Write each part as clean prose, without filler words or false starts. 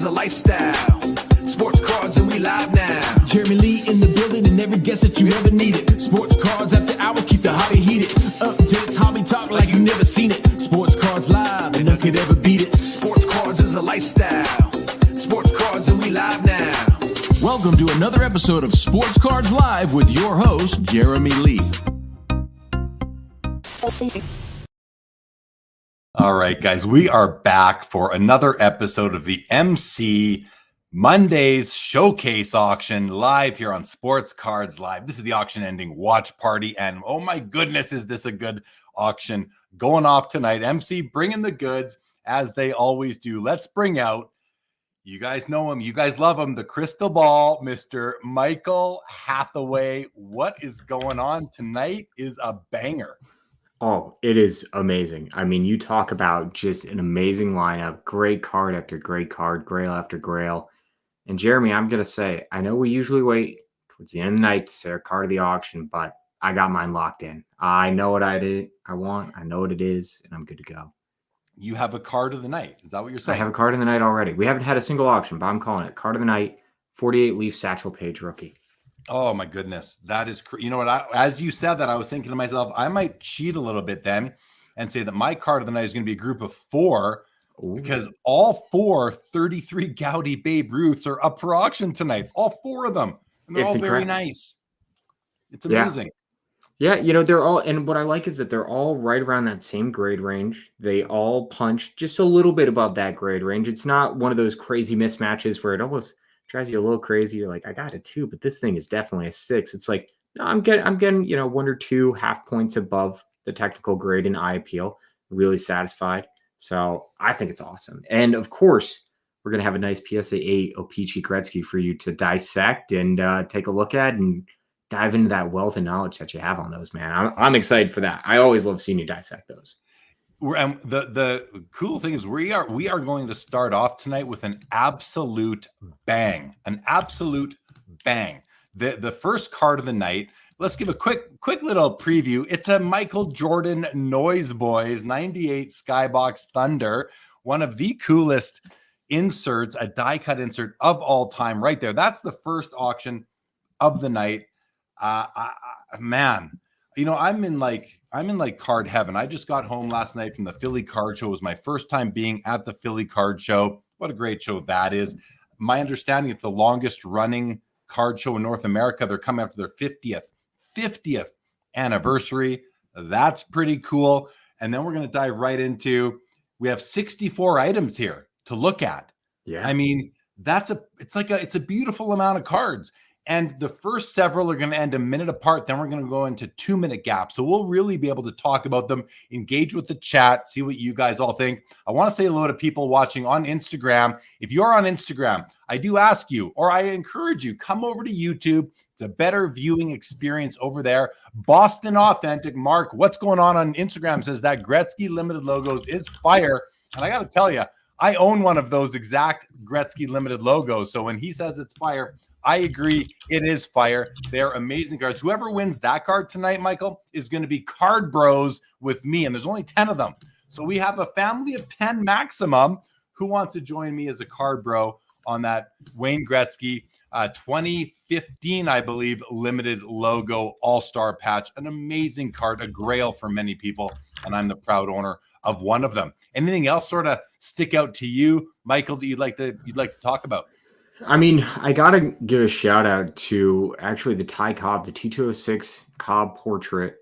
is a lifestyle. Sports cards and we live now. Jeremy Lee in the building and every guest that you ever needed. Sports cards after hours keep the hobby heated. Updates, hobby talk like you never seen it. Sports cards live and none could ever beat it. Sports cards is a lifestyle. Sports cards and we live now. Welcome to another episode of Sports Cards Live with your host, Jeremy Lee. All right, guys, we are back for another episode of the MC Mondays Showcase Auction live here on Sports Cards Live. This is the auction ending watch party, and oh my goodness, is this a good auction going off tonight. MC bringing the goods as they always do. Let's bring out, you guys know him, you guys love him, the crystal ball, Mr. Michael Hathaway. What is going on tonight is a banger. Oh, it is amazing. I mean, you talk about just an amazing lineup, great card after great card, grail after grail. And Jeremy, I'm going to say, I know we usually wait towards the end of the night to say our card of the auction, but I got mine locked in. I know what I want, I know what it is, and I'm good to go. You have a card of the night. Is that what you're saying? I have a card of the night already. We haven't had a single auction, but I'm calling it card of the night, 48 Leaf Satchel Paige rookie. Oh my goodness. That is, you know what, as you said that, I was thinking to myself, I might cheat a little bit then and say that my card of the night is going to be a group of four. Ooh. Because all 33 Gaudy Babe Ruths are up for auction tonight. All four of them. And they're all very nice. It's amazing. Yeah, you know, they're all, and what I like is that they're all right around that same grade range. They all punch just a little bit above that grade range. It's not one of those crazy mismatches where it almost drives you a little crazy. You're like, I got a 2, but this thing is definitely a 6. It's like, no, I'm getting, you know, 1 or 2 half points above the technical grade in eye appeal. Really satisfied. So I think it's awesome. And of course, we're going to have a nice PSA 8 O-Pee-Chee Gretzky for you to dissect and take a look at and dive into that wealth of knowledge that you have on those, man. I'm excited for that. I always love seeing you dissect those. The cool thing is we are going to start off tonight with an absolute bang. An absolute bang. The first card of the night. Let's give a quick little preview. It's a Michael Jordan Noise Boys 98 Skybox Thunder, one of the coolest inserts, a die cut insert of all time right there. That's the first auction of the night. Man, you know, I'm in like card heaven. I just got home last night from the Philly Card Show. It was my first time being at the Philly Card Show. What a great show that is. My understanding, it's the longest running card show in North America. They're coming up to their 50th anniversary. That's pretty cool. And then we're going to dive right into, we have 64 items here to look at. Yeah. I mean, it's a beautiful amount of cards. And the first several are going to end a minute apart. Then we're going to go into 2-minute gaps. So we'll really be able to talk about them, engage with the chat, see what you guys all think. I want to say hello to people watching on Instagram. If you're on Instagram, I do ask you, or I encourage you, come over to YouTube. It's a better viewing experience over there. Boston Authentic Mark, what's going on Instagram, says that Gretzky limited logos is fire. And I got to tell you, I own one of those exact Gretzky limited logos. So when he says it's fire, I agree. It is fire. They're amazing cards. Whoever wins that card tonight, Michael, is going to be Card Bros with me. And there's only 10 of them. So we have a family of 10 maximum. Who wants to join me as a Card Bro on that Wayne Gretzky 2015, I believe, limited logo all-star patch? An amazing card, a grail for many people. And I'm the proud owner of one of them. Anything else sort of stick out to you, Michael, that you'd like to talk about? I mean, I got to give a shout out to actually the Ty Cobb, the T206 Cobb portrait,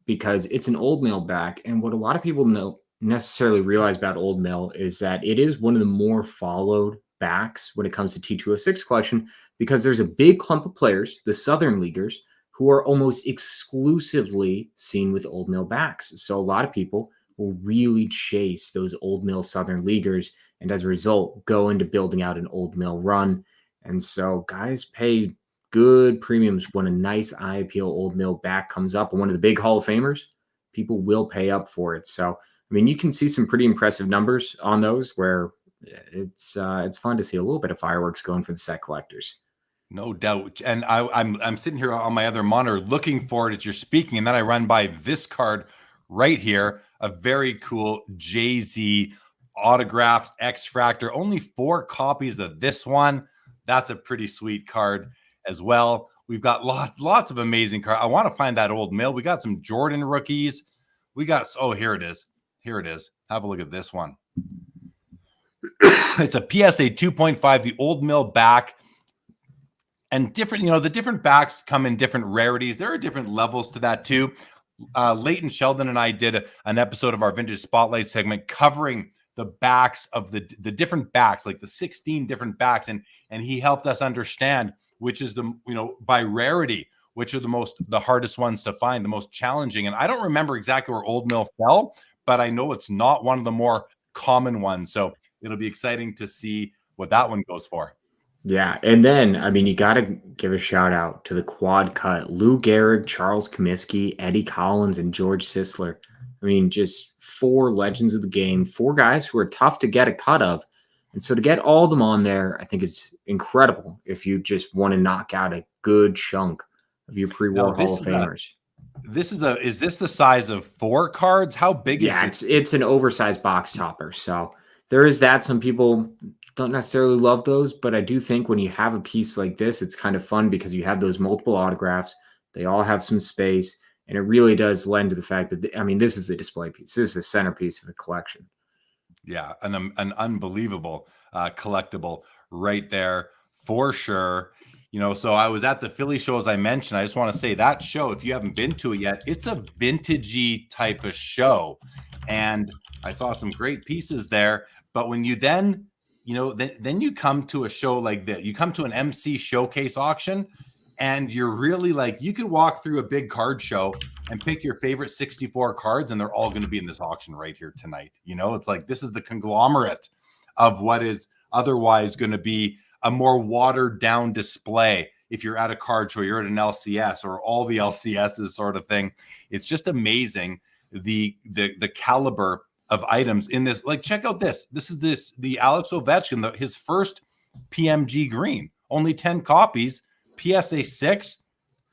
because it's an old mill back. And what a lot of people don't necessarily realize about old mill is that it is one of the more followed backs when it comes to T206 collection, because there's a big clump of players, the Southern Leaguers, who are almost exclusively seen with old mill backs. So a lot of people will really chase those old mill Southern Leaguers, and as a result, go into building out an old mill run. And so guys pay good premiums when a nice eye appeal old mill back comes up. And one of the big Hall of Famers, people will pay up for it. So, I mean, you can see some pretty impressive numbers on those where it's fun to see a little bit of fireworks going for the set collectors. No doubt. And I'm sitting here on my other monitor looking for it as you're speaking. And then I run by this card right here, a very cool Jay-Z autographed X-Fractor. Only 4 copies of this one. That's a pretty sweet card as well. We've got lots of amazing cards. I want to find that old mail. We got some Jordan rookies. We got, oh, here it is. Here it is. Have a look at this one. It's a PSA 2.5, the old mill back. And different, the different backs come in different rarities. There are different levels to that too. Leighton Sheldon and I did an episode of our Vintage Spotlight segment covering the backs of the different backs, like the 16 different backs. And he helped us understand which is the, by rarity, which are the hardest ones to find, the most challenging. And I don't remember exactly where Old Mill fell, but I know it's not one of the more common ones. So it'll be exciting to see what that one goes for. Yeah. And then, you got to give a shout out to the quad cut, Lou Gehrig, Charles Comiskey, Eddie Collins, and George Sisler. Just 4 legends of the game, 4 guys who are tough to get a cut of. And so to get all of them on there, I think is incredible if you just want to knock out a good chunk of your pre-war Hall of Famers. Is this the size of 4 cards? How big is this? It's an oversized box topper. So there is that. Some people don't necessarily love those, but I do think when you have a piece like this, it's kind of fun because you have those multiple autographs. They all have some space, and it really does lend to the fact that, this is a display piece. This is a centerpiece of a collection. Yeah, an unbelievable collectible right there for sure. So I was at the Philly show, as I mentioned. I just want to say that show, if you haven't been to it yet, it's a vintagey type of show. And I saw some great pieces there. But when you then you come to a show like this, you come to an MC showcase auction, and you're really like, you can walk through a big card show and pick your favorite 64 cards, and they're all going to be in this auction right here tonight. It's like, this is the conglomerate of what is otherwise going to be a more watered down display. If you're at a card show, you're at an LCS or all the LCSs sort of thing. It's just amazing the caliber of items in this. Like, check out this. This is the Alex Ovechkin, his first PMG green, only 10 copies. PSA 6,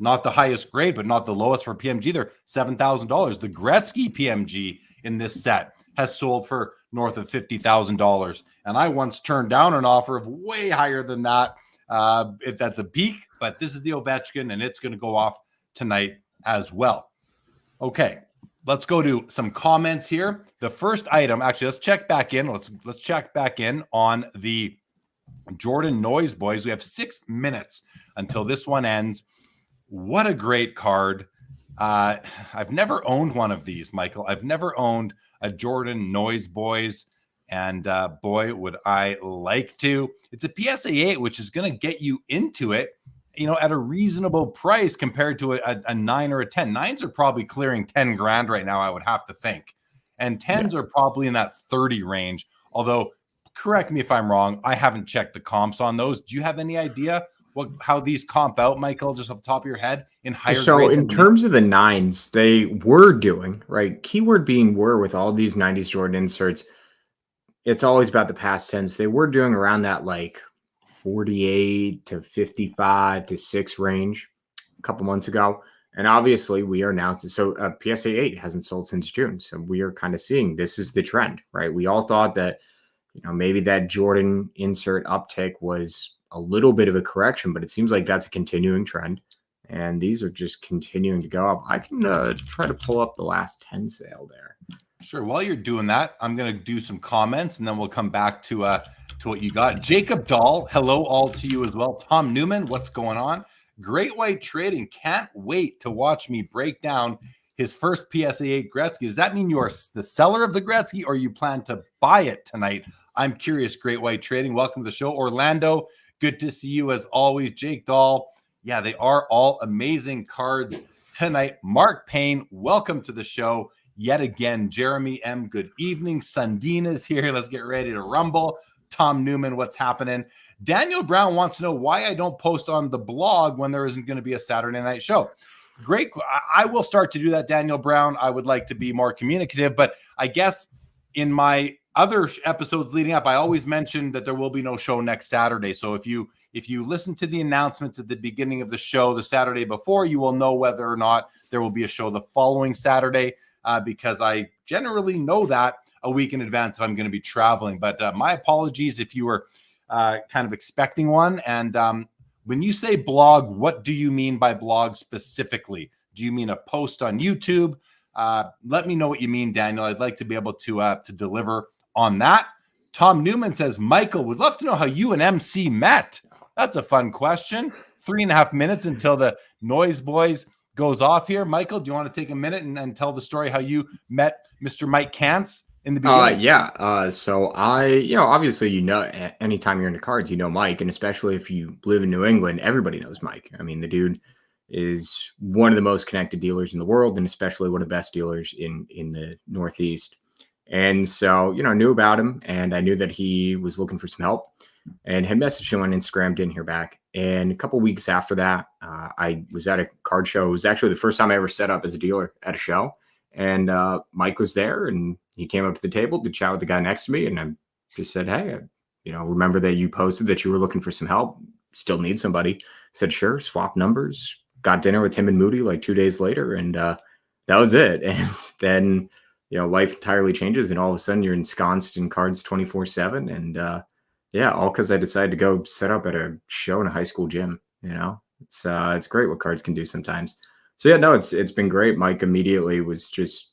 not the highest grade, but not the lowest for PMG. They're $7,000. The Gretzky PMG in this set has sold for north of $50,000. And I once turned down an offer of way higher than that at the peak. But this is the Ovechkin, and it's going to go off tonight as well. Okay, let's go to some comments here. The first item, actually, let's check back in. Let's check back in on the Jordan Noise Boys. We have 6 minutes until this one ends. What a great card. I've never owned one of these, Michael. I've never owned a Jordan Noise Boys, and boy, would I like to. It's a PSA 8, which is going to get you into it, at a reasonable price compared to a 9 or a 10. 9s are probably clearing 10 grand right now, I would have to think. And 10s are probably in that 30 range, although correct me if I'm wrong. I haven't checked the comps on those. Do you have any idea how these comp out, Michael, just off the top of your head in higher? So in terms of the 9s, they were doing, right? Keyword being were with all these 90s Jordan inserts. It's always about the past tense. They were doing around that like 48 to 55 to 6 range a couple months ago. And obviously we are now, so PSA 8 hasn't sold since June. So we are kind of seeing this is the trend, right? We all thought that, maybe that Jordan insert uptick was a little bit of a correction, but it seems like that's a continuing trend. And these are just continuing to go up. I can try to pull up the last 10 sale there. Sure. While you're doing that, I'm going to do some comments, and then we'll come back to what you got. Jacob Dahl, hello all to you as well. Tom Newman, what's going on? Great White Trading, can't wait to watch me break down his first PSA 8 Gretzky. Does that mean you are the seller of the Gretzky, or you plan to buy it tonight? I'm curious. Great White Trading, welcome to the show. Orlando, good to see you as always. Jake Dahl, yeah, they are all amazing cards tonight. Mark Payne, welcome to the show yet again. Jeremy M, good evening. Sundina's here. Let's get ready to rumble. Tom Newman, what's happening? Daniel Brown wants to know why I don't post on the blog when there isn't going to be a Saturday night show. Great. I will start to do that, Daniel Brown. I would like to be more communicative, but I guess in my other episodes leading up, I always mentioned that there will be no show next Saturday. So if you listen to the announcements at the beginning of the show the Saturday before, you will know whether or not there will be a show the following Saturday, because I generally know that a week in advance if I'm going to be traveling. But my apologies if you were kind of expecting one. And when you say blog, what do you mean by blog specifically? Do you mean a post on YouTube? Let me know what you mean, Daniel. I'd like to be able to deliver on that. Tom Newman says, Michael, would love to know how you and MC met. That's a fun question. 3.5 minutes until the Noise Boys goes off here. Michael, do you want to take a minute and tell the story how you met Mr. Mike Kantz in the beginning? So obviously, anytime you're into cards, Mike, and especially if you live in New England, everybody knows Mike. I mean, the dude is one of the most connected dealers in the world, and especially one of the best dealers in the Northeast. And so, knew about him, and I knew that he was looking for some help, and had messaged him on Instagram, didn't hear back. And a couple weeks after that, I was at a card show. It was actually the first time I ever set up as a dealer at a show. And Mike was there, and he came up to the table to chat with the guy next to me. And I just said, hey, remember that you posted that you were looking for some help, still need somebody. I said, sure, swap numbers, got dinner with him and Moody like 2 days later. And that was it. And then, life entirely changes. And all of a sudden you're ensconced in cards 24/7. And all because I decided to go set up at a show in a high school gym. It's great what cards can do sometimes. So it's been great. Mike immediately was just,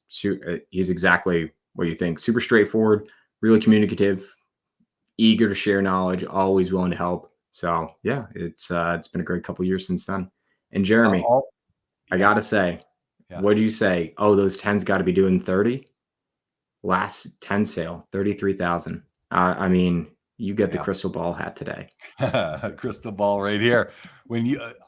he's exactly what you think. Super straightforward, really communicative, eager to share knowledge, always willing to help. So it's been a great couple of years since then. And Jeremy, I gotta say, what do you say? Oh, those 10s got to be doing 30. Last 10 sale, 33,000. I mean, you get the crystal ball hat today. Crystal ball right here.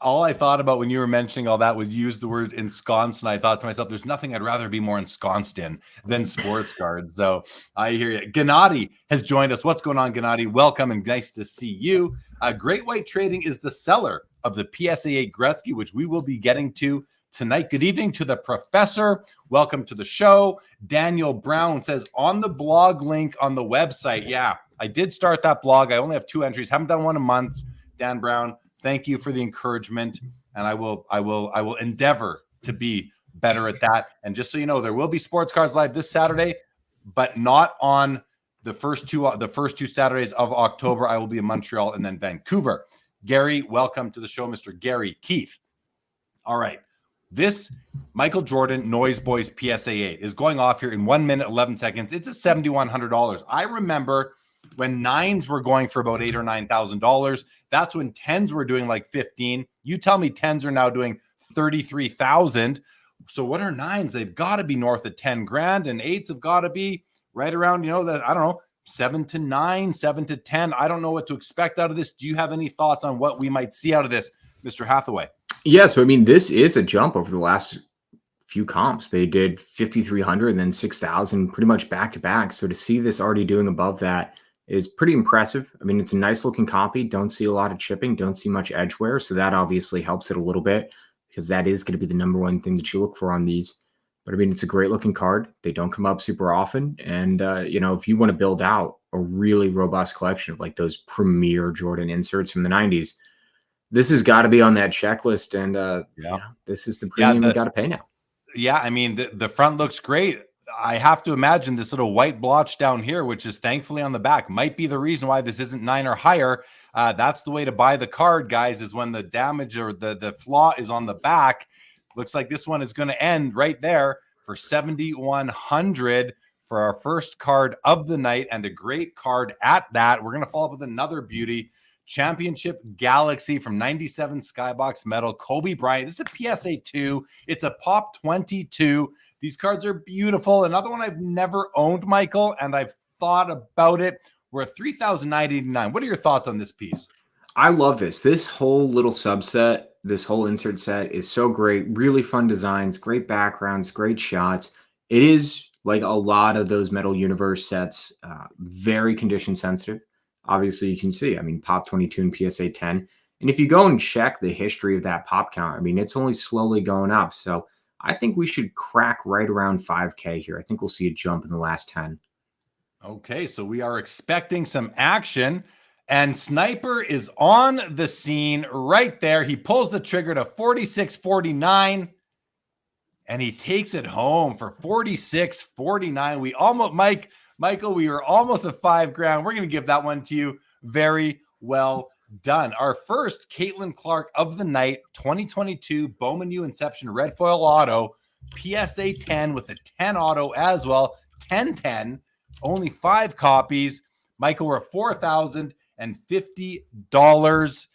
All I thought about when you were mentioning all that was use the word ensconced, and I thought to myself, there's nothing I'd rather be more ensconced in than sports cards. So I hear you. Gennady has joined us. What's going on, Gennady? Welcome and nice to see you. Great White Trading is the seller of the PSA 8 Gretzky, which we will be getting to tonight. Good evening to the professor. Welcome to the show. Daniel Brown says on the blog link on the website. Yeah, I did start that blog. I only have 2 entries. Haven't done one in months. Dan Brown, thank you for the encouragement, and I will endeavor to be better at that. And just so you know, there will be Sports Cards Live this Saturday, but not on the first two Saturdays of October. I will be in Montreal and then Vancouver. Gary, welcome to the show, Mr. Gary Keith. All right. This Michael Jordan Noise Boys PSA 8 is going off here in 1 minute, 11 seconds. It's at $7,100. I remember when 9s were going for about $8,000 or $9,000. That's when 10s were doing like 15. You tell me 10s are now doing 33,000. So what are 9s? They've got to be north of 10 grand, and 8s have got to be right around, that I don't know, 7 to 9, 7 to 10. I don't know what to expect out of this. Do you have any thoughts on what we might see out of this, Mr. Hathaway? Yeah, so I mean, this is a jump over the last few comps. They did 5,300 and then 6,000 pretty much back to back. So to see this already doing above that is pretty impressive. I mean, it's a nice looking copy. Don't see a lot of chipping, don't see much edge wear. So that obviously helps it a little bit because that is going to be the number one thing that you look for on these. But I mean, it's a great looking card. They don't come up super often. And, if you want to build out a really robust collection of like those premier Jordan inserts from the 90s, this has got to be on that checklist. And this is the premium you got to pay now. Yeah, I mean, the front looks great. I have to imagine this little white blotch down here, which is thankfully on the back, might be the reason why this isn't 9 or higher. That's the way to buy the card, guys, is when the damage or the flaw is on the back. Looks like this one is going to end right there for $7,100 for our first card of the night, and a great card at that. We're going to follow up with another beauty. Championship Galaxy from 97 Skybox Metal, Kobe Bryant. This is a PSA 2. It's a Pop 22. These cards are beautiful. Another one I've never owned, Michael, and I've thought about it. We're at $3,989. What are your thoughts on this piece? I love this. This whole little subset, this whole insert set is so great. Really fun designs, great backgrounds, great shots. It is like a lot of those Metal Universe sets, very condition sensitive. Obviously, you can see, I mean, Pop 22 and PSA 10. And if you go and check the history of that pop count, I mean, it's only slowly going up. So I think we should crack right around 5K here. I think we'll see a jump in the last 10. Okay, so we are expecting some action. And Sniper is on the scene right there. He pulls the trigger to 46.49. and he takes it home for $46.49. We almost, Michael, we were almost at $5,000. We're going to give that one to you. Very well done. Our first Caitlin Clark of the night, 2022 Bowman U Inception Red Foil Auto, PSA 10 with a 10 auto as well. 10-10, only 5 copies. Michael, we're at $4,050.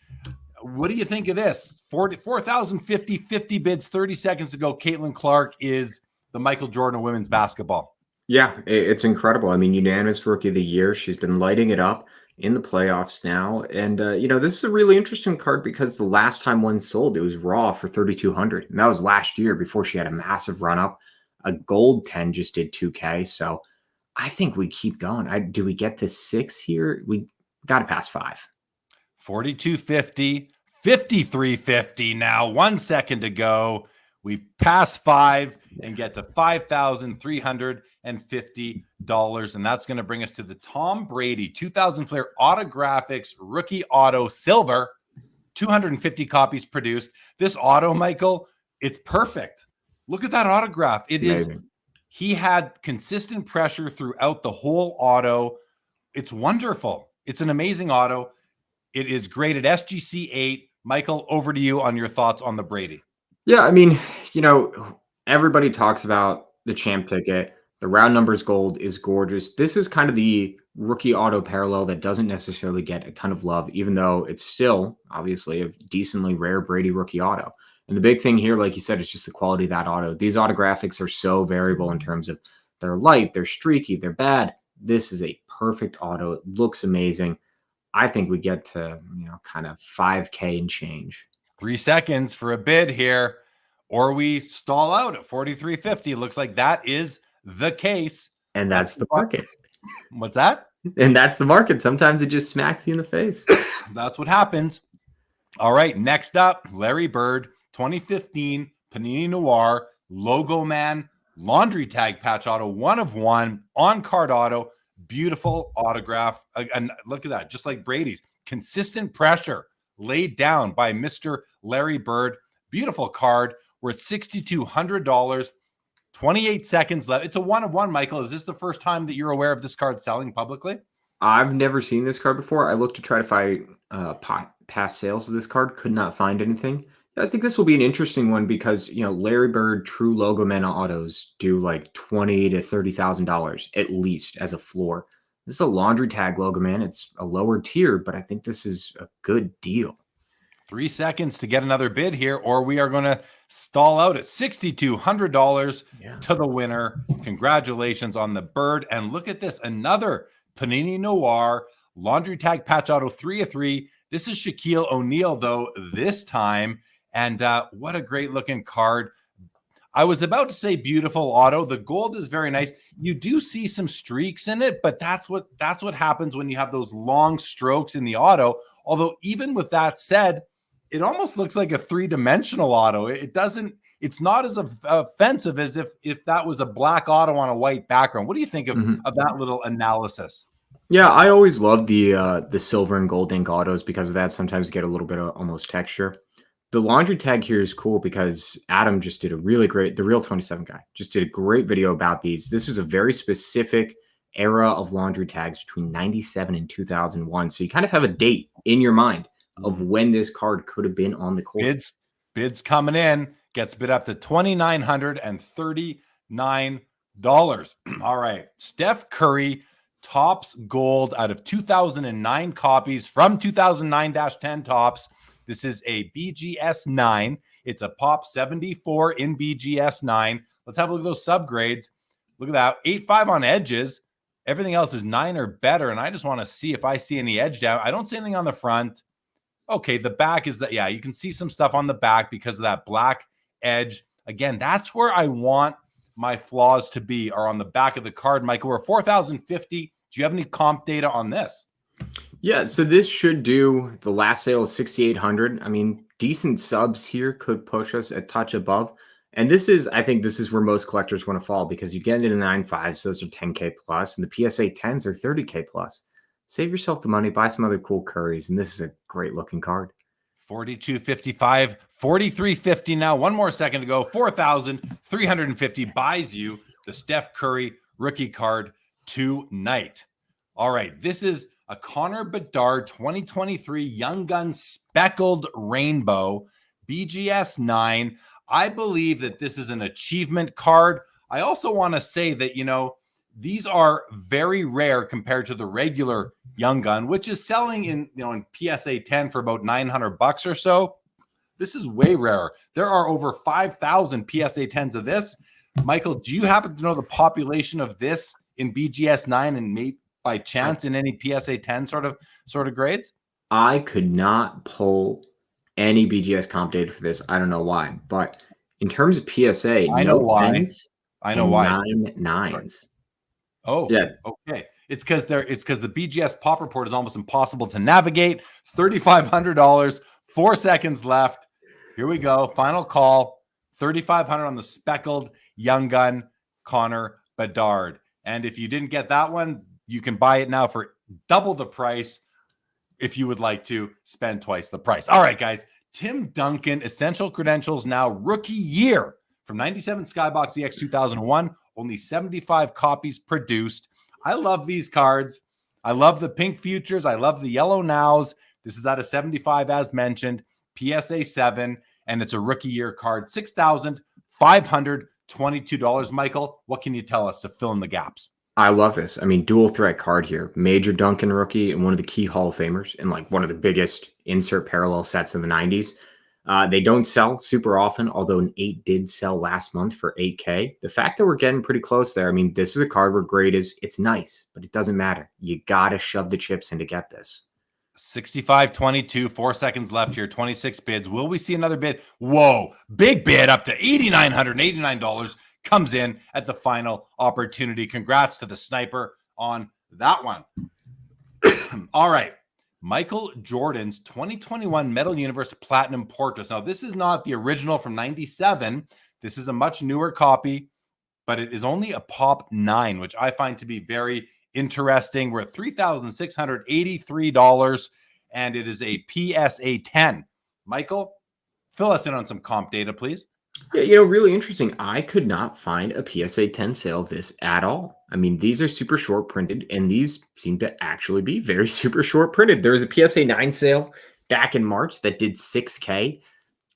What do you think of this? 4,050, 50 bids 30 seconds ago. Caitlin Clark is the Michael Jordan of women's basketball. Yeah, it's incredible. I mean, unanimous rookie of the year. She's been lighting it up in the playoffs now. And, this is a really interesting card because the last time one sold, it was raw for 3,200. And that was last year before she had a massive run up. A gold 10 just did 2K. So I think we keep going. Do we get to 6 here? We got to pass 5. 4,250, 5,350 now. 1 second to go. We pass 5 and get to $5,350. And that's going to bring us to the Tom Brady 2000 Flair Autographics Rookie Auto Silver. 250 copies produced. This auto, Michael, it's perfect. Look at that autograph. It is. He had consistent pressure throughout the whole auto. It's wonderful. It's an amazing auto. It is graded SGC 8. Michael, over to you on your thoughts on the Brady. Yeah, I mean, everybody talks about the champ ticket. The round numbers gold is gorgeous. This is kind of the rookie auto parallel that doesn't necessarily get a ton of love, even though it's still obviously a decently rare Brady rookie auto. And the big thing here, like you said, is just the quality of that auto. These autographics are so variable in terms of they're light, they're streaky, they're bad. This is a perfect auto. It looks amazing. I think we get to, kind of 5K and change. 3 seconds for a bid here, or we stall out at 4,350. Looks like that is the case. And that's the market. What's that? And that's the market. Sometimes it just smacks you in the face. That's what happens. All right. Next up, Larry Bird, 2015 Panini Noir Logo Man Laundry Tag Patch Auto, 1 of 1 on card auto. Beautiful autograph. And look at that. Just like Brady's. Consistent pressure laid down by Mr. Larry Bird. Beautiful card. We're at $6,200. 28 seconds left. It's a 1 of 1, Michael. Is this the first time that you're aware of this card selling publicly? I've never seen this card before. I looked to try to find past sales of this card. Could not find anything. I think this will be an interesting one because, Larry Bird true logo man autos do like $20,000 to $30,000 at least as a floor. This is a laundry tag logo man. It's a lower tier, but I think this is a good deal. 3 seconds to get another bid here, or we are going to stall out at $6,200 to the winner. Congratulations on the Bird. And look at this. Another Panini Noir laundry tag patch auto, 3 of 3. This is Shaquille O'Neal, though, this time. And what a great looking card. I was about to say beautiful auto. The gold is very nice. You do see some streaks in it, but that's what happens when you have those long strokes in the auto. Although even with that said, it almost looks like a 3-dimensional auto. It's not as offensive as if that was a black auto on a white background. What do you think of that little analysis? Yeah, I always love the silver and gold ink autos because of that. Sometimes you get a little bit of almost texture. The laundry tag here is cool because Adam just did the Real 27 guy, just did a great video about these. This was a very specific era of laundry tags between 97 and 2001. So you kind of have a date in your mind of when this card could have been on the court. Bids coming in, gets bid up to $2,939. All right. Steph Curry, Topps Gold out of 2009 copies from 2009-10 Topps. This is a BGS 9. It's a Pop 74 in BGS 9. Let's have a look at those subgrades. Look at that. 8.5 on edges. Everything else is 9 or better. And I just want to see if I see any edge down. I don't see anything on the front. Okay, the back is that. Yeah, you can see some stuff on the back because of that black edge. Again, that's where I want my flaws to be, are on the back of the card. Michael, we're 4,050. Do you have any comp data on this? Yeah, so this should do, the last sale is 6,800. I mean, decent subs here could push us a touch above. And I think this is where most collectors want to fall because you get into 9.5s, those are 10K plus, and the PSA 10s are 30K plus. Save yourself the money, buy some other cool Currys, and this is a great looking card. 42.55, 43.50 now. One more second to go. 4,350 buys you the Steph Curry rookie card tonight. All right, this is a Connor Bedard 2023 Young Gun Speckled Rainbow BGS 9. I believe that this is an achievement card. I also want to say that, you know, these are very rare compared to the regular Young Gun, which is selling in, you know, in PSA 10 for about $900 or so. This is way rarer. There are over 5,000 PSA 10s of this. Michael, do you happen to know the population of this in BGS 9 and maybe by chance in any PSA 10 sort of grades? I could not pull any BGS comp data for this. I don't know why, but in terms of PSA, I know no why. 10s. I know why. 9 9s. Oh, yeah. Okay. It's because the BGS pop report is almost impossible to navigate. $3,500, 4 seconds left. Here we go. Final call. $3,500 on the speckled Young Gun Connor Bedard. And if you didn't get that one, you can buy it now for double the price. If you would like to spend twice the price. All right, guys. Tim Duncan, Essential Credentials now, rookie year from 97 Skybox EX 2001. Only 75 copies produced. I love these cards. I love the pink futures. I love the yellow nows. This is out of 75, as mentioned. PSA 7, and it's a rookie year card. $6,522. Michael, what can you tell us to fill in the gaps? I love this. I mean, dual threat card here. Major Duncan rookie and one of the key Hall of Famers and like one of the biggest insert parallel sets in the 90s. They don't sell super often, although an 8 did sell last month for $8K. The fact that we're getting pretty close there, I mean, this is a card where grade it's nice, but it doesn't matter. You got to shove the chips in to get this. 65.22, 4 seconds left here, 26 bids. Will we see another bid? Whoa, big bid up to $8,989 comes in at the final opportunity. Congrats to the sniper on that one. All right. Michael Jordan's 2021 Metal Universe Platinum Portraits. Now, this is not the original from 97. This is a much newer copy, but it is only a Pop 9, which I find to be very interesting. We're at $3,683, and it is a PSA 10. Michael, fill us in on some comp data, please. Yeah, really interesting. I could not find a PSA 10 sale of this at all. I mean, these are super short printed, and these seem to actually be very super short printed. There was a PSA 9 sale back in March that did $6K.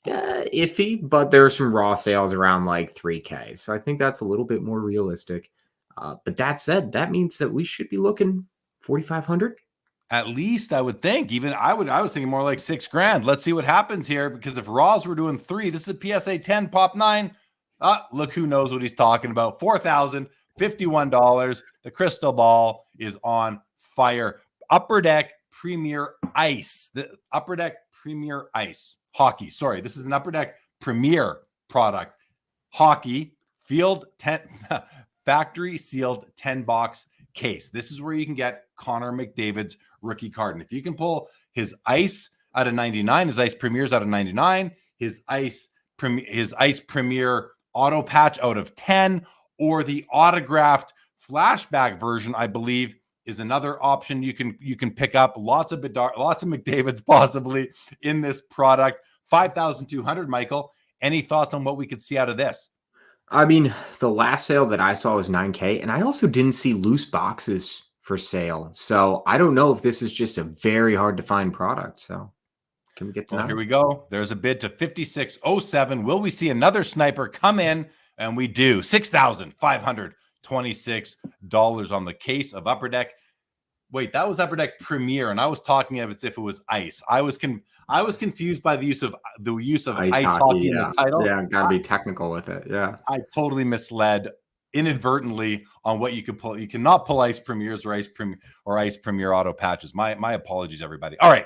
Iffy, but there are some raw sales around like $3K. So I think that's a little bit more realistic. But that said, that means that we should be looking $4,500. At least I would think. Even I was thinking more like $6,000. Let's see what happens here, because if Raws were doing 3, this is a PSA 10 Pop 9. Look who knows what he's talking about. $4,051. The crystal ball is on fire. Upper Deck Premier Ice. The Upper Deck Premier Ice hockey. Sorry, this is an Upper Deck Premier product. Hockey field 10 factory sealed 10 box case. This is where you can get Connor McDavid's rookie card. And if you can pull his ice out of 99, his ice premieres out of 99, his ice premier auto patch out of 10, or the autographed flashback version, I believe, is another option you can pick up. Lots of Bedard, lots of McDavid's possibly in this product. 5,200. Michael, any thoughts on what we could see out of this? I mean, the last sale that I saw was 9K, and I also didn't see loose boxes for sale. So I don't know if this is just a very hard to find product. So can we get to that? Here we go. There's a bid to 5607. Will we see another sniper come in? And we do. $6,526 on the case of Upper Deck. Wait, that was Upper Deck Premier, and I was talking of it as if it was ice. I was confused by the use of ice hockey in the title. Yeah, gotta be technical with it. Yeah, I totally misled inadvertently on what you could pull. You cannot pull ice premieres or ice premier auto patches. My apologies, everybody. All right,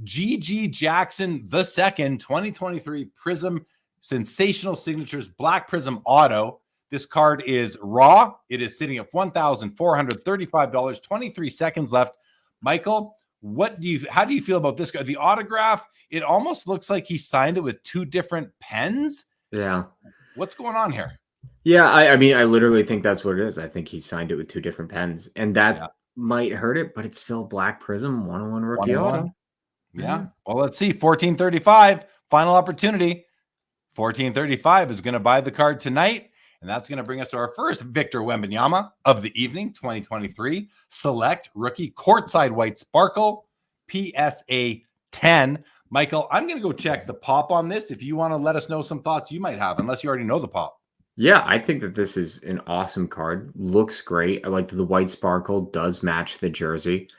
GG Jackson II 2023 Prism Sensational Signatures Black Prism Auto. This card is raw. It is sitting at $1,435. 23 seconds left. Michael, how do you feel about this card? The autograph, it almost looks like he signed it with 2 different pens. Yeah. What's going on here? Yeah, I mean, I literally think that's what it is. I think he signed it with 2 different pens, and that might hurt it, but it's still Black Prism 101 rookie auto. Yeah. Well, let's see. 1435, final opportunity. 1435 is going to buy the card tonight. And that's going to bring us to our first Victor Wembanyama of the evening, 2023. Select rookie courtside white sparkle, PSA 10. Michael, I'm going to go check the pop on this if you want to let us know some thoughts you might have, unless you already know the pop. Yeah, I think that this is an awesome card. Looks great. I like that the white sparkle does match the jersey.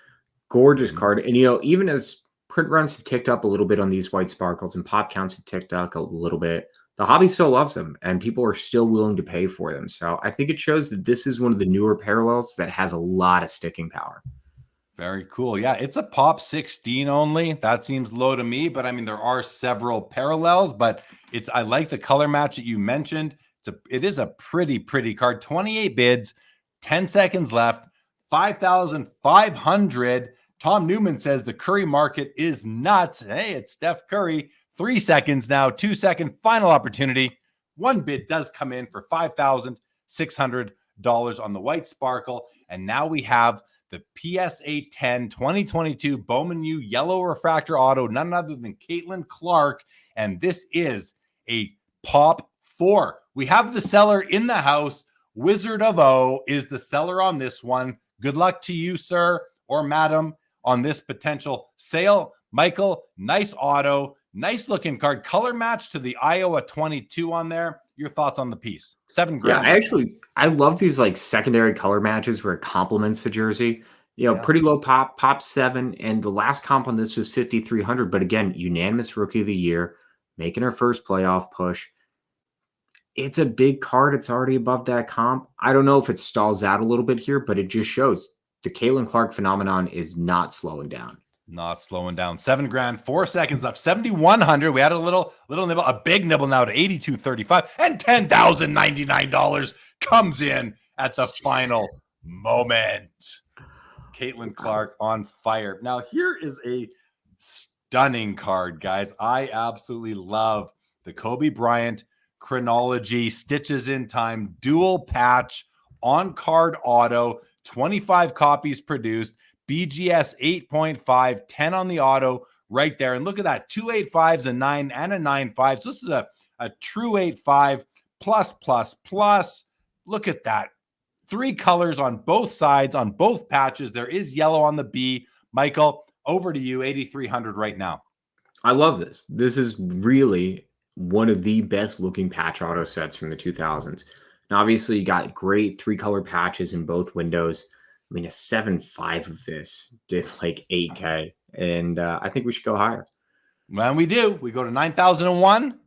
Gorgeous card. And, even as print runs have ticked up a little bit on these white sparkles and pop counts have ticked up a little bit, the hobby still loves them and people are still willing to pay for them. So I think it shows that this is one of the newer parallels that has a lot of sticking power. Very cool. Yeah, it's a pop 16 only. That seems low to me, but I mean, there are several parallels, but I like the color match that you mentioned. It is a pretty card. 28 bids, 10 seconds left, 5,500. Tom Newman says the Curry market is nuts. Hey, it's Steph Curry. 3 seconds now, 2-second final opportunity. One bid does come in for $5,600 on the white sparkle. And now we have the PSA 10 2022 Bowman U yellow refractor auto, none other than Caitlin Clark. And this is a pop 4. We have the seller in the house. Wizard of O is the seller on this one. Good luck to you, sir or madam, on this potential sale. Michael, nice auto, nice looking card. Color match to the Iowa 22 on there. Your thoughts on the piece? $7,000. Yeah, I love these like secondary color matches where it complements the jersey. Pretty low pop 7, and the last comp on this was 5,300. But again, unanimous rookie of the year, making her first playoff push. It's a big card. It's already above that comp. I don't know if it stalls out a little bit here, but it just shows the Caitlin Clark phenomenon is not slowing down. Not slowing down. $7,000, 4 seconds left. 7,100. We had a little nibble, a big nibble now to 82.35, and $10,099 comes in at the final moment. Caitlin Clark on fire. Now here is a stunning card, guys. I absolutely love the Kobe Bryant chronology, stitches in time, dual patch on card auto, 25 copies produced. BGS 8.5, 10 on the auto right there. And look at that, 2 8.5s, a 9 and a 9.5. So this is a true 8.5 plus. Look at that. 3 colors on both sides, on both patches. There is yellow on the B. Michael, over to you, 8,300 right now. I love this. This is really one of the best looking patch auto sets from the 2000s. Now, obviously, you got great 3-color patches in both windows. I mean, a 7.5 of this did like 8K, and I think we should go higher. Well, we do. We go to 9,001,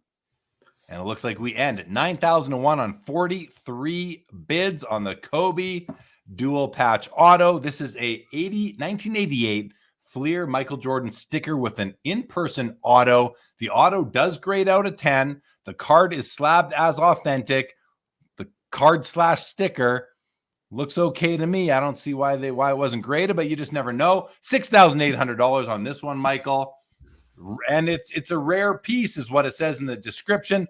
and it looks like we end at 9,001 on 43 bids on the Kobe dual patch auto. This is a 1988 Fleer Michael Jordan sticker with an in-person auto. The auto does grade out a 10. The card is slabbed as authentic. The card / sticker looks okay to me. I don't see why it wasn't graded, but you just never know. $6,800 on this one, Michael. And it's a rare piece is what it says in the description.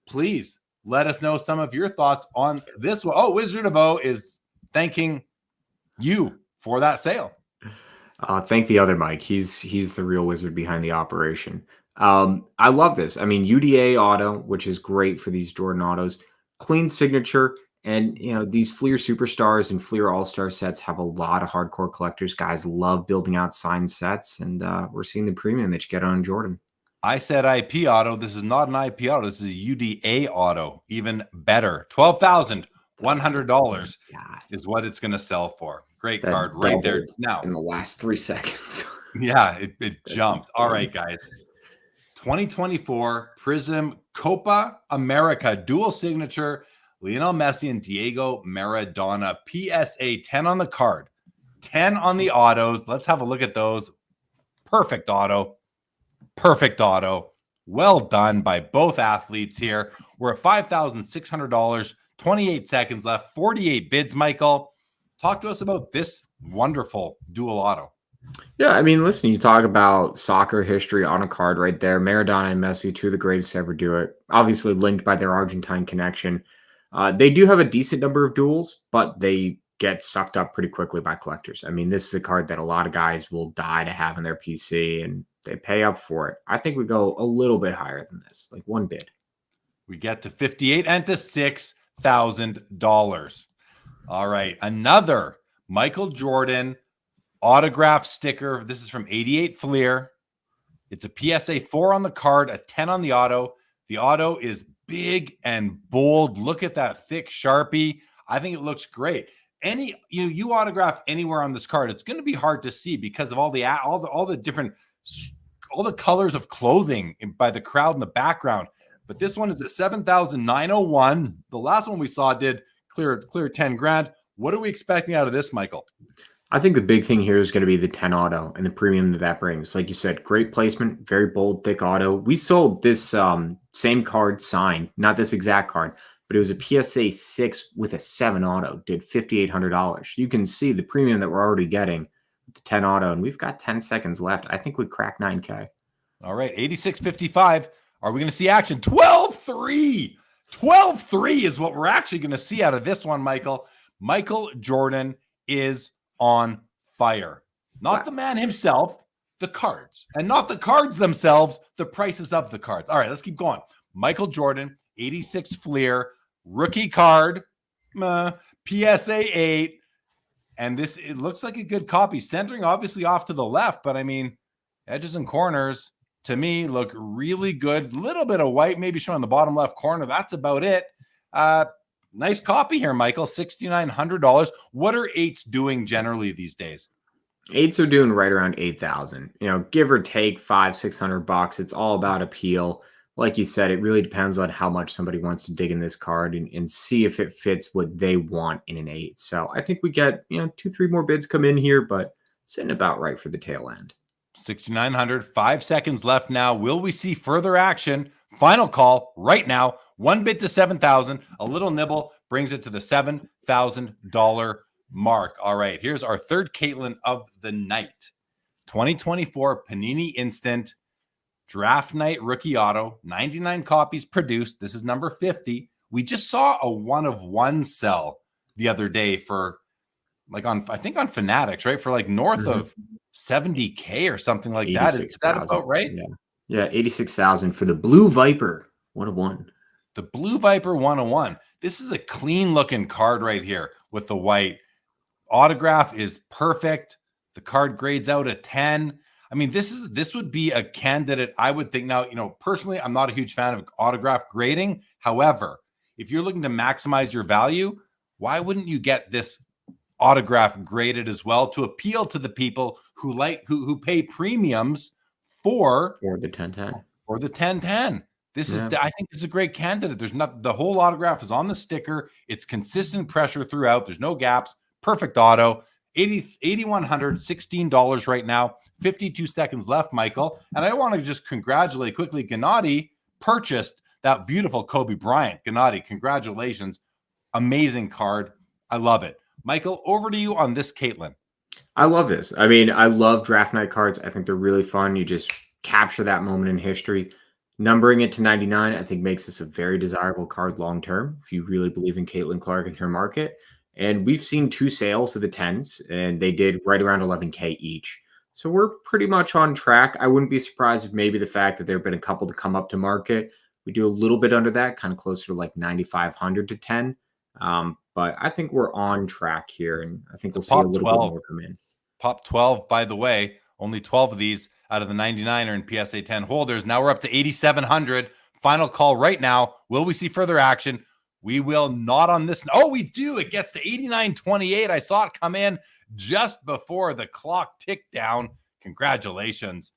Please let us know some of your thoughts on this one. Oh, Wizard of O is thanking you for that sale. Thank the other Mike. He's the real wizard behind the operation. I love this. I mean, UDA auto, which is great for these Jordan autos. Clean signature. And, these Fleer Superstars and Fleer All-Star sets have a lot of hardcore collectors. Guys love building out signed sets, and we're seeing the premium that you get on Jordan. I said IP auto. This is not an IP auto. This is a UDA auto. Even better. $12,100 is what it's going to sell for. Great card right there. Now, in the last 3 seconds. Yeah, it jumps. All right, guys. 2024 Prism Copa America dual signature. Lionel Messi and Diego Maradona. PSA 10 on the card. 10 on the autos. Let's have a look at those. Perfect auto. Well done by both athletes here. We're at $5,600. 28 seconds left. 48 bids, Michael. Talk to us about this wonderful dual auto. Yeah, I mean, listen, you talk about soccer history on a card right there. Maradona and Messi, 2 of the greatest to ever do it. Obviously linked by their Argentine connection. They do have a decent number of duels, but they get sucked up pretty quickly by collectors. I mean, this is a card that a lot of guys will die to have in their PC, and they pay up for it. I think we go a little bit higher than this, like one bid. We get to 58 and to $6,000. All right, another Michael Jordan autograph sticker. This is from 88 Fleer. It's a PSA 4 on the card, a 10 on the auto. The auto is big and bold. Look at that thick Sharpie. I think it looks great. You autograph anywhere on this card, it's going to be hard to see because of all the colors of clothing by the crowd in the background. But this one is at 7,901. The last one we saw did clear 10 grand. What are we expecting out of this, Michael? I think the big thing here is going to be the 10 auto and the premium that brings. Like you said, great placement, very bold, thick auto. We sold this same card signed, not this exact card, but it was a PSA 6 with a 7 auto, did $5,800. You can see the premium that we're already getting with the 10 auto, and we've got 10 seconds left. I think we'd crack 9K. All right, 86.55. Are we going to see action? 12-3. 12-3 is what we're actually going to see out of this one, Michael. Michael Jordan is on fire. Not the man himself, the cards. And not the cards themselves, the prices of the cards. All right, let's keep going. Michael Jordan, 86 Fleer, rookie card, PSA 8. And it looks like a good copy. Centering obviously off to the left, but I mean, edges and corners, to me, look really good. Little bit of white, maybe showing the bottom left corner. That's about it. Nice copy here, Michael. $6,900. What are 8s doing generally these days? 8s are doing right around 8,000. Give or take $500-$600. It's all about appeal. Like you said, it really depends on how much somebody wants to dig in this card and see if it fits what they want in an 8. So I think we get 2-3 more bids come in here, but sitting about right for the tail end. 6,900. 5 seconds left now. Will we see further action? Final call right now. 1 bid to 7,000. A little nibble brings it to the $7,000 mark. All right, here's our third Caitlin of the night. 2024 Panini Instant Draft Night Rookie Auto. 99 copies produced. This is number 50. We just saw a 1-of-1 sell the other day for I think on Fanatics, right? For north of 70K or something like that. Is that about right? Yeah, 86,000 for the Blue Viper 1-of-1. The Blue Viper 1-of-1. This is a clean looking card right here with the white. Autograph is perfect. The card grades out a 10. I mean, this would be a candidate, I would think. Now, personally, I'm not a huge fan of autograph grading. However, if you're looking to maximize your value, why wouldn't you get this autograph graded as well to appeal to the people who pay premiums for the 1010 or the 1010? I think this is a great candidate. The whole autograph is on the sticker. It's consistent pressure throughout. There's no gaps. Perfect auto. $8,100, $16 right now. 52 seconds left, Michael. And I want to just congratulate quickly. Gennady purchased that beautiful Kobe Bryant. Gennady, congratulations. Amazing card. I love it. Michael, over to you on this Caitlin. I love this. I mean, I love draft night cards. I think they're really fun. You just capture that moment in history. Numbering it to 99, I think, makes this a very desirable card long-term if you really believe in Caitlin Clark and her market. And we've seen 2 sales of the 10s, and they did right around 11K each. So we're pretty much on track. I wouldn't be surprised if maybe the fact that there have been a couple to come up to market, we do a little bit under that, kind of closer to 9,500 to 10. But I think we're on track here, and I think we'll see a little bit more come in. Pop 12, by the way, only 12 of these out of the 99 are in PSA 10 holders. Now we're up to 8,700. Final call right now. Will we see further action? We will not on this. Oh, we do. It gets to 89.28. I saw it come in just before the clock ticked down. Congratulations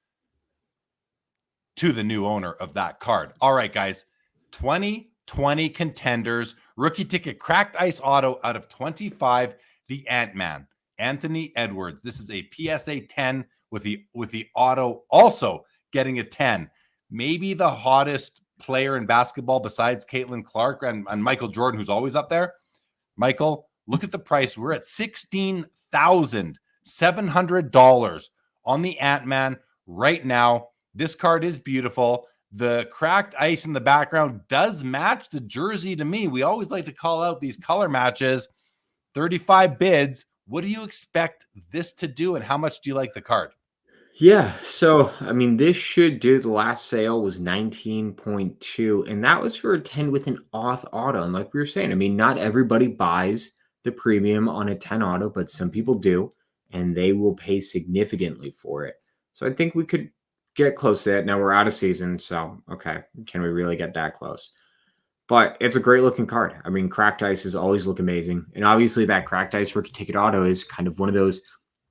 to the new owner of that card. All right, guys. 2020 contenders. Rookie ticket cracked ice auto out of 25. The Ant-Man, Anthony Edwards. This is a PSA 10 with the auto also getting a 10. Maybe the hottest player in basketball besides Caitlin Clark and Michael Jordan, who's always up there. Michael, look at the price. We're at $16,700 on the Ant-Man right now. This card is beautiful. The cracked ice in the background does match the jersey to me. We always like to call out these color matches. 35 bids. What do you expect this to do, and how much do you like the card? Yeah, so I mean, this should do. The last sale was 19.2, and that was for a 10 with an auth auto. And like we were saying, I mean, not everybody buys the premium on a 10 auto, but some people do, and they will pay significantly for it. So I think we could get close to that. Now we're out of season, so okay, can we really get that close? But it's a great looking card. I mean, cracked ice is always look amazing, and obviously that cracked ice rookie ticket auto is kind of one of those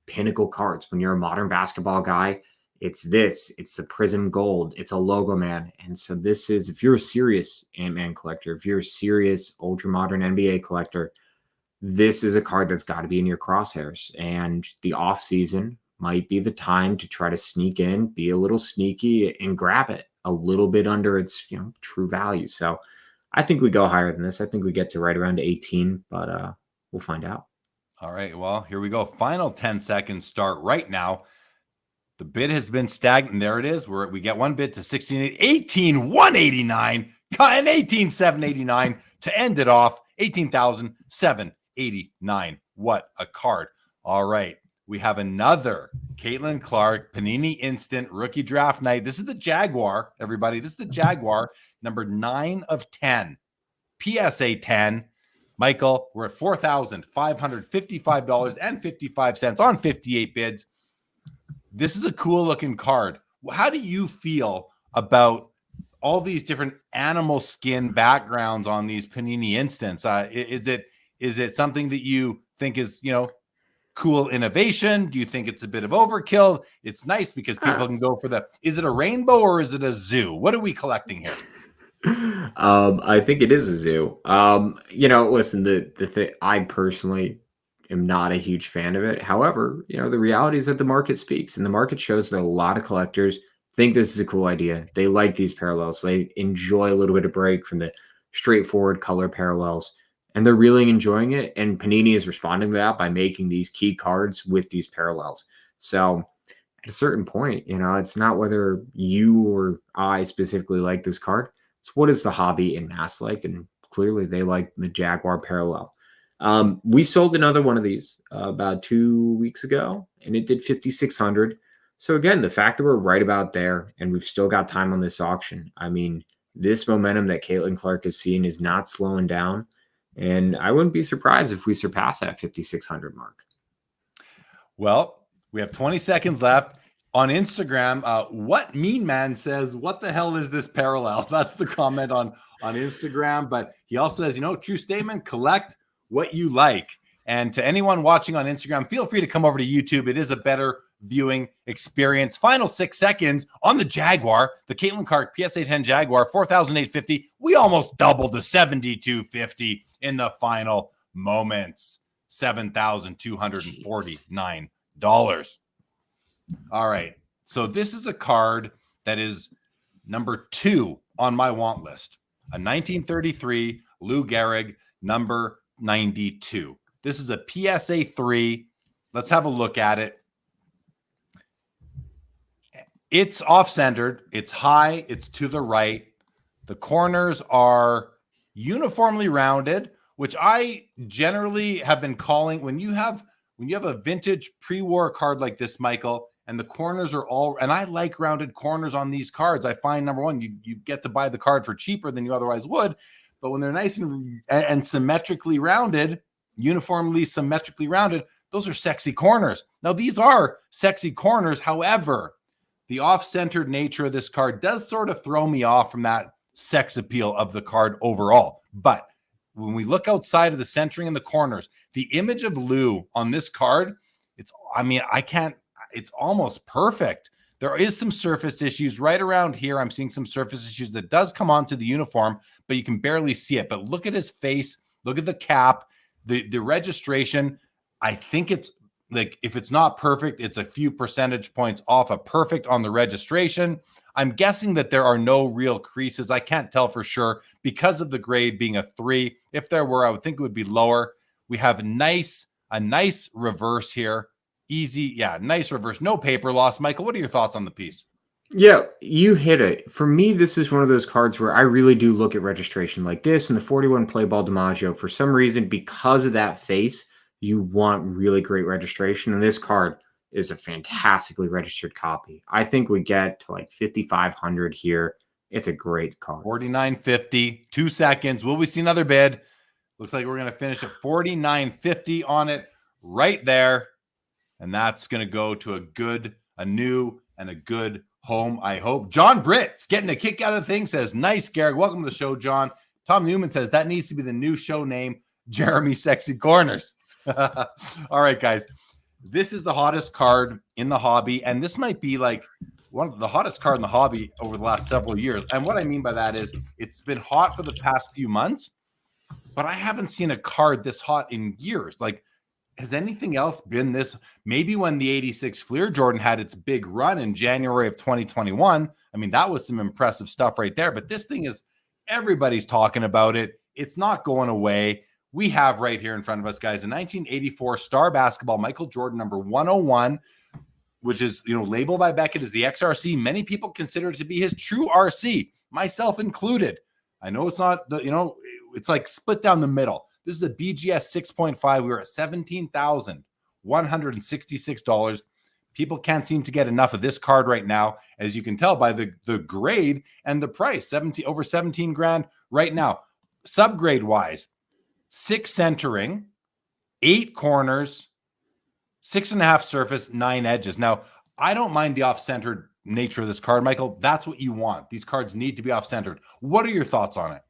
pinnacle cards. When you're a modern basketball guy, it's the Prism Gold, it's a logo man. And so this is, if you're a serious Ant-Man collector, if you're a serious ultra modern NBA collector, this is a card that's got to be in your crosshairs. And the off season might be the time to try to sneak in, be a little sneaky, and grab it a little bit under its true value. So I think we go higher than this. I think we get to right around 18, but we'll find out. All right, well, here we go. Final 10 seconds start right now. The bid has been stagnant. There it is. We get one bid to 18,189 and 18,789 to end it off. 18,789. What a card. All right, we have another Caitlin Clark Panini Instant Rookie Draft Night. This is the Jaguar, everybody. This is the Jaguar, number 9 of 10. PSA 10. Michael, we're at $4,555.55 on 58 bids. This is a cool looking card. How do you feel about all these different animal skin backgrounds on these Panini Instants? Is it something that you think is, cool innovation? Do you think it's a bit of overkill? It's nice because people can go for is it a rainbow or is it a zoo? What are we collecting here? I think it is a zoo. Listen, the thing, I personally am not a huge fan of it. However, the reality is that the market speaks, and the market shows that a lot of collectors think this is a cool idea. They like these parallels. They enjoy a little bit of break from the straightforward color parallels, and they're really enjoying it. And Panini is responding to that by making these key cards with these parallels. So at a certain point, it's not whether you or I specifically like this card. So what is the hobby in mass like? And clearly they like the Jaguar parallel. We sold another one of these about 2 weeks ago, and it did 5,600. So again, the fact that we're right about there and we've still got time on this auction, I mean, this momentum that Caitlin Clark is seeing is not slowing down. And I wouldn't be surprised if we surpass that 5,600 mark. Well, we have 20 seconds left. On Instagram, what Mean Man says, what the hell is this parallel? That's the comment on Instagram. But he also says, true statement, collect what you like. And to anyone watching on Instagram, feel free to come over to YouTube. It is a better viewing experience. Final 6 seconds on the Jaguar, the Caitlin Clark PSA 10 Jaguar, 4,850. We almost doubled to 7,250 in the final moments. $7,249. All right. So this is a card that is number 2 on my want list. A 1933 Lou Gehrig, number 92. This is a PSA 3. Let's have a look at it. It's off-centered. It's high. It's to the right. The corners are uniformly rounded, which I generally have been calling when you have a vintage pre-war card like this, Michael, and the corners are all, and I like rounded corners on these cards. I find, number one, you get to buy the card for cheaper than you otherwise would, but when they're nice and symmetrically rounded, uniformly symmetrically rounded, those are sexy corners. Now, these are sexy corners. However, the off-centered nature of this card does sort of throw me off from that sex appeal of the card overall. But when we look outside of the centering and the corners, the image of Lou on this card, it's almost perfect. There is some surface issues right around here. I'm seeing some surface issues that does come onto the uniform, but you can barely see it. But look at his face. Look at the cap, the registration. I think it's like, if it's not perfect, it's a few percentage points off a perfect on the registration. I'm guessing that there are no real creases. I can't tell for sure because of the grade being a 3. If there were, I would think it would be lower. We have a nice reverse here. Easy. Yeah, nice reverse. No paper loss. Michael, what are your thoughts on the piece? Yeah, you hit it. For me, this is one of those cards where I really do look at registration like this and the 41 play ball DiMaggio. For some reason, because of that face, you want really great registration. And this card is a fantastically registered copy. I think we get to like 5,500 here. It's a great card. 49.50, 2 seconds. Will we see another bid? Looks like we're going to finish at 49.50 on it right there. And that's going to go to a new and a good home, I hope. John Britt's getting a kick out of the thing, says, nice, Garrick. Welcome to the show, John. Tom Newman says, that needs to be the new show name, Jeremy Sexy Corners. All right, guys. This is the hottest card in the hobby, and this might be like one of the hottest card in the hobby over the last several years. And what I mean by that is it's been hot for the past few months, but I haven't seen a card this hot in years. Like, has anything else been this? Maybe when the 86 Fleer Jordan had its big run in January of 2021. I mean, that was some impressive stuff right there. But this thing is, everybody's talking about it. It's not going away. We have right here in front of us, guys, a 1984 Star Basketball Michael Jordan number 101, which is, labeled by Beckett as the XRC. Many people consider it to be his true RC, myself included. I know it's not, it's like split down the middle. This is a BGS 6.5. We were at $17,166. People can't seem to get enough of this card right now, as you can tell by the grade and the price, over 17 grand right now. Subgrade wise, 6 centering, 8 corners, 6.5 surface, 9 edges. Now, I don't mind the off-centered nature of this card, Michael. That's what you want. These cards need to be off-centered. What are your thoughts on it?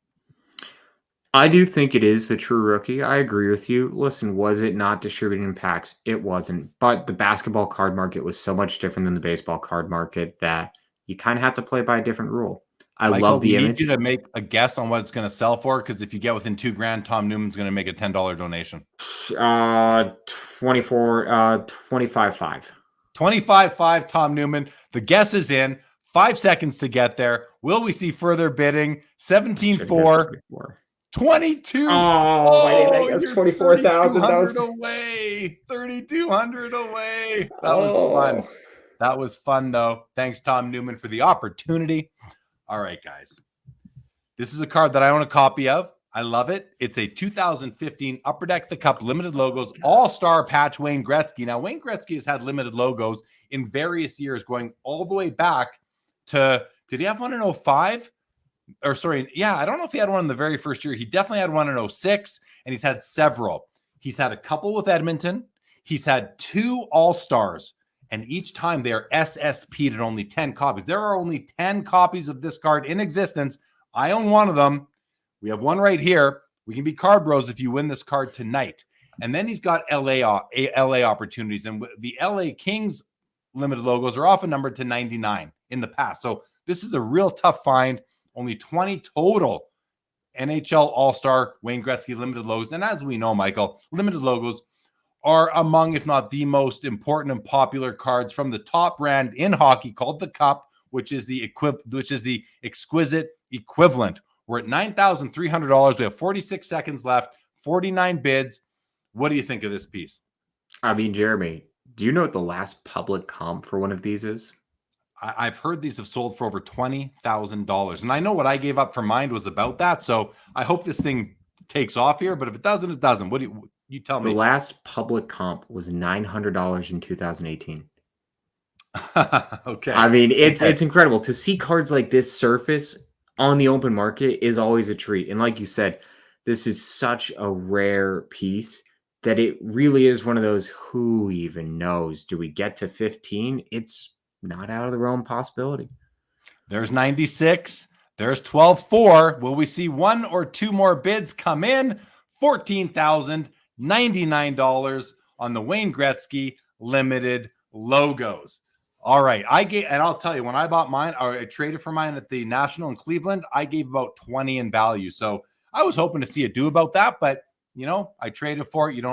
I do think it is the true rookie. I agree with you. Listen, was it not distributed in packs? It wasn't. But the basketball card market was so much different than the baseball card market that you kind of have to play by a different rule. Michael, love the image. I need you to make a guess on what it's going to sell for, because if you get within $2 grand, Tom Newman's going to make a $10 donation. 25.5. 25.5, Tom Newman. The guess is in. 5 seconds to get there. Will we see further bidding? 17.4. 22. Oh, that's 24,000. That was away. 3,200 away. That was fun. That was fun, though. Thanks, Tom Newman, for the opportunity. All right, guys. This is a card that I own a copy of. I love it. It's a 2015 Upper Deck the Cup limited logos all-star patch Wayne Gretzky. Now, Wayne Gretzky has had limited logos in various years, going all the way back to, did he have one in 05? Or sorry, yeah, I don't know if he had one in the very first year. He definitely had one in 06, and he's had several. He's had a couple with Edmonton. He's had 2 all-stars, and each time they are SSP'd at only 10 copies. There are only 10 copies of this card in existence. I own one of them. We have one right here. We can be card bros if you win this card tonight. And then he's got LA opportunities, and the LA Kings limited logos are often numbered to 99 in the past. So this is a real tough find. Only 20 total NHL All-Star Wayne Gretzky limited logos. And as we know, Michael, limited logos are among, if not the most important and popular cards from the top brand in hockey called the Cup, which is the exquisite equivalent. We're at $9,300. We have 46 seconds left, 49 bids. What do you think of this piece? I mean, Jeremy, do you know what the last public comp for one of these is? I've heard these have sold for over $20,000. And I know what I gave up for mine was about that. So I hope this thing takes off here. But if it doesn't, it doesn't. What do you tell me? The last public comp was $900 in 2018. Okay. I mean, it's incredible to see cards like this surface on the open market is always a treat. And like you said, this is such a rare piece that it really is one of those, who even knows? Do we get to 15? It's not out of the realm possibility. There's 96. There's 12.4. Will we see 1 or 2 more bids come in? $14,099 on the Wayne Gretzky limited logos. All right. And I'll tell you, when I bought mine, or I traded for mine at the National in Cleveland, I gave about 20 in value. So I was hoping to see it do about that, but I traded for it.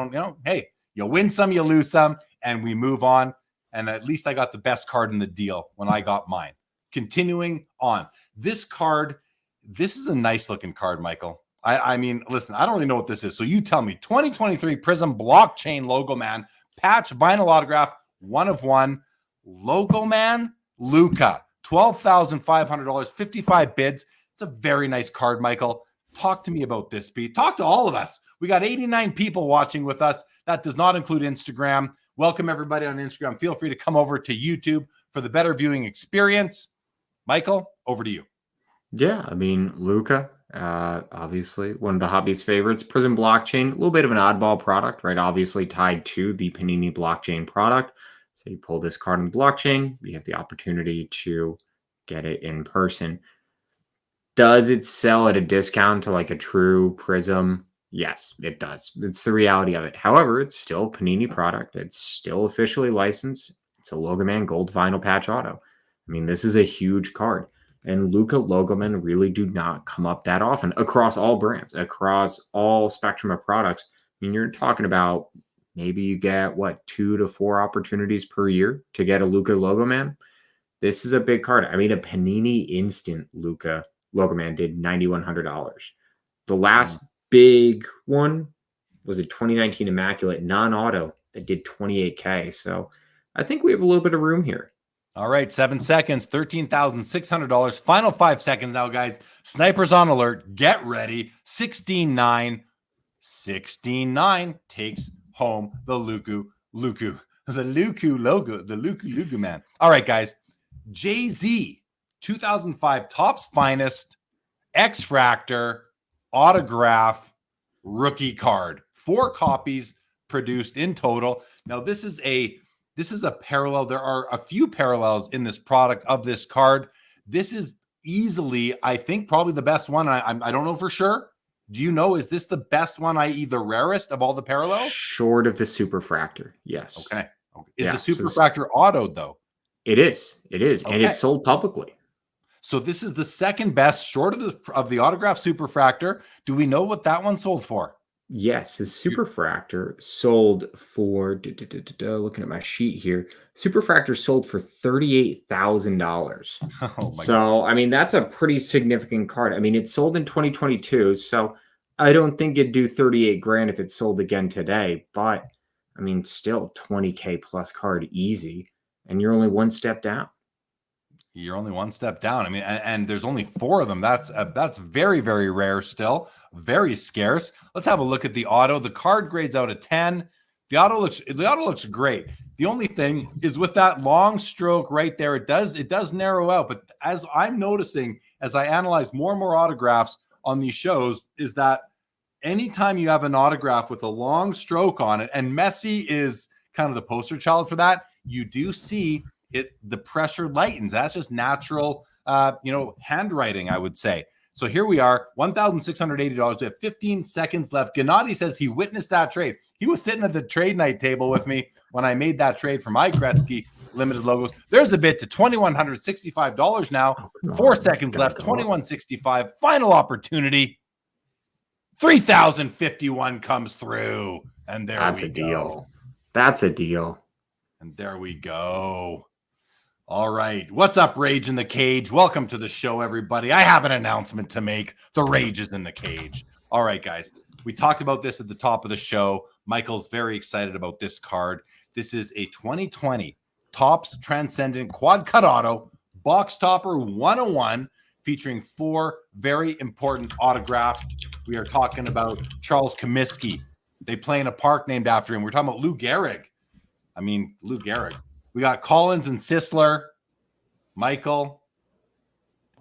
Hey, you win some, you lose some, and we move on. And at least I got the best card in the deal when I got mine. Continuing on. This card, this is a nice looking card, Michael. I mean, listen, I don't really know what this is. So you tell me. 2023 Prism Blockchain Logo Man, patch vinyl autograph, 1 of 1. Logo Man, Luka, $12,500, 55 bids. It's a very nice card, Michael. Talk to me about this, Pete. Talk to all of us. We got 89 people watching with us. That does not include Instagram. Welcome everybody on Instagram. Feel free to come over to YouTube for the better viewing experience. Michael, over to you. Yeah, I mean, Luka, obviously one of the hobby's favorites. Prism blockchain, a little bit of an oddball product, right? Obviously tied to the Panini blockchain product. So you pull this card on the blockchain, you have the opportunity to get it in person. Does it sell at a discount to like a true Prism? Yes, it does. It's the reality of it. However, it's still a Panini product. It's still officially licensed. It's a Logo Man Gold Vinyl Patch Auto. I mean, this is a huge card. And Luka Logomen really do not come up that often across all brands, across all spectrum of products. I mean, you're talking about maybe you get, 2 to 4 opportunities per year to get a Luka Logoman. This is a big card. I mean, a Panini Instant Luka Logoman did $9,100. The last big one was a 2019 Immaculate non-auto that did $28K. So I think we have a little bit of room here. All right, 7 seconds, $13,600. Final 5 seconds now, guys. Snipers on alert. Get ready. 16-9. 16-9 takes home the Luku logo, the Luku man. All right, guys. Jay-Z, 2005 Topps Finest, X-Fractor, autograph, rookie card. 4 copies produced in total. Now, this is a parallel. There are a few parallels in this product of this card. This is easily, I think, probably the best one. I don't know for sure. Do you know, is this the best one, i.e. the rarest of all the parallels? Short of the Superfractor, yes. Okay. Is the Superfractor autoed, though? It is. It is. Okay. And it's sold publicly. So this is the second best short of the autograph Superfractor. Do we know what that one sold for? Yes, the Superfractor sold for, looking at my sheet here, Superfractor sold for $38,000. Oh my so, gosh. I mean, that's a pretty significant card. I mean, it sold in 2022, so I don't think it'd do 38 grand if it sold again today. But, I mean, still 20K plus card easy, and you're only one step down. You're only one step down. I mean, and there's only 4 of them. That's very, very rare still. Very scarce. Let's have a look at the auto. The card grades out of 10. The auto looks great. The only thing is with that long stroke right there, it does narrow out. But as I'm noticing, as I analyze more and more autographs on these shows, is that anytime you have an autograph with a long stroke on it, and Messi is kind of the poster child for that, you do see the pressure lightens. That's just natural, handwriting, I would say. So here we are, $1,680. We have 15 seconds left. Gennady says he witnessed that trade. He was sitting at the trade night table with me when I made that trade for my Gretzky limited logos. There's a bid to $2,165 now. 4 seconds left, $2,165. Final opportunity. 3,051 comes through. And that's a deal. That's a deal. And there we go. All right. What's up, Rage in the Cage? Welcome to the show, everybody. I have an announcement to make. The Rage is in the cage. All right, guys. We talked about this at the top of the show. Michael's very excited about this card. This is a 2020 Topps Transcendent Quad Cut Auto Box Topper 101 featuring 4 very important autographs. We are talking about Charles Comiskey. They play in a park named after him. We're talking about Lou Gehrig. Lou Gehrig. We got Collins and Sisler. Michael,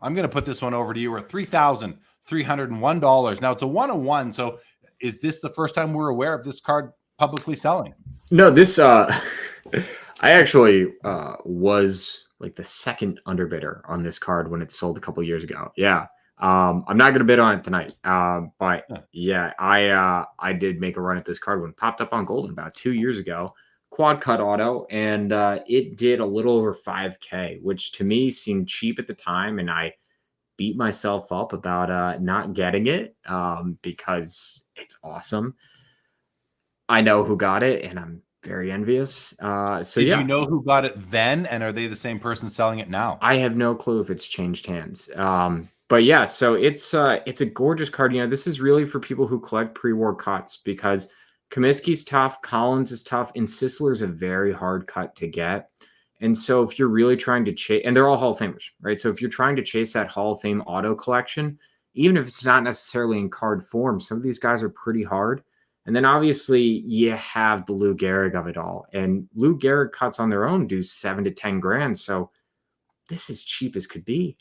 I'm going to put this one over to you. We're $3,301. Now, it's a 101. So is this the first time we're aware of this card publicly selling? No, this, I actually was like the second underbidder on this card when it sold a couple years ago. Yeah. I'm not going to bid on it tonight. But yeah, I did make a run at this card when it popped up on Golden about 2 years ago. Quad cut auto, and it did a little over 5K, which to me seemed cheap at the time, and I beat myself up about not getting it because it's awesome. I know who got it, and I'm very envious. Did you know who got it then, and are they the same person selling it now? I have no clue if it's changed hands. But yeah, so it's a gorgeous card. You know, this is really for people who collect pre-war cuts because Comiskey's tough, Collins is tough, and Sisler's a very hard cut to get. And so if you're really trying to chase, and they're all Hall of Famers, right? So if you're trying to chase that Hall of Fame auto collection, even if it's not necessarily in card form, some of these guys are pretty hard. And then obviously you have the Lou Gehrig of it all. And Lou Gehrig cuts on their own do 7 to 10 grand. So this is cheap as could be.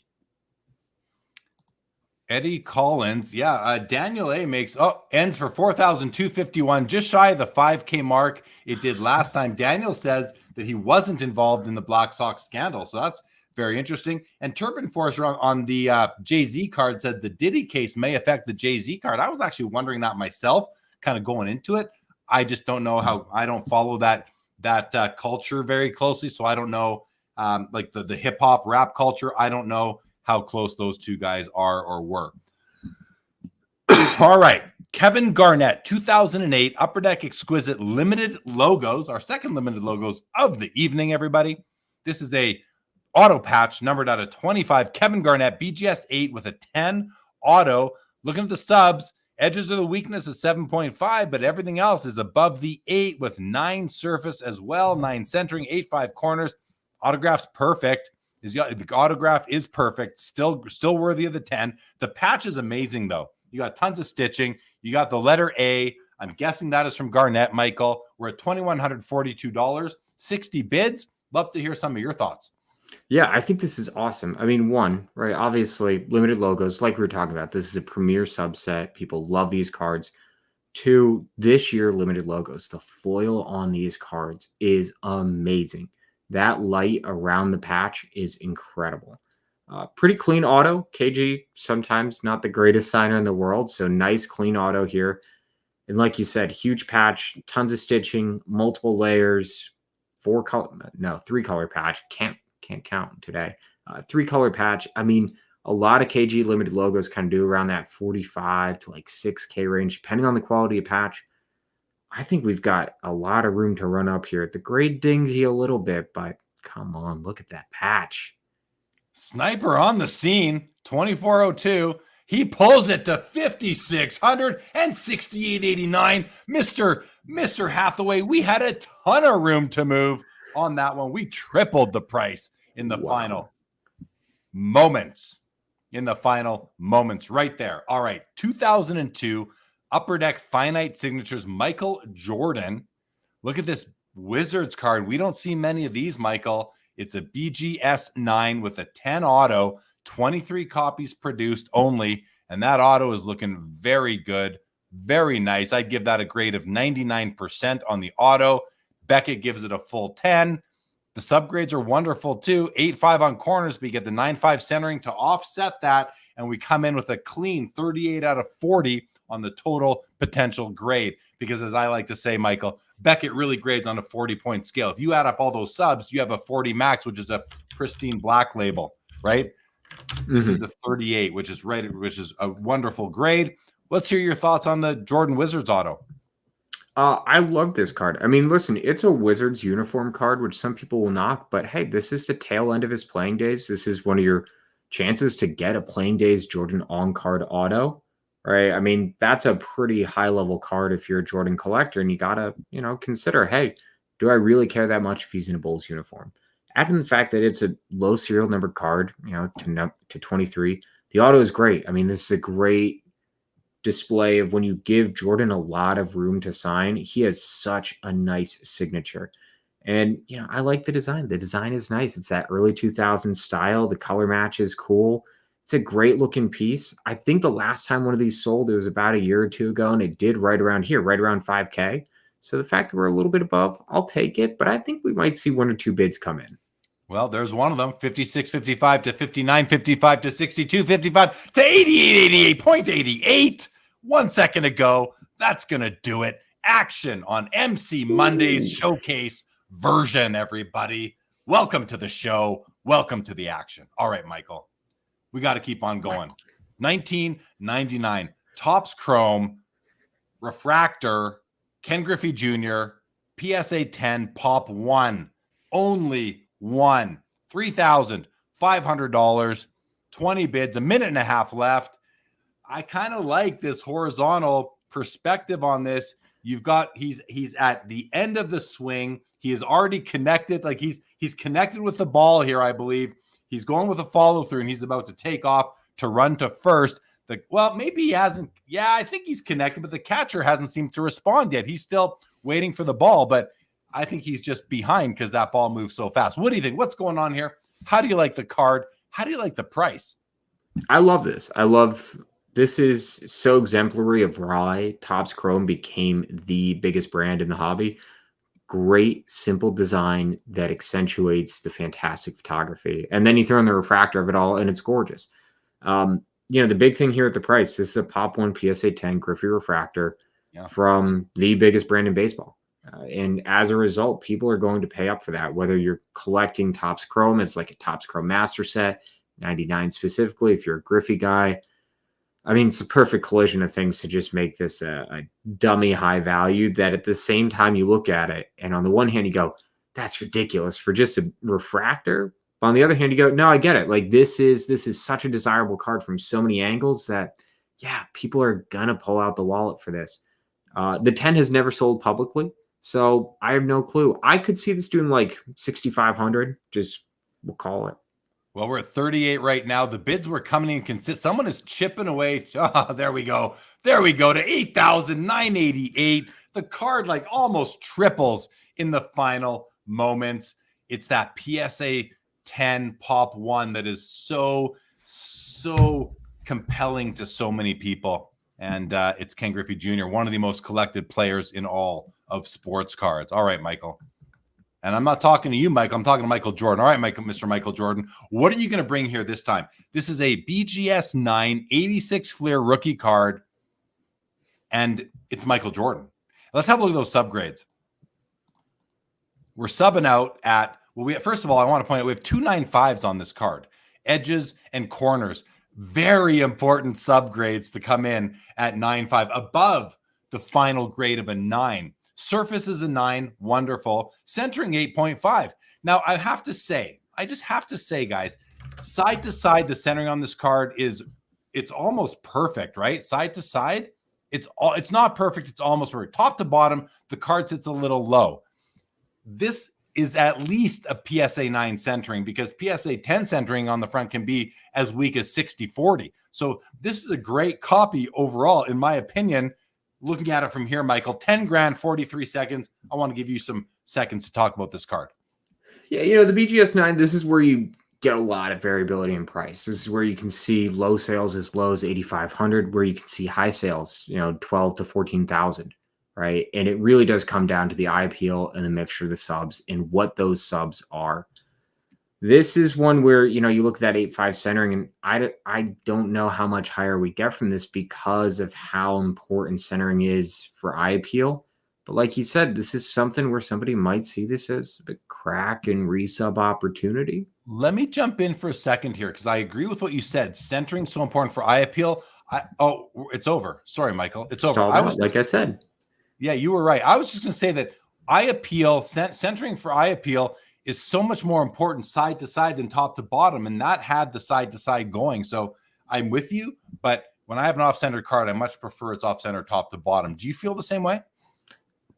Eddie Collins, Daniel A makes ends for 4,251, just shy of the 5K mark it did last time. Daniel says that he wasn't involved in the Black Sox scandal, so that's very interesting. And Turpin Force on the Jay-Z card said the Diddy case may affect the Jay-Z card. I was actually wondering that myself, kind of going into it. I just don't know how. I don't follow that culture very closely, so I don't know like the hip hop rap culture. I don't know how close those two guys are or were. All right. Kevin Garnett, 2008 Upper Deck Exquisite limited logos, our second limited logos of the evening, everybody. This is a auto patch numbered out of 25. Kevin Garnett, BGS 8 with a 10 auto. Looking at the subs, edges of the weakness is 7.5, but everything else is above the 8 with 9 surface as well, 9 centering, 8.5 corners. Autograph's perfect. The autograph is perfect, still worthy of the 10. The patch is amazing, though. You got tons of stitching. You got the letter A. I'm guessing that is from Garnett, Michael. We're at $2,142, 60 bids. Love to hear some of your thoughts. Yeah, I think this is awesome. I mean, one, right? Obviously, limited logos, like we were talking about. This is a premier subset. People love these cards. 2, this year, limited logos. The foil on these cards is amazing. That light around the patch is incredible. Pretty clean auto. KG, sometimes not the greatest signer in the world, so nice clean auto here. And like you said, huge patch, tons of stitching, multiple layers, 3 color patch. Can't count today. 3 color patch. I mean, a lot of KG limited logos kind of do around that 45 to like 6K range, depending on the quality of patch. I think we've got a lot of room to run up here. The grade dings you a little bit, but come on, look at that patch. Sniper on the scene, 2402. He pulls it to 5,600 and 68.89. Mr. Hathaway, we had a ton of room to move on that one. We tripled the price in the final moments. Right there. All right, 2002 Upper Deck Finite Signatures, Michael Jordan. Look at this Wizards card. We don't see many of these, Michael. It's a BGS 9 with a 10 auto, 23 copies produced only, and that auto is looking very good, very nice. I'd give that a grade of 99% on the auto. Beckett gives it a full 10. The subgrades are wonderful too. 8.5 on corners, but you get the 9.5 centering to offset that, and we come in with a clean 38 out of 40 on the total potential grade. Because as I like to say, Michael, Beckett really grades on a 40-point scale. If you add up all those subs, you have a 40 max, which is a pristine black label, right? This is the 38, which is a wonderful grade. Let's hear your thoughts on the Jordan Wizards auto. I love this card. I mean, listen, it's a Wizards uniform card, which some people will knock, but hey, this is the tail end of his playing days. This is one of your chances to get a playing days Jordan on-card auto, right? I mean, that's a pretty high-level card if you're a Jordan collector, and you got to, consider, hey, do I really care that much if he's in a Bulls uniform? Add in the fact that it's a low serial number card, to 23. The auto is great. I mean, this is a great display of when you give Jordan a lot of room to sign. He has such a nice signature. And, I like the design. The design is nice. It's that early 2000s style. The color match is cool. It's a great looking piece. I think the last time one of these sold, it was about a year or two ago, and it did right around here, right around 5K. So the fact that we're a little bit above, I'll take it, but I think we might see 1 or 2 bids come in. Well, there's one of them, 56.55 to 59.55 to 62.55 to 88.88. 1 second ago. That's going to do it. Action on MC Mondays Showcase version, everybody. Welcome to the show. Welcome to the action. All right, Michael, we got to keep on going. 1999, Topps Chrome, Refractor, Ken Griffey Jr., PSA 10, Pop 1. Only one. $3,500, 20 bids, a minute and a half left. I kind of like this horizontal perspective on this. You've got he's at the end of the swing. He is already connected. Like he's connected with the ball here, I believe. He's going with a follow through, and he's about to take off to run to first. Maybe he hasn't. Yeah, I think he's connected, but the catcher hasn't seemed to respond yet. He's still waiting for the ball, but I think he's just behind because that ball moves so fast. What do you think? What's going on here? How do you like the card? How do you like the price? I love this. This is so exemplary of why Topps Chrome became the biggest brand in the hobby. Great, simple design that accentuates the fantastic photography. And then you throw in the refractor of it all, and it's gorgeous. The big thing here at the price, this is a Pop 1 PSA 10 Griffey refractor from the biggest brand in baseball. And as a result, people are going to pay up for that, whether you're collecting Topps Chrome as like a Topps Chrome Master Set, 99 specifically, if you're a Griffey guy. I mean, it's a perfect collision of things to just make this a dummy high value that at the same time you look at it, and on the one hand you go, that's ridiculous for just a refractor. But on the other hand, you go, no, I get it. Like this is such a desirable card from so many angles that, yeah, people are going to pull out the wallet for this. The 10 has never sold publicly, so I have no clue. I could see this doing like 6,500, we'll call it. Well, we're at 38 right now. The bids were coming in consistent. Someone is chipping away. Oh, there we go. There we go to 8,988. The card like almost triples in the final moments. It's that PSA 10 Pop 1 that is so compelling to so many people. And it's Ken Griffey Jr., one of the most collected players in all of sports cards. All right, Michael. And I'm not talking to you, Michael. I'm talking to Michael Jordan. All right, Mr. Michael Jordan. What are you going to bring here this time? This is a BGS 9 86 Fleer rookie card, and it's Michael Jordan. Let's have a look at those subgrades. We're subbing out at, first of all, I want to point out we have 295s on this card. Edges and corners. Very important subgrades to come in at 9.5, above the final grade of a 9. Surface is a 9, wonderful. Centering 8.5. Now, I just have to say, guys, side to side, the centering on this card it's almost perfect, right? Side to side, it's not perfect. It's almost perfect. Top to bottom, the card sits a little low. This is at least a PSA 9 centering because PSA 10 centering on the front can be as weak as 60-40. So this is a great copy overall, in my opinion. Looking at it from here, Michael, 10 grand, 43 seconds. I want to give you some seconds to talk about this card. Yeah, the BGS 9, this is where you get a lot of variability in price. This is where you can see low sales as low as 8,500, where you can see high sales, 12 to 14,000, right? And it really does come down to the eye appeal and the mixture of the subs and what those subs are. This is one where, you look at that 8.5 centering, and I don't know how much higher we get from this because of how important centering is for eye appeal. But like you said, this is something where somebody might see this as a crack and resub opportunity. Let me jump in for a second here because I agree with what you said. Centering so important for eye appeal. It's over. Sorry, Michael. It's over. Like I said. Yeah, you were right. I was just going to say that eye appeal, centering for eye appeal is so much more important side to side than top to bottom. And that had the side to side going. So I'm with you. But when I have an off-center card, I much prefer it's off-center top to bottom. Do you feel the same way?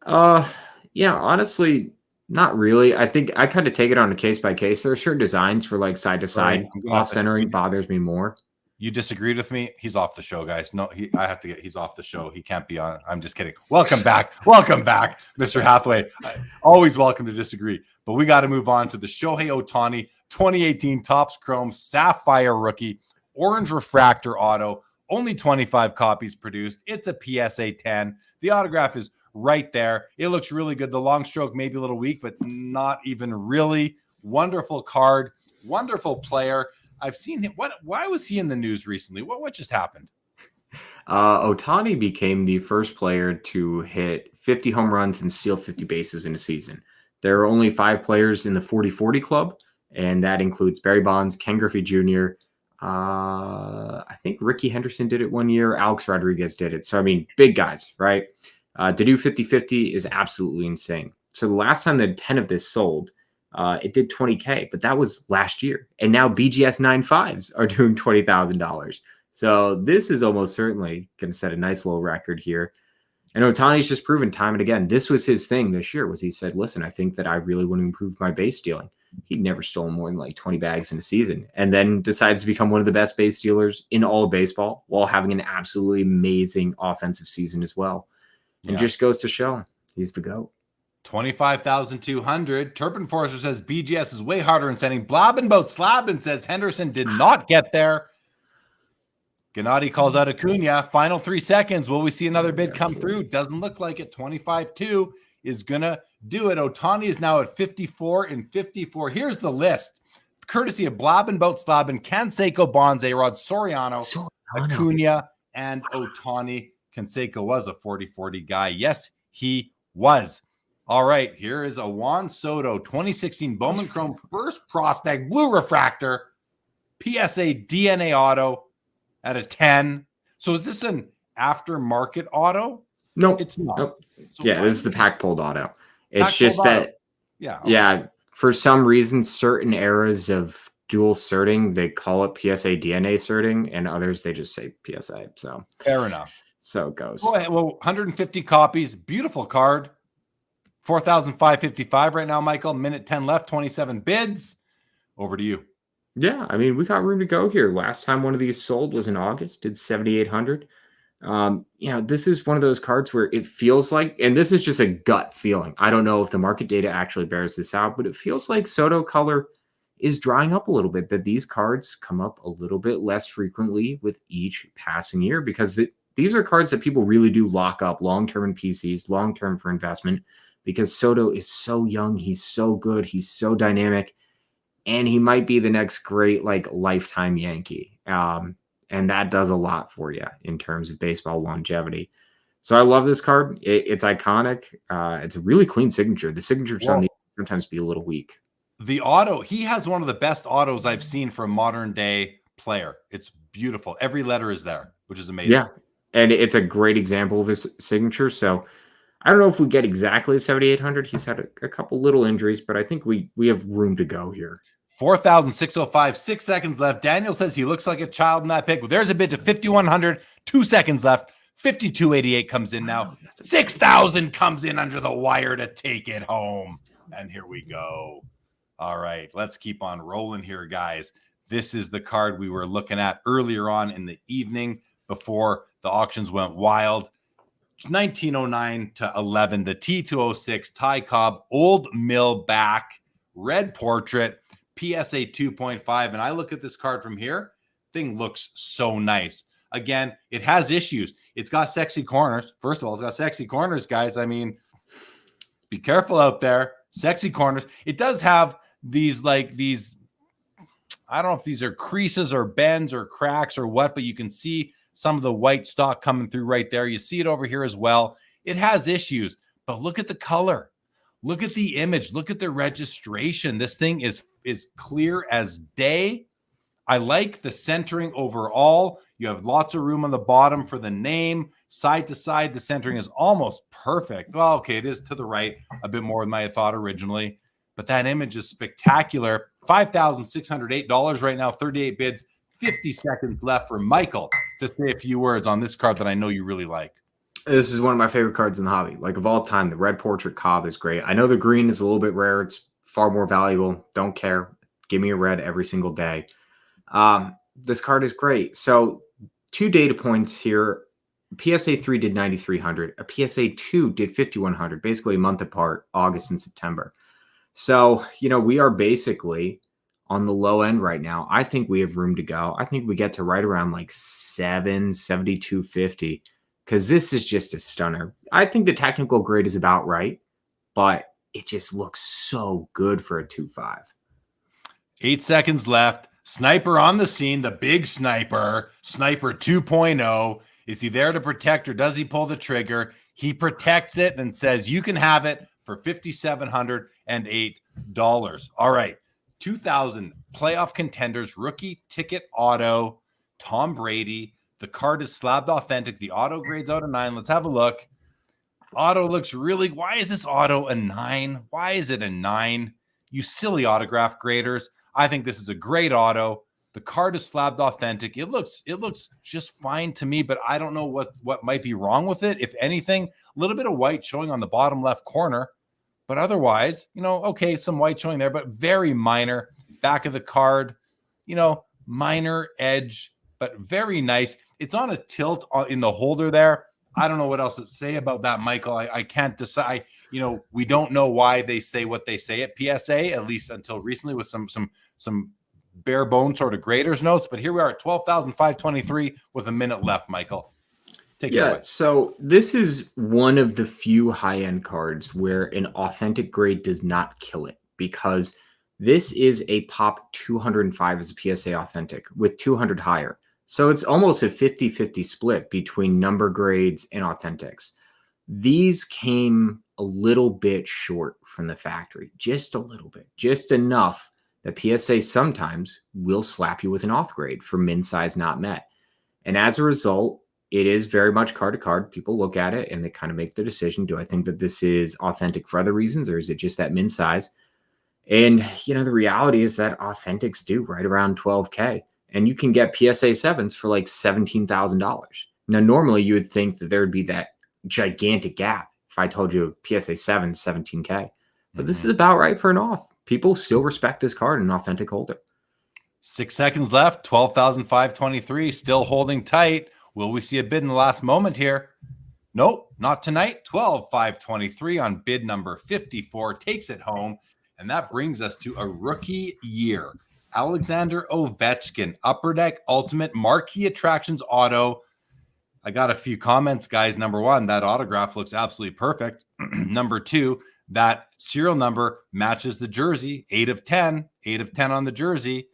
Yeah, honestly, not really. I think I kind of take it on a case by case. There are certain designs where like side to side off centering bothers me more. You disagreed with me? He's off the show, guys. No, he's off the show. He can't be on. I'm just kidding. Welcome back. Welcome back, Mr. Hathaway. Always welcome to disagree. But we got to move on to the Shohei Ohtani 2018 Topps Chrome Sapphire Rookie Orange Refractor Auto. Only 25 copies produced. It's a PSA 10. The autograph is right there. It looks really good. The long stroke may be a little weak, but not even really. Wonderful card. Wonderful player. I've seen him. Why was he in the news recently? What just happened? Ohtani became the first player to hit 50 home runs and steal 50 bases in a season. There are only 5 players in the 40-40 club, and that includes Barry Bonds, Ken Griffey Jr., I think Ricky Henderson did it one year. Alex Rodriguez did it. So, I mean, big guys, right? To do 50-50 is absolutely insane. So the last time that 10 of this sold, it did $20K, but that was last year. And now BGS 9.5s are doing $20,000. So this is almost certainly going to set a nice little record here. And Ohtani's just proven time and again, this was his thing this year, was he said, listen, I think that I really want to improve my base stealing. He'd never stolen more than like 20 bags in a season, and then decides to become one of the best base stealers in all of baseball while having an absolutely amazing offensive season as well. And just goes to show he's the GOAT. 25,200. Turpin Forrester says BGS is way harder in sending. Blabbenboat Slabin says Henderson did not get there. Gennady calls out Acuna. Final 3 seconds. Will we see another bid come through? Doesn't look like it. 25-2 is going to do it. Ohtani is now at 54 and 54. Here's the list. Courtesy of Blabbenboat Slabin, Canseco, Bonds, A-Rod, Soriano, Acuna, and Ohtani. Canseco was a 40-40 guy. Yes, he was. All right, here is a Juan Soto 2016 Bowman Chrome first prospect blue refractor PSA DNA auto at a 10. So is this an aftermarket auto? No, it's not. Nope. So yeah, this is the pack pulled auto. It's just that, yeah, for some reason, certain eras of dual certing, they call it PSA DNA certing, and others they just say PSA. So fair enough. So it goes. Go ahead. Well, 150 copies, beautiful card. 4,555 right now, Michael. Minute 10 left, 27 bids. Over to you. Yeah, I mean, we got room to go here. Last time one of these sold was in August, did 7,800. This is one of those cards where it feels like, and this is just a gut feeling. I don't know if the market data actually bears this out, but it feels like Soto color is drying up a little bit, that these cards come up a little bit less frequently with each passing year, because these are cards that people really do lock up long-term in PCs, long-term for investment, because Soto is so young, he's so good, he's so dynamic, and he might be the next great lifetime Yankee. And that does a lot for you in terms of baseball longevity. So I love this card. It's iconic. It's a really clean signature. The signatures on these sometimes be a little weak. The auto, he has one of the best autos I've seen for a modern day player. It's beautiful. Every letter is there, which is amazing. Yeah, and it's a great example of his signature. So I don't know if we get exactly 7,800. He's had a couple little injuries, but I think we have room to go here. 4,605, 6 seconds left. Daniel says he looks like a child in that pick. Well, there's a bid to 5,100, 2 seconds left. 5,288 comes in now. 6,000 comes in under the wire to take it home. And here we go. All right, let's keep on rolling here, guys. This is the card we were looking at earlier on in the evening before the auctions went wild. 1909 to 11, the T206 Ty Cobb Old Mill back red portrait PSA 2.5. And I look at this card from here. Thing looks so nice. Again, it has issues. It's got sexy corners. First of all, it's got sexy corners, guys. I mean, be careful out there. Sexy corners. It does have these I don't know if these are creases or bends or cracks or what, but you can see some of the white stock coming through right there. You see it over here as well. It has issues, but look at the color. Look at the image. Look at the registration. This thing is clear as day. I like the centering overall. You have lots of room on the bottom for the name. Side to side, the centering is almost perfect. Well, okay, it is to the right a bit more than I thought originally, but that image is spectacular. $5,608 right now, 38 bids, 50 seconds left for Michael to say a few words on this card that I know you really like. This is one of my favorite cards in the hobby. Like, of all time, the red portrait Cobb is great. I know the green is a little bit rare. It's far more valuable. Don't care. Give me a red every single day. This card is great. So 2 data points here. PSA 3 did 9,300. A PSA 2 did 5,100, basically a month apart, August and September. So, we are basically on the low end right now. I think we have room to go. I think we get to right around 7,250, because this is just a stunner. I think the technical grade is about right, but it just looks so good for a 2.5. 8 seconds left. Sniper on the scene, the big sniper, Sniper 2.0. Is he there to protect, or does he pull the trigger? He protects it and says, you can have it for $5,708. All right. 2000 playoff contenders, rookie ticket auto, Tom Brady. The card is slabbed authentic. The auto grades out a 9. Let's have a look. Auto looks really, why is this auto a 9? Why is it a 9? You silly autograph graders. I think this is a great auto. The card is slabbed authentic. It looks just fine to me, but I don't know what might be wrong with it. If anything, a little bit of white showing on the bottom left corner. But otherwise, okay, some white showing there, but very minor. Back of the card, minor edge, but very nice. It's on a tilt in the holder there. I don't know what else to say about that, Michael. I can't decide. We don't know why they say what they say at PSA, at least until recently, with some bare bone sort of graders notes. But here we are at 12,523 with a minute left, Michael. Take it away. So this is one of the few high-end cards where an authentic grade does not kill it, because this is a pop 205 as a PSA authentic with 200 higher. So it's almost a 50-50 split between number grades and authentics. These came a little bit short from the factory, just a little bit, just enough that PSA sometimes will slap you with an auth grade for min size not met. And as a result, it is very much card to card. People look at it and they kind of make the decision. Do I think that this is authentic for other reasons, or is it just that min size? And, the reality is that authentics do right around 12K. And you can get PSA 7s for like $17,000. Now, normally you would think that there would be that gigantic gap if I told you PSA 7 is 17K. But this is about right for an auth. People still respect this card in an authentic holder. 6 seconds left, 12,523, still holding tight. Will we see a bid in the last moment here? Nope, not tonight. 12,523 on bid number 54 takes it home. And that brings us to a rookie year. Alexander Ovechkin, Upper Deck Ultimate Marquee Attractions Auto. I got a few comments, guys. Number one, that autograph looks absolutely perfect. Number two, that serial number matches the jersey. 8 of 10. 8 of 10 on the jersey.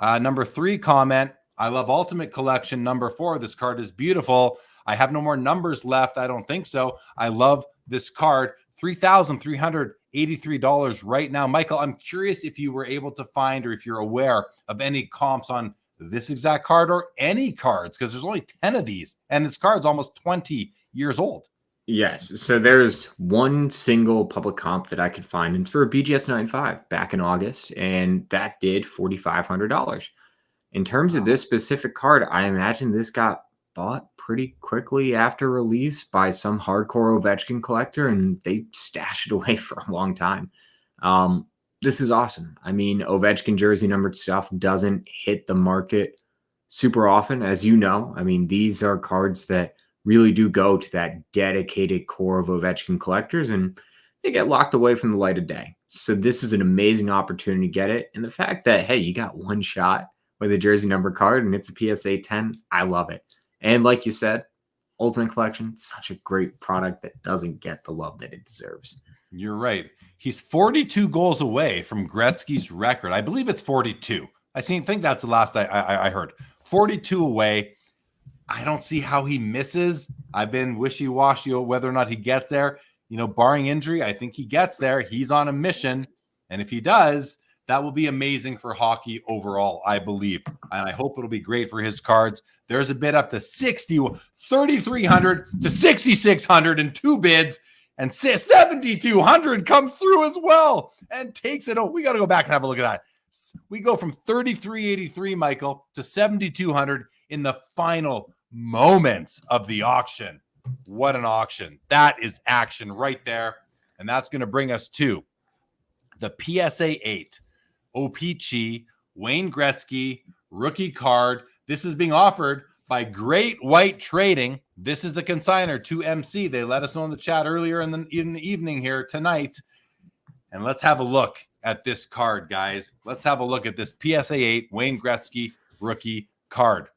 Number three comment, I love Ultimate Collection. Number four, this card is beautiful. I have no more numbers left. I don't think so. I love this card. $3,383 right now. Michael, I'm curious if you were able to find, or if you're aware of any comps on this exact card or any cards, because there's only 10 of these and this card's almost 20 years old. Yes. So there's one single public comp that I could find. And it's for a BGS 95 back in August. And that did $4,500. In terms of this specific card, I imagine this got bought pretty quickly after release by some hardcore Ovechkin collector, and they stashed it away for a long time. This is awesome. I mean, Ovechkin jersey numbered stuff doesn't hit the market super often, as you know. I mean, these are cards that really do go to that dedicated core of Ovechkin collectors, and they get locked away from the light of day. So this is an amazing opportunity to get it. And the fact that, hey, you got one shot with a jersey number card and it's a PSA 10, I love it. And like you said, Ultimate Collection, such a great product that doesn't get the love that it deserves. You're right. He's 42 goals away from Gretzky's record. I believe it's 42. I think that's the last I heard. 42 away. I don't see how he misses. I've been wishy-washy whether or not he gets there. Barring injury, I think he gets there. He's on a mission. And if he does, that will be amazing for hockey overall, I believe. And I hope it'll be great for his cards. There's a bid up to 3,300 to 6,600 in two bids. And 7,200 comes through as well and takes it. Oh, we got to go back and have a look at that. We go from 3,383, Michael, to 7,200 in the final moments of the auction. What an auction. That is action right there. And that's going to bring us to the PSA 8. OPC, Wayne Gretzky, rookie card. This is being offered by Great White Trading. This is the consigner to MC. They let us know in the chat earlier in the evening here tonight. And let's have a look at this card, guys. Let's have a look at this PSA 8 Wayne Gretzky rookie card.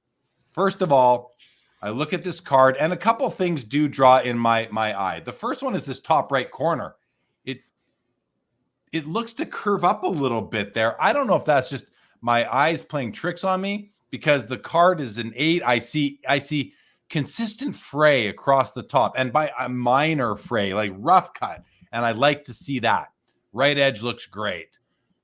First of all, I look at this card, and a couple things do draw in my eye. The first one is this top right corner. It looks to curve up a little bit there. I don't know if that's just my eyes playing tricks on me, because the card is an 8. I see consistent fray across the top, and by a minor fray, like rough cut. And I like to see that. Right edge looks great.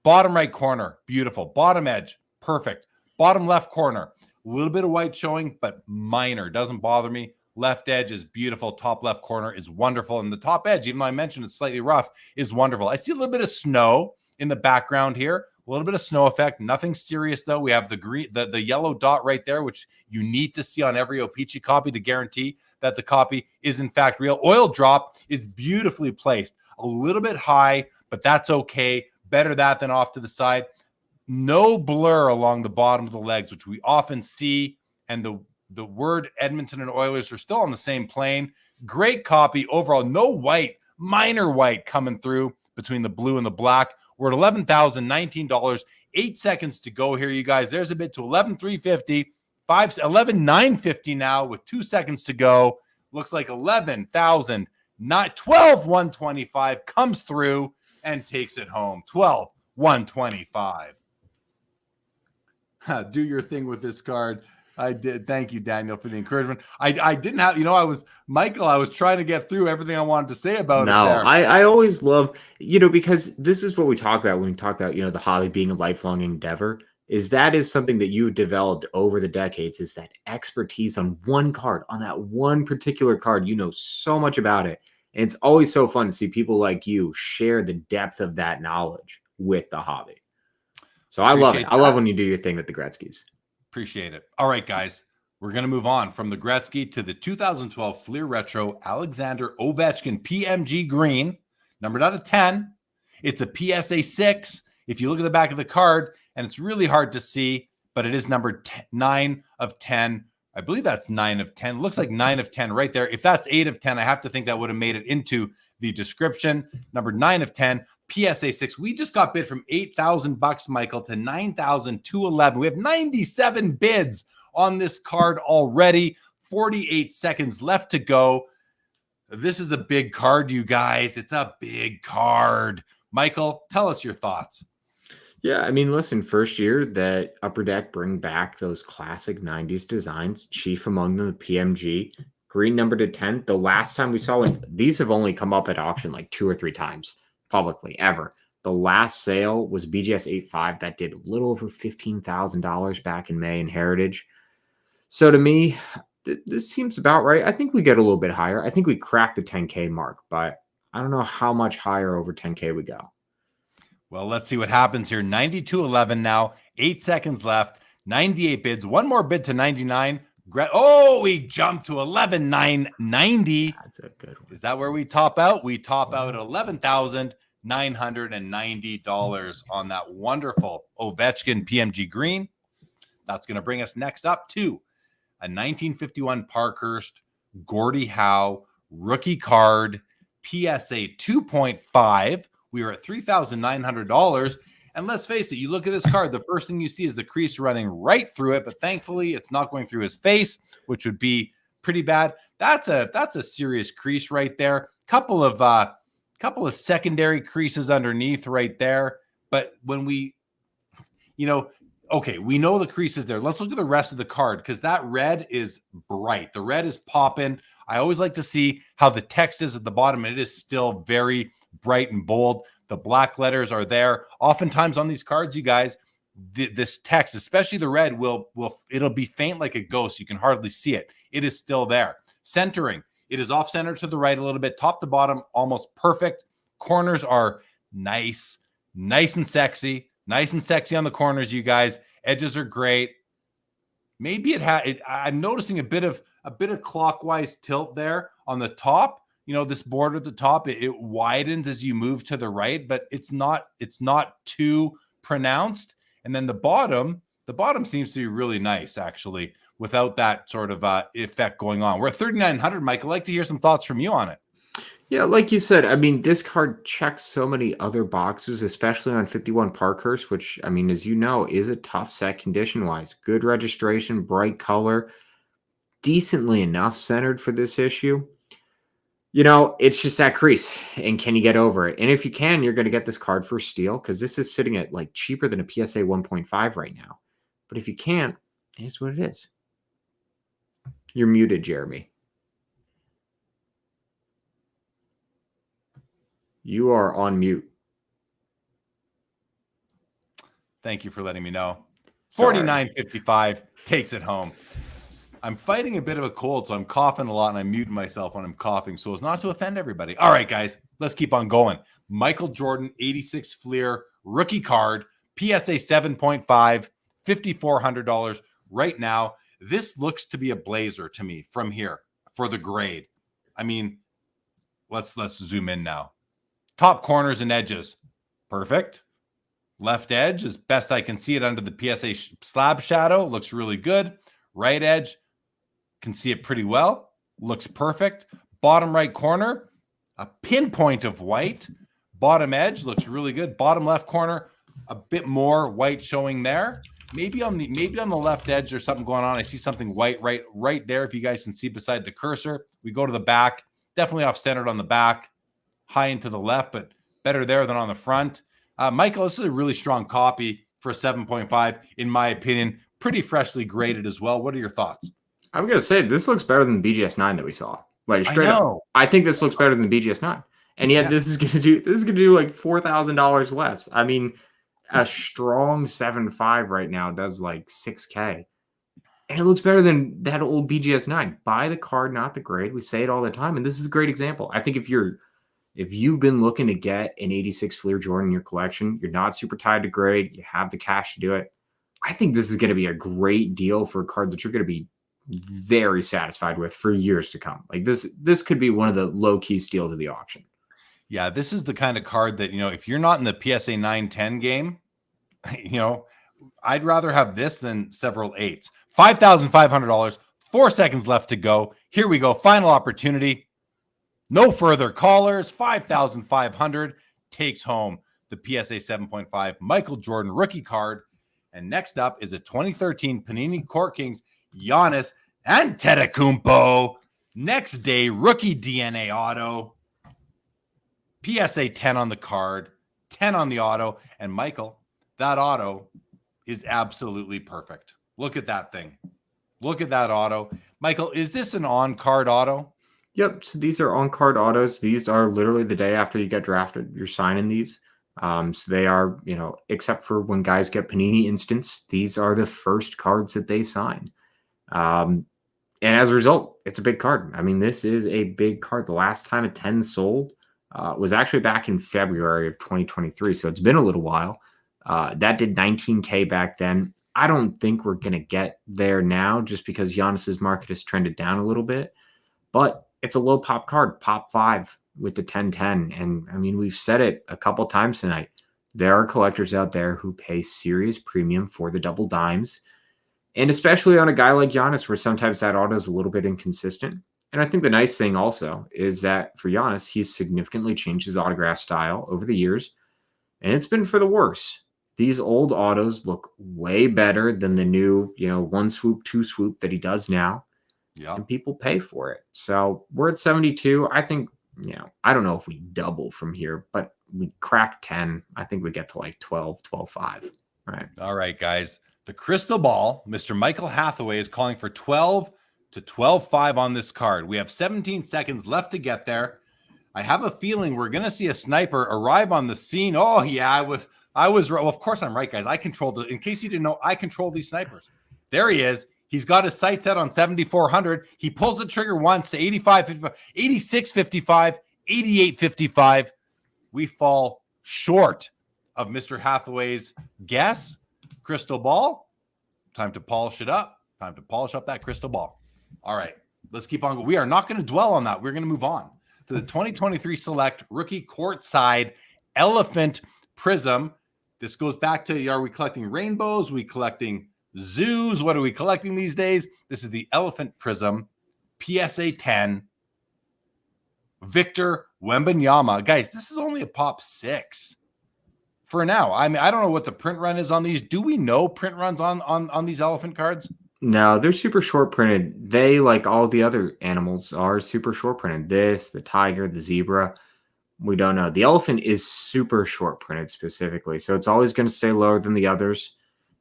Bottom right corner, beautiful. Bottom edge, perfect. Bottom left corner, a little bit of white showing, but minor. Doesn't bother me. Left edge is beautiful. Top left corner is wonderful. And the top edge, even though I mentioned it's slightly rough, is wonderful. I see a little bit of snow in the background here. A little bit of snow effect. Nothing serious, though. We have the green, the yellow dot right there, which you need to see on every OPC copy to guarantee that the copy is, in fact, real. Oil drop is beautifully placed. a little bit high, but that's okay. Better that than off to the side. No blur along the bottom of the legs, which we often see. And the word Edmonton and Oilers are still on the same plane. Great copy overall. No white, minor white coming through between the blue and the black. We're at $11,019. 8 seconds to go here, you guys. There's a bid to $11,350. 11,950 now with 2 seconds to go. Looks like 12,125 comes through and takes it home. 12,125. Do your thing with this card. I did. Thank you, Daniel, for the encouragement. I didn't have, I was trying to get through everything I wanted to say about it there. I always love, because this is what we talk about when we talk about, the hobby being a lifelong endeavor, that is something that you developed over the decades, is that expertise on one card, on that one particular card. You know so much about it. And it's always so fun to see people like you share the depth of that knowledge with the hobby. So I love it. I love when you do your thing with the Gretzkys. Appreciate it. All right, guys, we're going to move on from the Gretzky to the 2012 Fleer Retro Alexander Ovechkin PMG Green, numbered out of 10. It's a PSA 6. If you look at the back of the card, and it's really hard to see, but it is numbered 9 of 10. I believe that's 9 of 10. Looks like 9 of 10 right there. If that's 8 of 10, I have to think that would have made it into the description. Number 9 of 10, PSA 6. We just got bid from $8,000, Michael, to $9,211. We have 97 bids on this card already. 48 seconds left to go. This is a big card, you guys. It's a big card. Michael, tell us your thoughts. Yeah, I mean, listen, first year that Upper Deck bring back those classic 90s designs, chief among them, the PMG. Green numbered to 10. The last time we saw it, these have only come up at auction like 2 or 3 times publicly ever. The last sale was BGS 85 that did a little over $15,000 back in May in Heritage. So to me, this seems about right. I think we get a little bit higher. I think we cracked the 10K mark, but I don't know how much higher over 10K we go. Well, let's see what happens here. 92.11 now, 8 seconds left, 98 bids, one more bid to 99. We jumped to 11,990. That's a good one. Is that where we top out? We top out at $11,990 on that wonderful Ovechkin PMG Green. That's going to bring us next up to a 1951 Parkhurst Gordie Howe rookie card, PSA 2.5. We are at $3,900. And let's face it, you look at this card, the first thing you see is the crease running right through it, but thankfully it's not going through his face, which would be pretty bad. That's a serious crease right there. Couple of secondary creases underneath right there. But when we know the crease is there. Let's look at the rest of the card, because that red is bright. The red is popping. I always like to see how the text is at the bottom, and it is still very bright and bold. The black letters are there. Oftentimes on these cards, you guys, this text, especially the red, it'll be faint like a ghost. You can hardly see it. It is still there. Centering, it is off center to the right a little bit, top to bottom, almost perfect. Corners are nice and sexy on the corners, you guys. Edges are great. Maybe I'm noticing a bit of clockwise tilt there on the top. This border at the top, it widens as you move to the right, but it's not too pronounced. And then the bottom seems to be really nice, actually, without that sort of effect going on. We're at 3,900, Mike. I'd like to hear some thoughts from you on it. Yeah, like you said, I mean, this card checks so many other boxes, especially on 51 Parkhurst, which, I mean, as you know, is a tough set condition-wise. Good registration, bright color, decently enough centered for this issue. It's just that crease, and can you get over it? And if you can, you're going to get this card for steal, because this is sitting at like cheaper than a PSA 1.5 right now. But if you can't, it's what it is. You're muted, Jeremy. You are on mute. Thank you for letting me know. 49.55 takes it home. I'm fighting a bit of a cold, so I'm coughing a lot, and I'm muting myself when I'm coughing so as not to offend everybody. All right, guys, let's keep on going. Michael Jordan, 86 Fleer, rookie card, PSA 7.5, $5,400 right now. This looks to be a blazer to me from here for the grade. I mean, let's zoom in now. Top corners and edges, perfect. Left edge, as best I can see it under the PSA slab shadow, looks really good. Right edge, can see it pretty well, looks perfect. Bottom right corner, a pinpoint of white. Bottom edge looks really good. Bottom left corner, a bit more white showing there. Maybe on the left edge there's something going on. I see something white right there. If you guys can see beside the cursor, we go to the back, definitely off centered on the back, high into the left, but better there than on the front. Michael, this is a really strong copy for a 7.5, in my opinion. Pretty freshly graded as well. What are your thoughts? I'm going to say this looks better than the BGS 9 that we saw. Like straight up. I think this looks better than the BGS 9. And yet this is going to do like $4,000 less. I mean, a strong 7.5 right now does like $6K. And it looks better than that old BGS 9. Buy the card, not the grade. We say it all the time. And this is a great example. I think if you've been looking to get an 86 Fleer Jordan in your collection, you're not super tied to grade, you have the cash to do it, I think this is going to be a great deal for a card that you're going to be very satisfied with for years to come. Like this could be one of the low-key steals of the auction. Yeah, this is the kind of card that, if you're not in the PSA 9-10 game, I'd rather have this than several 8s. $5,500, 4 seconds left to go. Here we go, final opportunity. No further callers. 5,500 takes home the PSA 7.5 Michael Jordan rookie card. And next up is a 2013 Panini Court Kings Giannis Antetokounmpo next day rookie DNA auto. PSA 10 on the card, 10 on the auto. And Michael, that auto is absolutely perfect. Look at that thing. Look at that auto. Michael, is this an on-card auto? Yep. So these are on-card autos. These are literally the day after you get drafted. You're signing these. So they are, except for when guys get Panini Instants, these are the first cards that they sign. And as a result, it's a big card. I mean, this is a big card. The last time a 10 sold was actually back in February of 2023. So it's been a little while. That did 19K back then. I don't think we're going to get there now just because Giannis's market has trended down a little bit. But it's a low pop card, pop 5 with the 1010. And I mean, we've said it a couple times tonight. There are collectors out there who pay serious premium for the double dimes. And especially on a guy like Giannis, where sometimes that auto is a little bit inconsistent. And I think the nice thing also is that for Giannis, he's significantly changed his autograph style over the years. And it's been for the worse. These old autos look way better than the new, 1 swoop, 2 swoop that he does now. Yeah. And people pay for it. So we're at 72. I think, I don't know if we double from here, but we crack 10. I think we get to like 12, 12.5. Right. All right, guys. The crystal ball, Mr. Michael Hathaway is calling for 12 to 12.5 on this card. We have 17 seconds left to get there. I have a feeling we're going to see a sniper arrive on the scene. Oh, yeah, I was right. Well, of course I'm right, guys. I controlled it. In case you didn't know, I control these snipers. There he is. He's got his sight set on 7,400. He pulls the trigger once to 85.55, 86.55, 88.55. We fall short of Mr. Hathaway's guess. Crystal ball. Time to polish it up. Time to polish up that crystal ball. All right, let's keep on. We are not going to dwell on that. We're going to move on to the 2023 Select Rookie Courtside Elephant Prism. This goes back to, are we collecting rainbows? Are we collecting zoos? What are we collecting these days? This is the Elephant Prism, PSA 10, Victor Wembanyama. Guys, this is only a pop 6 for now. I mean, I don't know what the print run is on these. Do we know print runs on these elephant cards? No, they're super short printed. They, like all the other animals, are super short printed. This, the tiger, the zebra, we don't know. The elephant is super short printed specifically, so it's always going to stay lower than the others.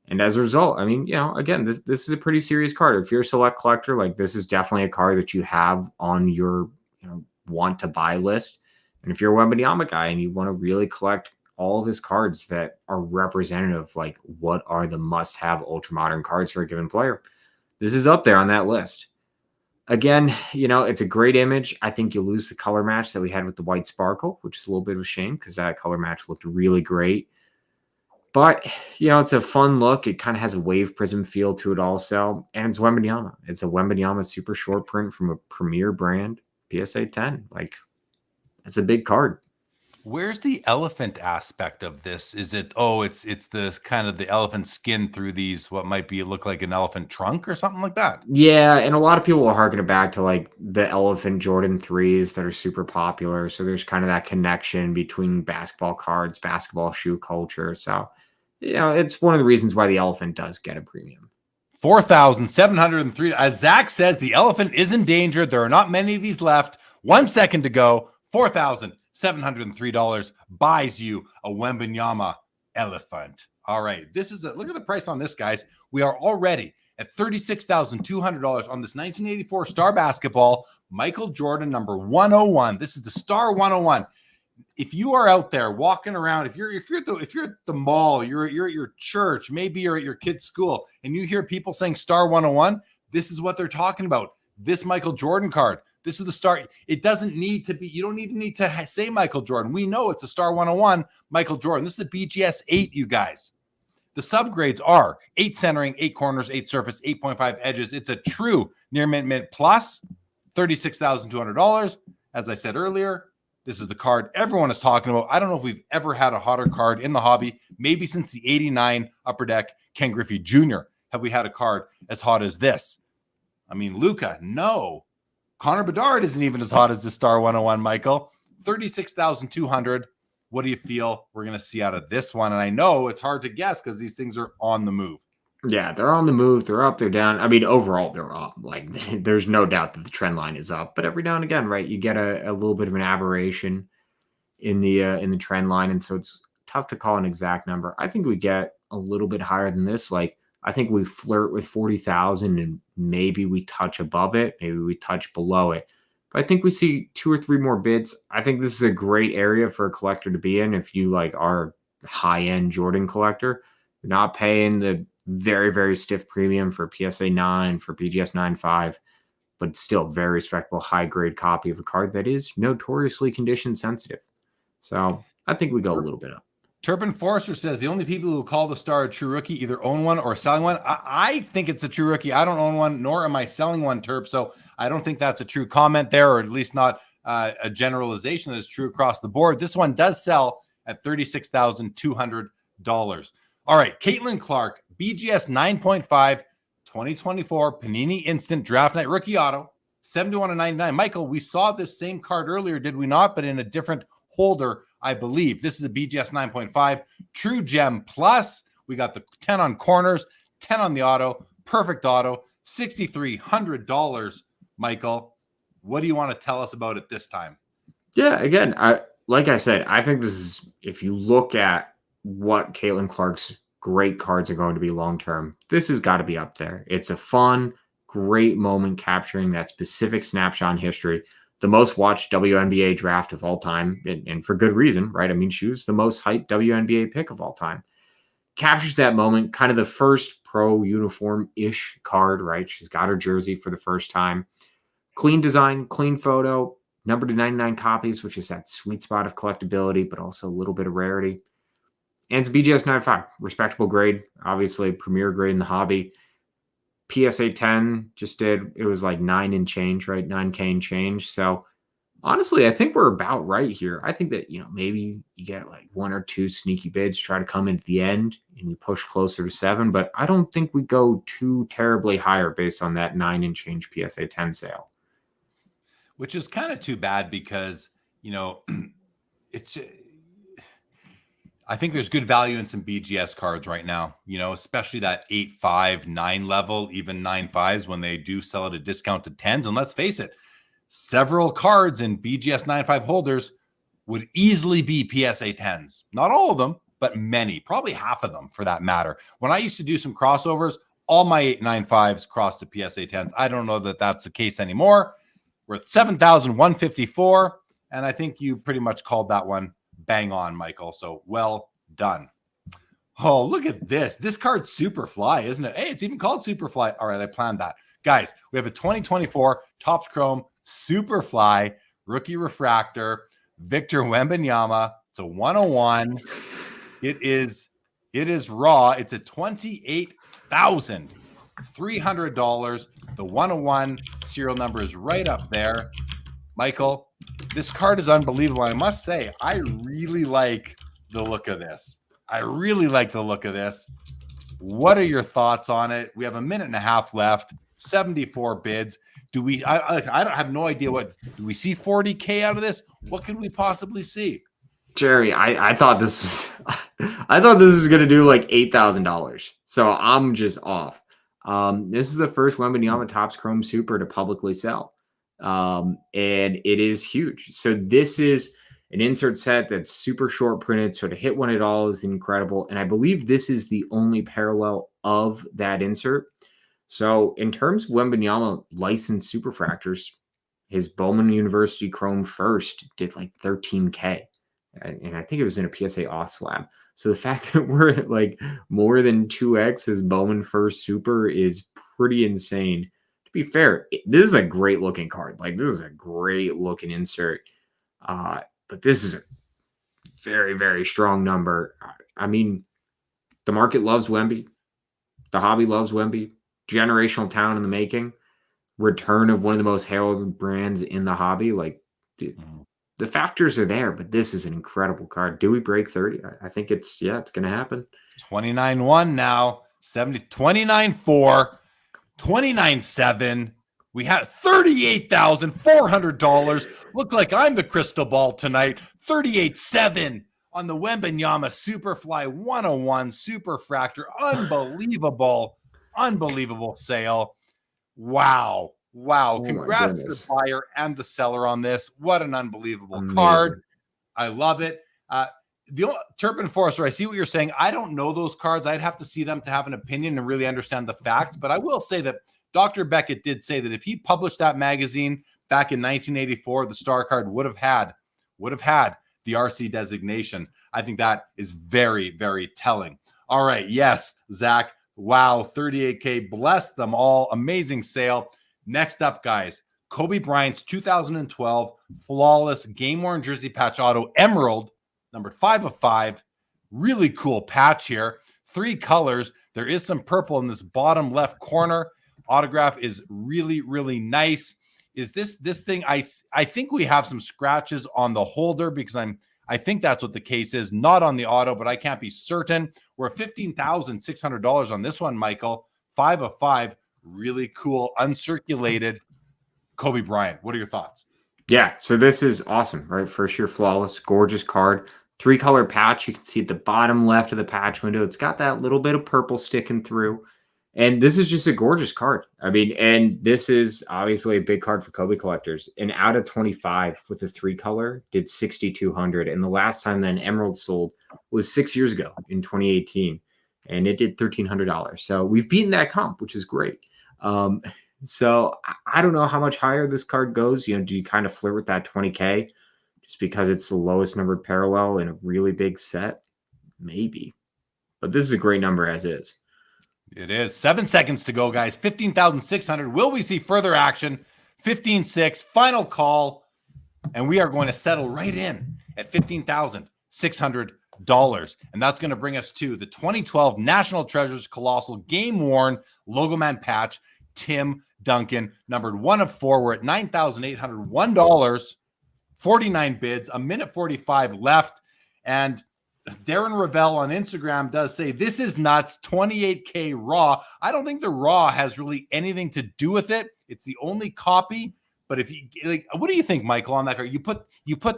And as a result, I mean, again, this is a pretty serious card. If you're a select collector, like this is definitely a card that you have on your want to buy list. And if you're a Wembanyama guy and you want to really collect all of his cards that are representative, like what are the must-have ultra-modern cards for a given player, this is up there on that list. Again, it's a great image. I think you'll lose the color match that we had with the white sparkle, which is a little bit of a shame because that color match looked really great. But, it's a fun look. It kind of has a wave prism feel to it also. And it's Wembanyama. It's a Wembanyama super short print from a premier brand, PSA 10. Like, it's a big card. Where's the elephant aspect of this? Is it, it's the kind of the elephant skin through these, what might be look like an elephant trunk or something like that? Yeah, and a lot of people are harking it back to like the elephant Jordan 3s that are super popular. So there's kind of that connection between basketball cards, basketball shoe culture. So, it's one of the reasons why the elephant does get a premium. 4,703. As Zach says, the elephant is in danger. There are not many of these left. 1 second to go. $4,703 buys you a Wembanyama elephant. All right. Look at the price on this, guys. We are already at $36,200 on this 1984 Star Basketball Michael Jordan number 101. This is the Star 101. If you are out there walking around, if you're at the mall, you're at your church, maybe you're at your kid's school, and you hear people saying Star 101, this is what they're talking about. This Michael Jordan card. This is the Star. It doesn't need to be. You don't even need to say Michael Jordan. We know it's a Star 101 Michael Jordan. This is the BGS 8, you guys. The subgrades are 8 centering, 8 corners, 8 surface, 8.5 edges. It's a true near mint plus, $36,200. As I said earlier, this is the card everyone is talking about. I don't know if we've ever had a hotter card in the hobby. Maybe since the 89 Upper Deck Ken Griffey Jr. have we had a card as hot as this. I mean, Luka, no. Connor Bedard isn't even as hot as the Star 101, Michael. $36,200. What do you feel we're going to see out of this one? And I know it's hard to guess because these things are on the move. Yeah, they're on the move. They're up, they're down. I mean, overall, they're up. Like, there's no doubt that the trend line is up. But every now and again, right, you get a little bit of an aberration in the trend line. And so it's tough to call an exact number. I think we get a little bit higher than this. Like, I think we flirt with 40,000 and maybe we touch above it. Maybe we touch below it. But I think we see 2 or 3 more bids. I think this is a great area for a collector to be in. If you are a high-end Jordan collector, you're not paying the very, very stiff premium for PSA 9, for BGS 9.5, but still very respectable high-grade copy of a card that is notoriously condition sensitive. So I think we go a little bit up. Turpin Forrester says the only people who call the Star a true rookie either own one or selling one. I think it's a true rookie. I don't own one, nor am I selling one, Terp. So I don't think that's a true comment there, or at least not a generalization that is true across the board. This one does sell at $36,200. All right, Caitlin Clark, BGS 9.5, 2024 Panini Instant Draft Night Rookie Auto, 71/99. Michael, we saw this same card earlier, did we not? But in a different holder, I believe. This is a BGS 9.5 True Gem Plus. We got the 10 on corners, 10 on the auto, perfect auto, $6,300. Michael, what do you want to tell us about it this time? Yeah, again, like I said, I think this is, if you look at what Caitlin Clark's great cards are going to be long-term, this has got to be up there. It's a fun, great moment capturing that specific snapshot in history. The most watched WNBA draft of all time, and for good reason, right? I mean, she was the most hyped WNBA pick of all time. Captures that moment, kind of the first pro uniform-ish card, right? She's got her jersey for the first time. Clean design, clean photo, numbered to 99 copies, which is that sweet spot of collectability, but also a little bit of rarity. And it's BGS 9.5, respectable grade, obviously premier grade in the hobby. PSA 10 just did, it was like 9 and change, right? 9K and change. So honestly, I think we're about right here. I think that, maybe you get like 1 or 2 sneaky bids, try to come in at the end and you push closer to 7, but I don't think we go too terribly higher based on that 9 and change PSA 10 sale. Which is kind of too bad because, it's, I think there's good value in some BGS cards right now, especially that 8.5, 9 level, even 9.5s when they do sell at a discounted 10s. And let's face it, several cards in BGS 9.5 holders would easily be PSA 10s. Not all of them, but many, probably half of them for that matter. When I used to do some crossovers, all my 8.95s crossed to PSA 10s. I don't know that that's the case anymore. We're at 7,154. And I think you pretty much called that one bang on, Michael. So well done. Oh, look at this. This card's Superfly, isn't it? Hey, it's even called Superfly. All right, I planned that. Guys, we have a 2024 Topps Chrome Superfly rookie refractor, Victor Wembanyama. It's a 101. It is raw. It's a $28,300. The 101 serial number is right up there. Michael, this card is unbelievable. I must say, I really like the look of this. What are your thoughts on it? We have a minute and a half left, 74 bids. I don't have no idea do we see 40K out of this? What could we possibly see? Jerry, I thought this is going to do like $8,000. So I'm just off. This is the first Wembanyama Topps Chrome Super to publicly sell. And it is huge. So this is an insert set that's super short printed. So to hit one at all is incredible. And I believe this is the only parallel of that insert. So in terms of Wembanyama licensed superfractors, his Bowman University Chrome first did like 13K. And I think it was in a PSA auth slab. So the fact that we're at like more than 2x his Bowman first super is pretty insane. To be fair, this is a great looking card. Like this is a great looking insert. But this is a very, very strong number. I mean, the market loves Wemby. The hobby loves Wemby. Generational talent in the making. Return of one of the most heralded brands in the hobby. Like, dude, the factors are there, but this is an incredible card. Do we break 30? I think it's going to happen. 29-1 now, 29-4, 29-7. We have $38,400. Look like I'm the crystal ball tonight. 38-7 on the Wembanyama Superfly 101 Superfractor. Unbelievable sale. Wow. Congrats to the buyer and the seller on this. What an unbelievable card. I love it. The Turpin Forrester, I see what you're saying. I don't know those cards. I'd have to see them to have an opinion and really understand the facts. But I will say that Dr. Beckett did say that if he published that magazine back in 1984, the star card would have had the RC designation. I think that is very, very telling. All right. Yes, Zach. Wow. 38K. Bless them all. Amazing sale. Next up, guys, Kobe Bryant's 2012 flawless game-worn jersey patch auto Emerald, numbered 5 of 5. Really cool patch here. 3 colors. There is some purple in this bottom left corner. Autograph is really, really nice. Is this thing? I think we have some scratches on the holder because I think that's what the case is. Not on the auto, but I can't be certain. We're at $15,600 on this one, Michael. 5 of 5. Really cool, uncirculated Kobe Bryant. What are your thoughts? Yeah, so this is awesome, right? First year flawless, gorgeous card. 3-color patch. You can see at the bottom left of the patch window, it's got that little bit of purple sticking through. And this is just a gorgeous card. I mean, and this is obviously a big card for Kobe collectors. And out of 25 with the 3-color did 6,200. And the last time that an Emerald sold was 6 years ago in 2018. And it did $1,300. So we've beaten that comp, which is great. So I don't know how much higher this card goes. You know, do you kind of flirt with that 20K just because it's the lowest numbered parallel in a really big set? Maybe. But this is a great number as is. It is. 7 seconds to go, guys. 15,600. Will we see further action? 15-6. Final call. And we are going to settle right in at $15,600. And that's going to bring us to the 2012 National Treasures Colossal Game Worn Logo Man patch, Tim Duncan, numbered 1 of 4. We're at $9,801. 49 bids, a minute 45 left. And Darren Ravel on Instagram does say, this is nuts, 28K raw. I don't think the raw has really anything to do with it. It's the only copy. But if you like, what do you think, Michael, on that card? You put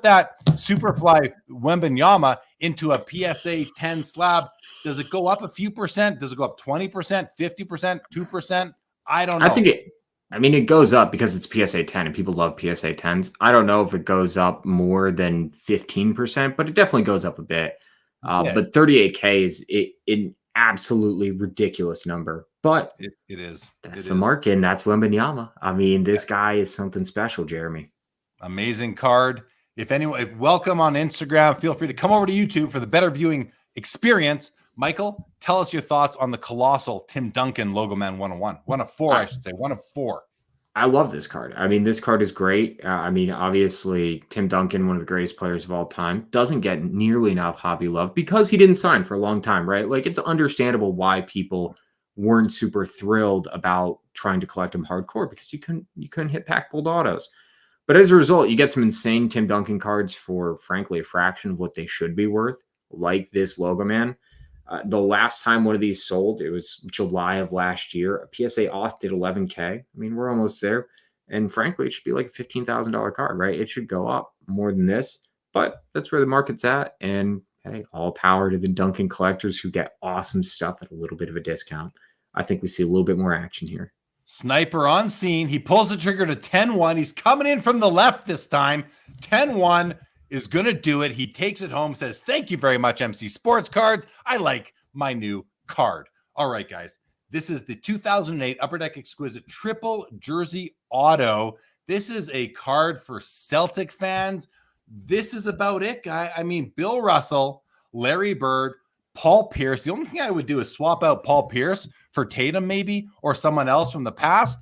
that Superfly Wembanyama into a PSA 10 slab. Does it go up a few percent? Does it go up 20%, 50%, 2%? I don't know. I mean, it goes up because it's PSA 10 and people love PSA 10s. I don't know if it goes up more than 15%, but it definitely goes up a bit. But 38K is an absolutely ridiculous number. But it is. That's the market, and that's Wembanyama. I mean, this guy is something special, Jeremy. Amazing card. If welcome on Instagram, feel free to come over to YouTube for the better viewing experience. Michael, tell us your thoughts on the colossal Tim Duncan Logo Man 101. 1 of 4, I should say. 1 of 4. I love this card. I mean, this card is great. I mean, obviously, Tim Duncan, one of the greatest players of all time, doesn't get nearly enough hobby love because he didn't sign for a long time, right? Like, it's understandable why people weren't super thrilled about trying to collect him hardcore because you couldn't hit pack pulled autos. But as a result, you get some insane Tim Duncan cards for, frankly, a fraction of what they should be worth, like this logo man. The last time one of these sold, it was July of last year. A PSA off did $11K. I mean, we're almost there. And frankly, it should be like a $15,000 card, right? It should go up more than this. But that's where the market's at. And hey, all power to the Duncan collectors who get awesome stuff at a little bit of a discount. I think we see a little bit more action here. Sniper on scene. He pulls the trigger to 10-1. He's coming in from the left this time. 10-1 is going to do it. He takes it home, says, thank you very much, MC Sports Cards. I like my new card. All right, guys. This is the 2008 Upper Deck Exquisite Triple Jersey Auto. This is a card for Celtic fans. This is about it, guy. I mean, Bill Russell, Larry Bird, Paul Pierce. The only thing I would do is swap out Paul Pierce for Tatum, maybe, or someone else from the past.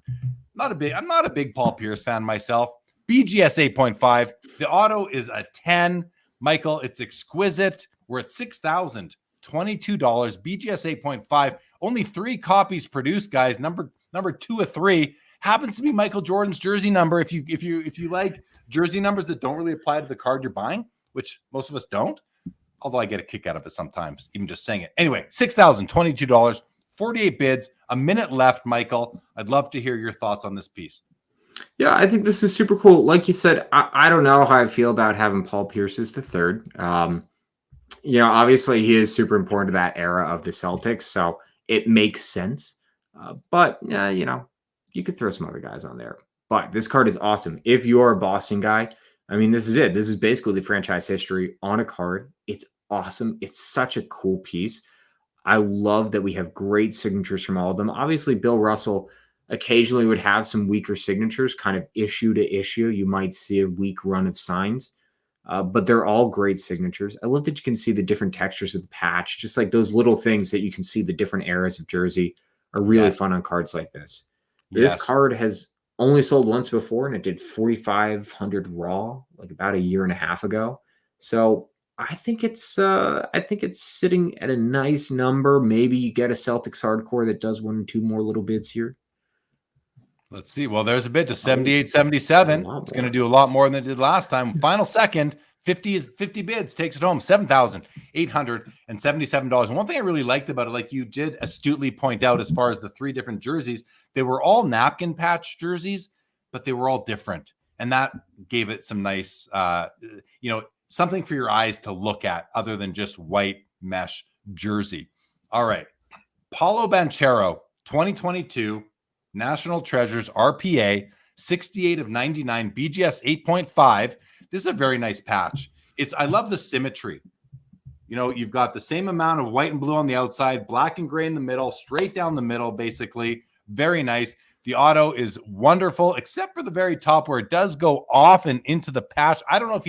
I'm not a big Paul Pierce fan myself. BGS 8.5. The auto is a 10. Michael, it's exquisite. We're at $6,022. BGS 8.5. Only 3 copies produced, guys. Number 2 of 3 happens to be Michael Jordan's jersey number. If you like jersey numbers that don't really apply to the card you're buying, which most of us don't, although I get a kick out of it sometimes, even just saying it. Anyway, $6,022, 48 bids, a minute left, Michael. I'd love to hear your thoughts on this piece. Yeah, I think this is super cool. Like you said, I don't know how I feel about having Paul Pierce as the third. Obviously he is super important to that era of the Celtics, so it makes sense. But you could throw some other guys on there. But this card is awesome. If you're a Boston guy, I mean, this is it. This is basically the franchise history on a card. It's awesome. It's such a cool piece. I love that we have great signatures from all of them. Obviously, Bill Russell occasionally would have some weaker signatures, kind of issue to issue. You might see a weak run of signs, but they're all great signatures. I love that you can see the different textures of the patch, just like those little things that you can see the different eras of jersey are really fun on cards like this. This card has only sold once before, and it did 4,500 raw, like about a year and a half ago. So I think it's sitting at a nice number. Maybe you get a Celtics hardcore that does 1 or 2 more little bids here. Let's see. Well, there's a bid to 78.77. It's going to do a lot more than it did last time. Final second, 50 bids, takes it home, $7,877. And one thing I really liked about it, like you did astutely point out, as far as the 3 different jerseys, they were all napkin patch jerseys, but they were all different. And that gave it some nice, something for your eyes to look at other than just white mesh jersey. All right. Paulo Banchero, 2022, National Treasures RPA, 68 of 99, BGS 8.5. This is a very nice patch. I love the symmetry. You've got the same amount of white and blue on the outside, black and gray in the middle, straight down the middle, basically. Very nice. The auto is wonderful, except for the very top where it does go off and into the patch. I don't know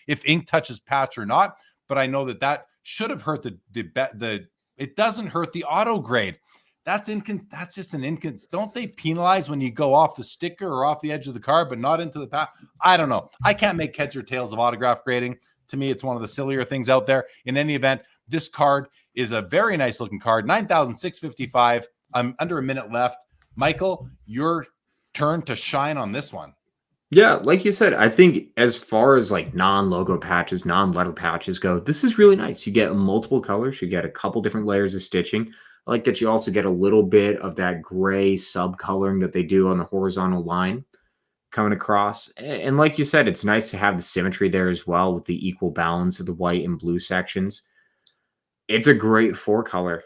if ink touches patch or not, but I know that should have hurt it doesn't hurt the auto grade. That's just an don't they penalize when you go off the sticker or off the edge of the card, but not into the patch? I don't know. I can't make heads or tails of autograph grading. To me, it's one of the sillier things out there. In any event, this card is a very nice looking card. $9,655. I'm under a minute left. Michael, your turn to shine on this one. Yeah, like you said, I think as far as like non-logo patches, non-letter patches go, this is really nice. You get multiple colors. You get a couple different layers of stitching. I like that you also get a little bit of that gray subcoloring that they do on the horizontal line coming across. And like you said, it's nice to have the symmetry there as well with the equal balance of the white and blue sections. It's a great 4-color.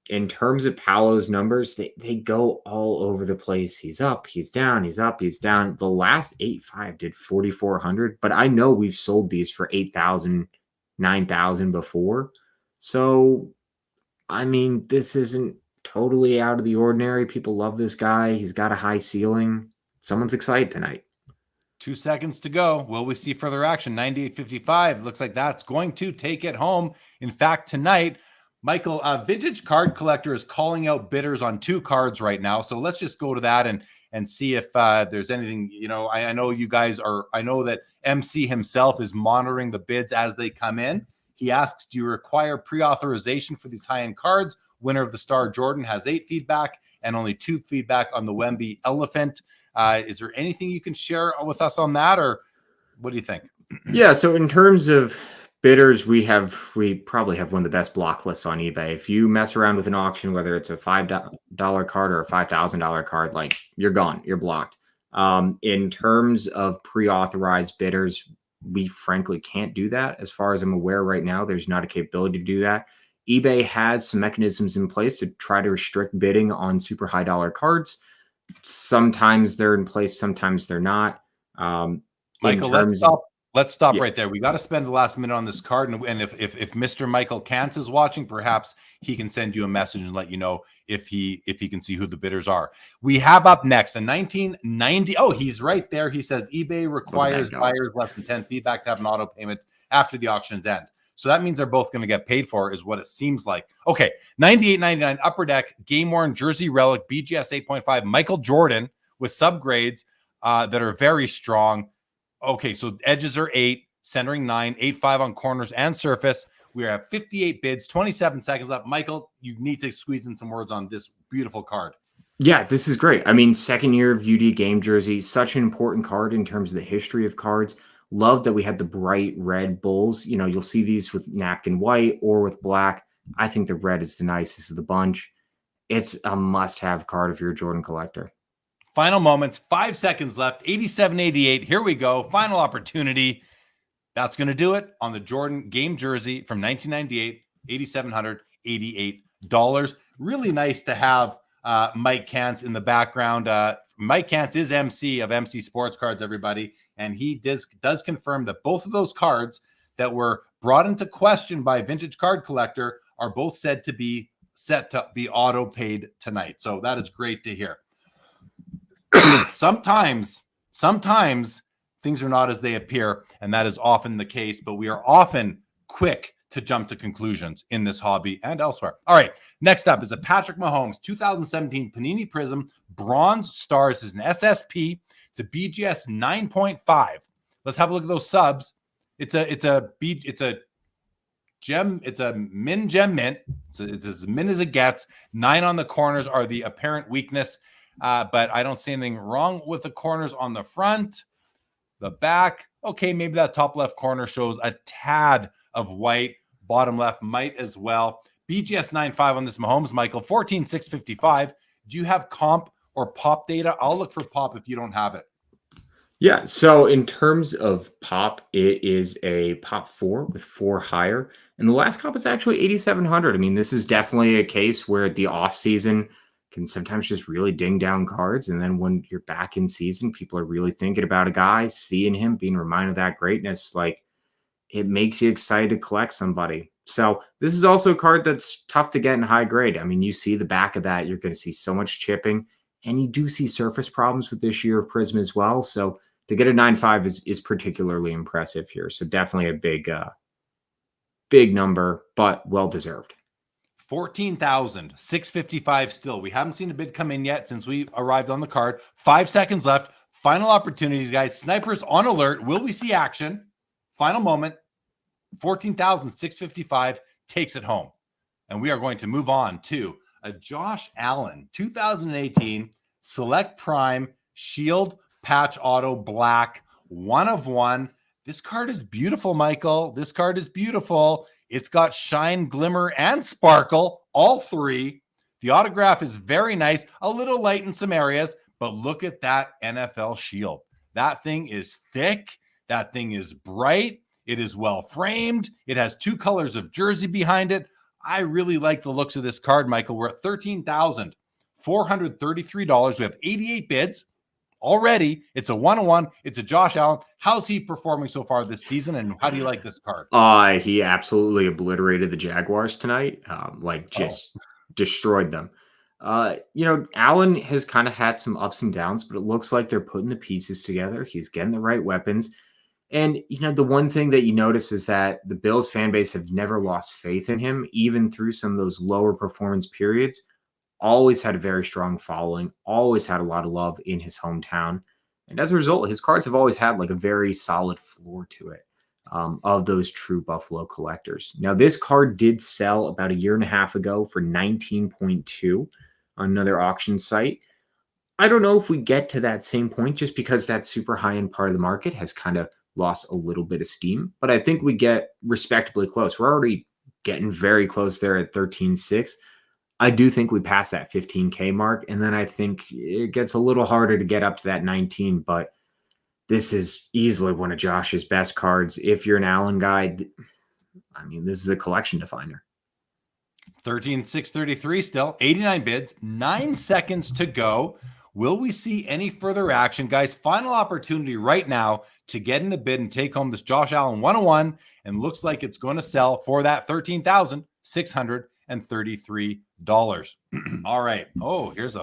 In terms of Paolo's numbers, they go all over the place. He's up, he's down, he's up, he's down. The last 8.5 did 4,400, but I know we've sold these for 8,000, 9,000 before. So I mean, this isn't totally out of the ordinary. People love this guy. He's got a high ceiling. Someone's excited tonight. 2 seconds to go. Will we see further action? 98.55. Looks like that's going to take it home. In fact, tonight, Michael, Vintage Card Collector is calling out bidders on 2 cards right now. So let's just go to that and see if there's anything. I know you guys are. I know that MC himself is monitoring the bids as they come in. He asks, do you require pre-authorization for these high-end cards? Winner of the Star Jordan has 8 feedback and only 2 feedback on the Wemby Elephant. Is there anything you can share with us on that, or what do you think? Yeah, so in terms of bidders, we probably have one of the best block lists on eBay. If you mess around with an auction, whether it's a $5 card or a $5,000 card, like you're gone, you're blocked. In terms of pre-authorized bidders, we frankly can't do that. As far as I'm aware right now, there's not a capability to do that. eBay has some mechanisms in place to try to restrict bidding on super high dollar cards. Sometimes they're in place, sometimes they're not. Michael, let's stop right there. We got to spend the last minute on this card. And if Mr. Michael Kantz is watching, perhaps he can send you a message and let you know if he can see who the bidders are. We have up next a 1990. Oh, he's right there. He says eBay requires buyers less than 10 feedback to have an auto payment after the auction's end. So that means they're both going to get paid for, is what it seems like. Okay, 98.99 Upper Deck game worn jersey relic BGS 8.5 Michael Jordan with subgrades that are very strong. Okay, so edges are 8, centering 9, 8.5 on corners and surface. We are at 58 bids, 27 seconds left. Michael, you need to squeeze in some words on this beautiful card. Yeah, this is great. I mean, second year of UD game jersey, such an important card in terms of the history of cards. Love that we had the bright red Bulls. You know, you'll see these with napkin white or with black. I think the red is the nicest of the bunch. It's a must-have card if you're a Jordan collector. Final moments, 5 seconds left, 87.88. Here we go. Final opportunity. That's going to do it on the Jordan game jersey from 1998, $8,788. Really nice to have Mike Kantz in the background. Mike Kantz is MC of MC Sports Cards, everybody. And he does confirm that both of those cards that were brought into question by Vintage Card Collector are both said to be set to be auto paid tonight. So that is great to hear. Sometimes things are not as they appear, and that is often the case, but we are often quick to jump to conclusions in this hobby and elsewhere. All right, next up is a Patrick Mahomes 2017 Panini Prism Bronze Stars. This is an SSP. It's a BGS 9.5. Let's have a look at those subs. It's a gem. It's a min gem mint. It's as min as it gets. 9 on the corners are the apparent weakness. But I don't see anything wrong with the corners on the front, the back. Okay, maybe that top left corner shows a tad of white. Bottom left might as well. BGS 9.5 on this Mahomes, Michael, 14,655. Do you have comp or pop data? I'll look for pop if you don't have it. Yeah, so in terms of pop, it is a pop 4 with 4 higher. And the last comp is actually 8,700. I mean, this is definitely a case where the off season can sometimes just really ding down cards. And then when you're back in season, people are really thinking about a guy, seeing him, being reminded of that greatness. Like, it makes you excited to collect somebody. So this is also a card that's tough to get in high grade. I mean, you see the back of that, you're going to see so much chipping, and you do see surface problems with this year of Prism as well. So to get a 9.5 is particularly impressive here. So definitely a big number, but well-deserved. 14,655 still. We haven't seen a bid come in yet since we arrived on the card. 5 seconds left. Final opportunities, guys. Snipers on alert. Will we see action? Final moment. 14,655 takes it home. And we are going to move on to a Josh Allen 2018 Select Prime Shield Patch Auto Black 1 of 1. This card is beautiful, Michael. This card is beautiful. It's got shine, glimmer, and sparkle, all 3. The autograph is very nice, a little light in some areas, but look at that NFL shield. That thing is thick. That thing is bright. It is well framed. It has 2 colors of jersey behind it. I really like the looks of this card, Michael. We're at $13,433. We have 88 bids. Already, it's a 1-on-1. It's a Josh Allen. How's he performing so far this season, and how do you like this card? He absolutely obliterated the Jaguars tonight. Destroyed them. Allen has kind of had some ups and downs, but it looks like they're putting the pieces together. He's getting the right weapons. And, the one thing that you notice is that the Bills fan base have never lost faith in him, even through some of those lower performance periods. Always had a very strong following, always had a lot of love in his hometown. And as a result, his cards have always had like a very solid floor to it of those true Buffalo collectors. Now, this card did sell about a year and a half ago for 19.2 on another auction site. I don't know if we get to that same point just because that super high-end part of the market has kind of lost a little bit of steam, but I think we get respectably close. We're already getting very close there at 13.6. I do think we pass that 15K mark, and then I think it gets a little harder to get up to that 19, but this is easily one of Josh's best cards. If you're an Allen guy, I mean, this is a collection definer. 13,633 still, 89 bids, 9 seconds to go. Will we see any further action? Guys, final opportunity right now to get in the bid and take home this Josh Allen 101, and looks like it's going to sell for that $13,633. All right. Oh, here's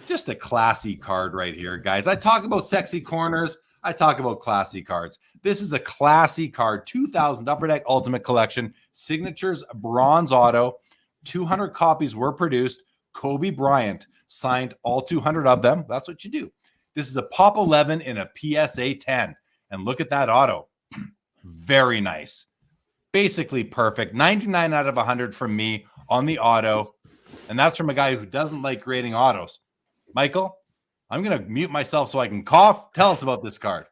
just a classy card right here, guys. I talk about sexy corners. I talk about classy cards. This is a classy card, 2000 Upper Deck Ultimate Collection, Signatures Bronze Auto. 200 copies were produced. Kobe Bryant signed all 200 of them. That's what you do. This is a Pop 11 in a PSA 10. And look at that auto. Very nice. Basically perfect. 99 out of 100 from me on the auto. And that's from a guy who doesn't like grading autos. Michael, I'm going to mute myself so I can cough. Tell us about this card.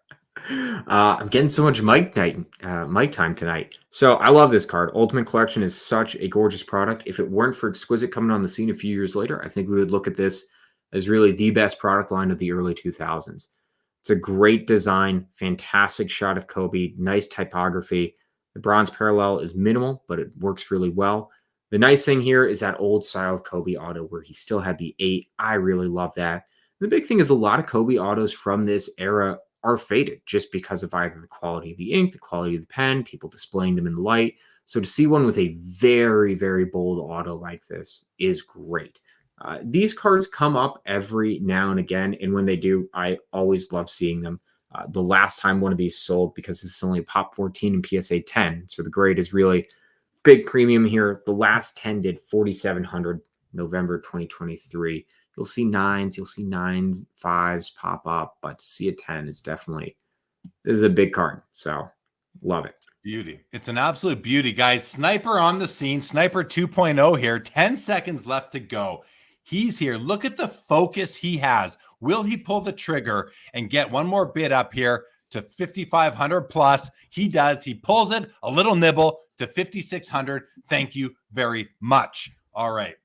I'm getting so much Mike time tonight. So I love this card. Ultimate Collection is such a gorgeous product. If it weren't for Exquisite coming on the scene a few years later, I think we would look at this as really the best product line of the early 2000s. It's a great design, fantastic shot of Kobe, nice typography. The bronze parallel is minimal, but it works really well. The nice thing here is that old style of Kobe auto where he still had the 8. I really love that. The big thing is a lot of Kobe autos from this era are faded just because of either the quality of the ink, the quality of the pen, people displaying them in the light. So to see one with a very, very bold auto like this is great. These cards come up every now and again, and when they do, I always love seeing them. The last time one of these sold, because this is only a Pop 14 and PSA 10, so the grade is really big premium here. The last 10 did 4,700 November 2023. You'll see 9s, you'll see 9s, 5s pop up, but to see a 10 is definitely, this is a big card. So love it. Beauty. It's an absolute beauty, guys. Sniper on the scene, Sniper 2.0 here. 10 seconds left to go. He's here. Look at the focus he has. Will he pull the trigger and get one more bid up here to 5,500 plus? He does. He pulls it, a little nibble to 5,600. Thank you very much. All right.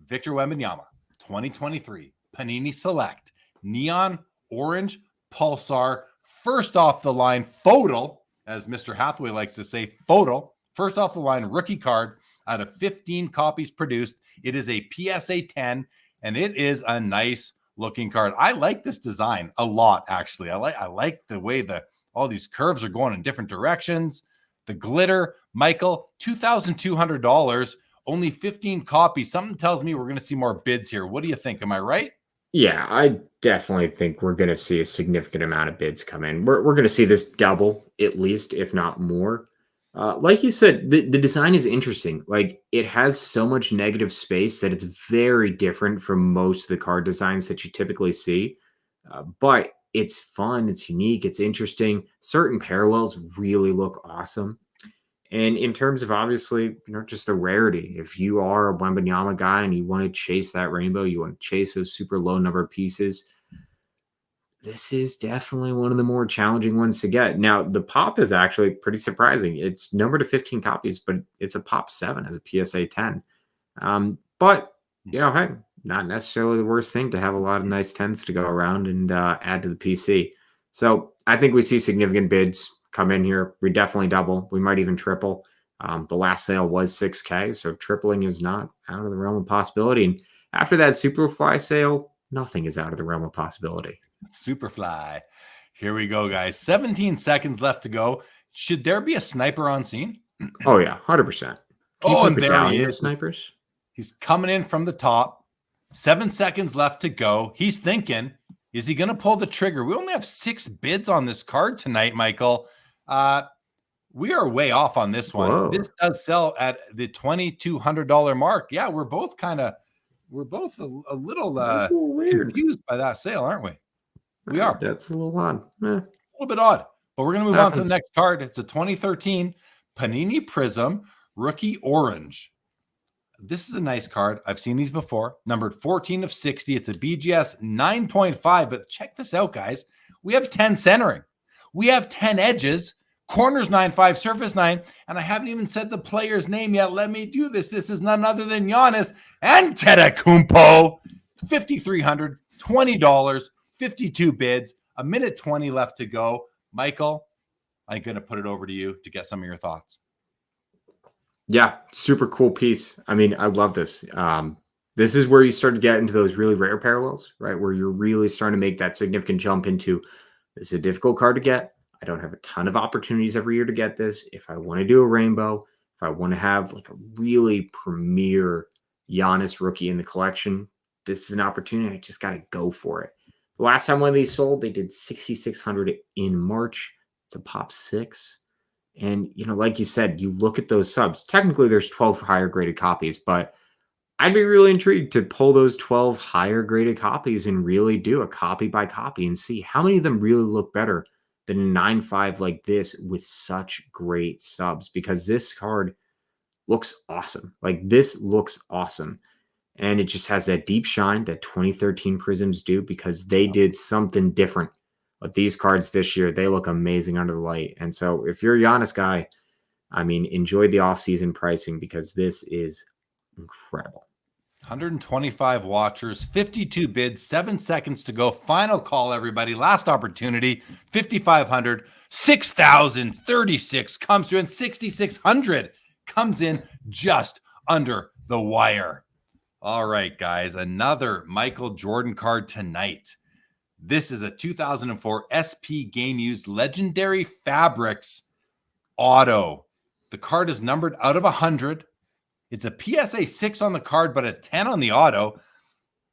Victor Wembanyama, 2023 Panini Select Neon Orange Pulsar. First off the line photo, as Mr. Hathaway likes to say, photo. First off the line rookie card out of 15 copies produced. It is a PSA 10, and it is a nice looking card. I like this design a lot, actually. I like the way all these curves are going in different directions. The glitter, Michael, $2,200, only 15 copies. Something tells me we're going to see more bids here. What do you think? Am I right? Yeah, I definitely think we're going to see a significant amount of bids come in. We're going to see this double, at least, if not more. Like you said, the design is interesting. Like, it has so much negative space that it's very different from most of the card designs that you typically see. But it's fun, it's unique, it's interesting. Certain parallels really look awesome. And in terms of, obviously, just the rarity, if you are a Wembanyama guy and you want to chase that rainbow, you want to chase those super low number of pieces, this is definitely one of the more challenging ones to get. Now, the Pop is actually pretty surprising. It's numbered to 15 copies, but it's a Pop 7 as a PSA 10. But, hey, not necessarily the worst thing to have a lot of nice 10s to go around and add to the PC. So I think we see significant bids come in here. We definitely double. We might even triple. The last sale was 6K, so tripling is not out of the realm of possibility. And after that Superfly sale, nothing is out of the realm of possibility. Superfly. Here we go, guys. 17 seconds left to go. Should there be a sniper on scene? Oh, yeah, 100%. And there he is. Snipers. He's coming in from the top. 7 seconds left to go. He's thinking, is he going to pull the trigger? We only have 6 bids on this card tonight, Michael. We are way off on this one. Whoa. This does sell at the $2,200 mark. Yeah, we're both a little confused by that sale, aren't we? We are. That's a little odd. A little bit odd, but we're going to move on to the next card. It's a 2013 Panini Prism Rookie Orange. This is a nice card. I've seen these before. Numbered 14 of 60. It's a BGS 9.5. But check this out, guys. We have 10 centering. We have 10 edges. Corners 9.5, surface 9. And I haven't even said the player's name yet. Let me do this. This is none other than Giannis Antetokounmpo. 5,300, $20, 52 bids, a minute 20 left to go. Michael, I'm going to put it over to you to get some of your thoughts. Yeah, super cool piece. I mean, I love this. This is where you start to get into those really rare parallels, right? Where you're really starting to make that significant jump into, this is a difficult card to get. I don't have a ton of opportunities every year to get this. If I want to do a rainbow, if I want to have like a really premier Giannis rookie in the collection, this is an opportunity. I just got to go for it. The last time one of these sold, they did 6,600 in March. It's a pop 6. And, you know, like you said, you look at those subs. Technically, there's 12 higher graded copies, but I'd be really intrigued to pull those 12 higher graded copies and really do a copy by copy and see how many of them really look better than a 9.5 like this with such great subs, because this card looks awesome. Like, this looks awesome. And it just has that deep shine that 2013 Prisms do, because they did something different. But these cards this year, they look amazing under the light. And so if you're a Giannis guy, I mean, enjoy the off-season pricing, because this is incredible. 125 watchers, 52 bids, 7 seconds to go. Final call, everybody. Last opportunity. 5,500, 6,036 comes through, and 6,600 comes in just under the wire. All right, guys, another Michael Jordan card tonight. This is a 2004 SP Game Used Legendary Fabrics auto. The card is numbered out of 100. It's a PSA 6 on the card, but a 10 on the auto.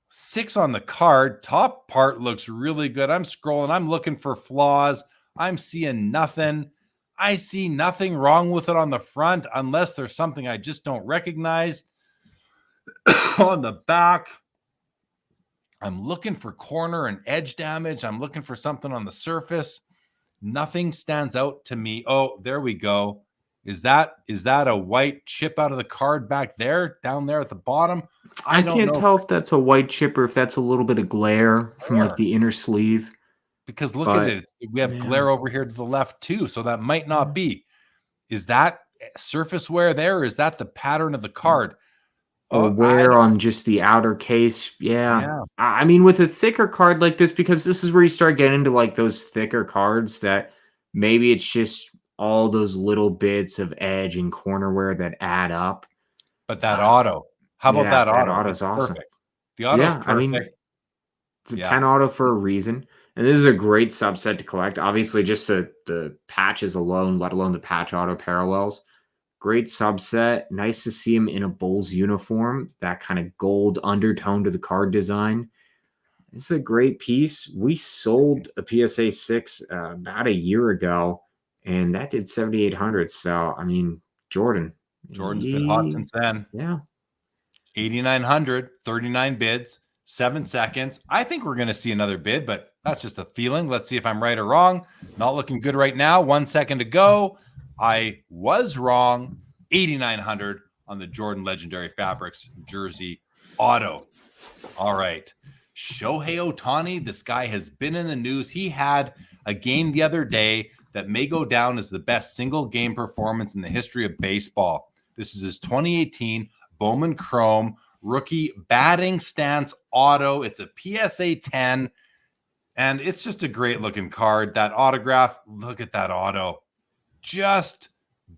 6 on the card. Top part looks really good. I'm scrolling. I'm looking for flaws. I'm seeing nothing. I see nothing wrong with it on the front, unless there's something I just don't recognize. On the back, I'm looking for corner and edge damage. I'm looking for something on the surface. Nothing stands out to me. Oh, there we go. Is that a white chip out of the card back there, down there at the bottom? I can't tell if that's a white chip or if that's a little bit of glare from like the inner sleeve. Because look at it. We have glare over here to the left too, so that might not be. Is that surface wear there, or is that the pattern of the card? Or wear on just the outer case. Yeah. I mean, with a thicker card like this, because this is where you start getting into like those thicker cards that maybe it's just all those little bits of edge and corner wear that add up. But that auto, how about that auto? That auto's awesome. Perfect. The auto's perfect. I mean, it's a 10 auto for a reason. And this is a great subset to collect. Obviously, just the patches alone, let alone the patch auto parallels. Great subset. Nice to see him in a Bulls uniform. That kind of gold undertone to the card design. It's a great piece. We sold a PSA 6 about a year ago, and that did 7,800. So, I mean, Jordan's been hot since then. Yeah. 8,900, 39 bids, 7 seconds. I think we're going to see another bid, but that's just a feeling. Let's see if I'm right or wrong. Not looking good right now. 1 second to go. I was wrong. 8,900 on the Jordan Legendary Fabrics jersey auto. All right. Shohei Ohtani, this guy has been in the news. He had a game the other day that may go down as the best single game performance in the history of baseball. This is his 2018 Bowman Chrome rookie batting stance auto. It's a PSA 10, and it's just a great looking card. That autograph, look at that auto. Just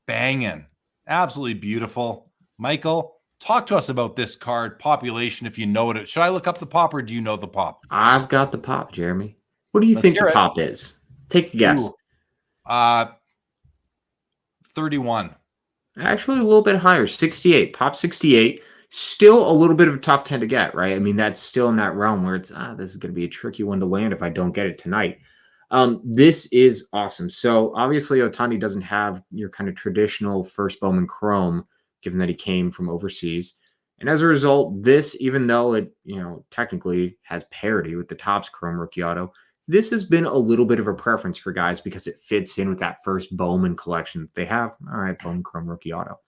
banging. Absolutely beautiful. Michael, talk to us about this card, population, if you know it. Should I look up the pop, or do you know the pop? I've got the pop, Jeremy. What do you think the pop is? Take a guess. 31. Actually, a little bit higher. 68. Pop 68. Still a little bit of a tough 10 to get, right? I mean, that's still in that realm where it's, this is going to be a tricky one to land if I don't get it tonight. This is awesome. So obviously Ohtani doesn't have your kind of traditional first Bowman Chrome, given that he came from overseas. And as a result, this, even though it, technically has parity with the Topps Chrome rookie auto, this has been a little bit of a preference for guys because it fits in with that first Bowman collection that they have. All right, Bowman Chrome rookie auto.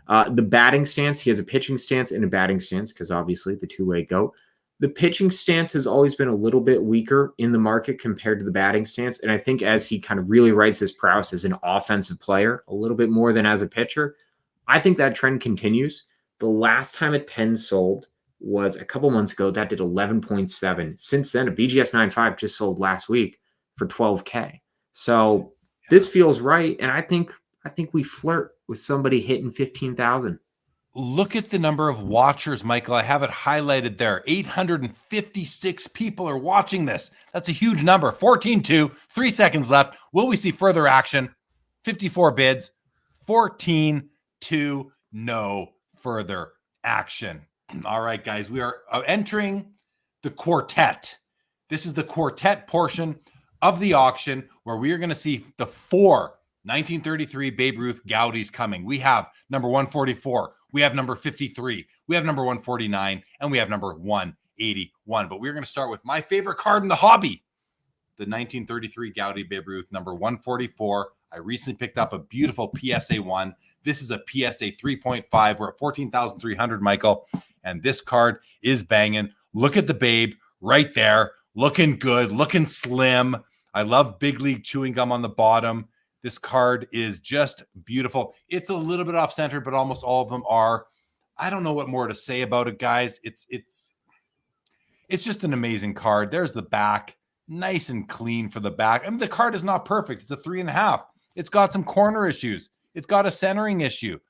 The batting stance, he has a pitching stance and a batting stance because obviously the two-way GOAT. The pitching stance has always been a little bit weaker in the market compared to the batting stance. And I think as he kind of really writes his prowess as an offensive player, a little bit more than as a pitcher, I think that trend continues. The last time a 10 sold was a couple months ago. That did 11.7. Since then, a BGS 9.5 just sold last week for $12K. So this feels right. And I think we flirt with somebody hitting 15,000. Look at the number of watchers, Michael. I have it highlighted there. 856 people are watching this. That's a huge number. 14-2, 3 seconds left. Will we see further action? 54 bids, 14-2, no further action. All right, guys, we are entering the quartet. This is the quartet portion of the auction where we are going to see the 4 1933 Babe Ruth Gaudies coming. We have number 144. We have number 53. We have number 149. And we have number 181. But we're going to start with my favorite card in the hobby, the 1933 Gaudi Babe Ruth, number 144. I recently picked up a beautiful PSA 1. This is a PSA 3.5. We're at 14,300, Michael. And this card is banging. Look at the Babe right there. Looking good, looking slim. I love Big League chewing gum on the bottom. This card is just beautiful. It's a little bit off center, but almost all of them are. I don't know what more to say about it, guys. It's just an amazing card. There's the back, nice and clean for the back. I mean, the card is not perfect. It's a 3.5. It's got some corner issues. It's got a centering issue.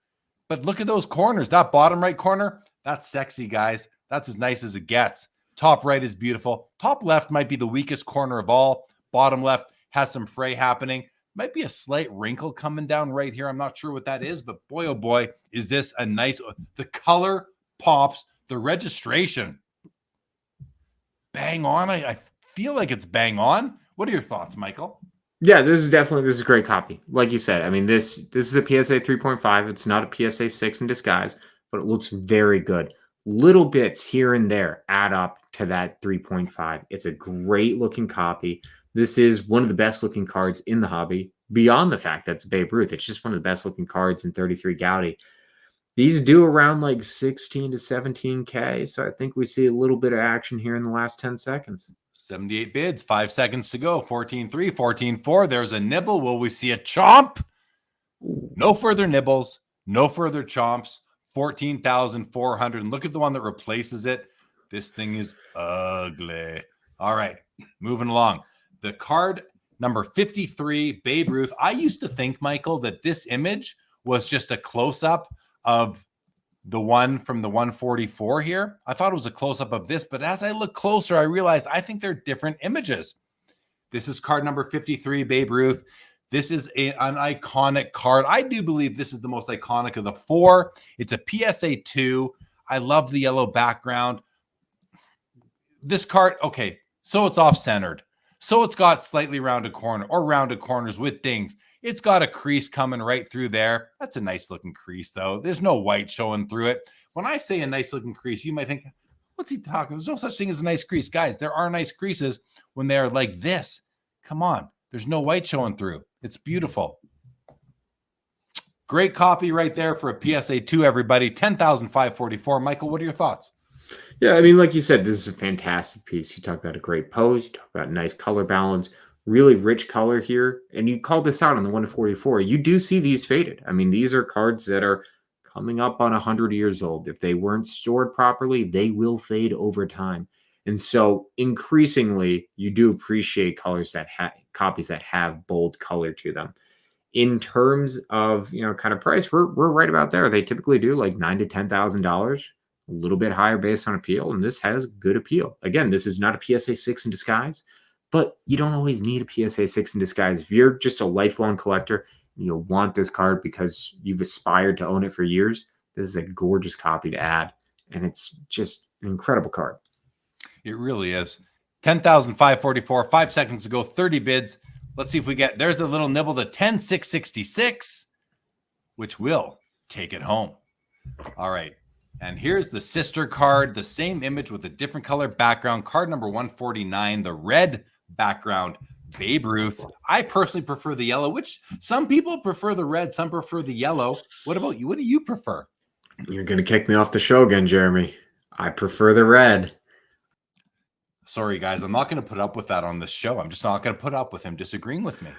But look at those corners. That bottom right corner, that's sexy, guys. That's as nice as it gets. Top right is beautiful. Top left might be the weakest corner of all. Bottom left has some fray happening. Might be a slight wrinkle coming down right here. I'm not sure what that is, but boy, oh boy, is this a nice, the color pops, the registration. Bang on. I feel like it's bang on. What are your thoughts, Michael? Yeah, this is a great copy. Like you said, I mean, this is a PSA 3.5. It's not a PSA 6 in disguise, but it looks very good. Little bits here and there add up to that 3.5. It's a great looking copy. This is one of the best looking cards in the hobby, beyond the fact that it's Babe Ruth. It's just one of the best looking cards in 33 Gaudi. These do around like 16 to 17K. So I think we see a little bit of action here in the last 10 seconds. 78 bids, 5 seconds to go. 14-3, 14-4. There's a nibble. Will we see a chomp? No further nibbles, no further chomps. 14,400. And look at the one that replaces it. This thing is ugly. All right, moving along. The card number 53, Babe Ruth. I used to think, Michael, that this image was just a close-up of the one from the 144 here. I thought it was a close-up of this, but as I look closer, I realized I think they're different images. This is card number 53, Babe Ruth. This is an iconic card. I do believe this is the most iconic of the 4. It's a PSA 2. I love the yellow background. This card, okay, so it's off-centered. So it's got slightly rounded corner or rounded corners with dings. It's got a crease coming right through there. That's a nice looking crease though. There's no white showing through it. When I say a nice looking crease, you might think, what's he talking? There's no such thing as a nice crease. Guys, there are nice creases when they're like this. Come on. There's no white showing through. It's beautiful. Great copy right there for a PSA 2, everybody. 10,544. Michael, what are your thoughts? Yeah, I mean, like you said, this is a fantastic piece. You talk about a great pose. You talk about nice color balance, really rich color here. And you called this out on the 144. You do see these faded. I mean, these are cards that are coming up on 100 years old. If they weren't stored properly, they will fade over time. And so increasingly, you do appreciate colors that copies that have bold color to them. In terms of, kind of price, we're right about there. They typically do like $9,000 to $10,000. A little bit higher based on appeal, and this has good appeal. Again, this is not a PSA 6 in disguise, but you don't always need a PSA 6 in disguise. If you're just a lifelong collector and you want this card because you've aspired to own it for years, this is a gorgeous copy to add, and it's just an incredible card. It really is. 10,544, 5 seconds to go, 30 bids. Let's see if we get, there's a little nibble to 10,666, which will take it home. All right. And here's the sister card, the same image with a different color background. Card number 149, the red background Babe Ruth. I personally prefer the yellow, which some people prefer the red, some prefer the yellow. What about you? What do you prefer? You're going to kick me off the show again, Jeremy. I prefer the red. Sorry, guys. I'm not going to put up with that on this show. I'm just not going to put up with him disagreeing with me.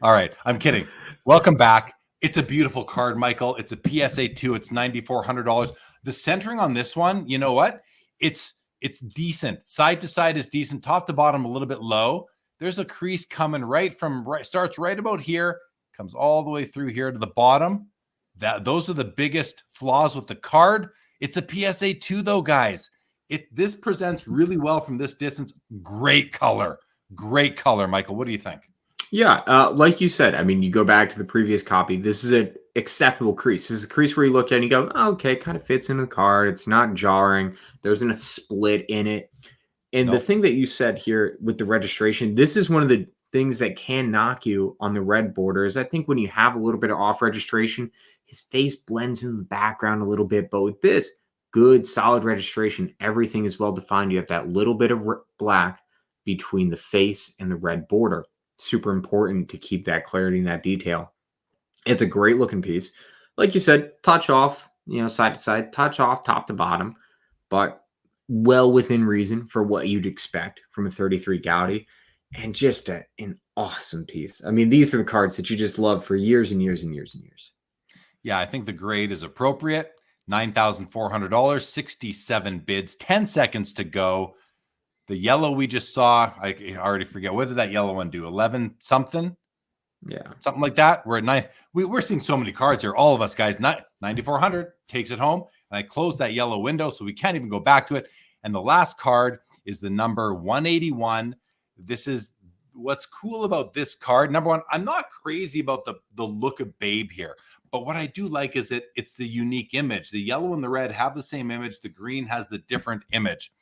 All right. I'm kidding. Welcome back. It's a beautiful card, Michael. It's a PSA 2. It's $9,400. The centering on this one, you know what? It's decent. Side to side is decent. Top to bottom, a little bit low. There's a crease coming starts right about here, comes all the way through here to the bottom. Those are the biggest flaws with the card. It's a PSA 2 though, guys. This presents really well from this distance. Great color, Michael. What do you think? Yeah, like you said, I mean, you go back to the previous copy. This is an acceptable crease. This is a crease where you look at it and you go, oh, okay, it kind of fits into the card. It's not jarring. There isn't a split in it. And the thing that you said here with the registration, this is one of the things that can knock you on the red border is I think when you have a little bit of off registration, his face blends in the background a little bit. But with this good, solid registration, everything is well defined. You have that little bit of black between the face and the red border. Super important to keep that clarity and that detail. It's a great looking piece. Like you said, touch off, side to side, touch off, top to bottom, but well within reason for what you'd expect from a 33 Gaudi, and just an awesome piece. I mean, these are the cards that you just love for years and years and years and years. Yeah, I think the grade is appropriate. $9,400, 67 bids, 10 seconds to go. The yellow we just saw, I already forget. What did that yellow one do? 11 something? Yeah. Something like that. We're at 9. We're seeing so many cards here. All of us, guys. 9,400 takes it home. And I closed that yellow window, so we can't even go back to it. And the last card is the number 181. This is what's cool about this card. Number one, I'm not crazy about the look of Babe here. But what I do like is it's the unique image. The yellow and the red have the same image. The green has the different image.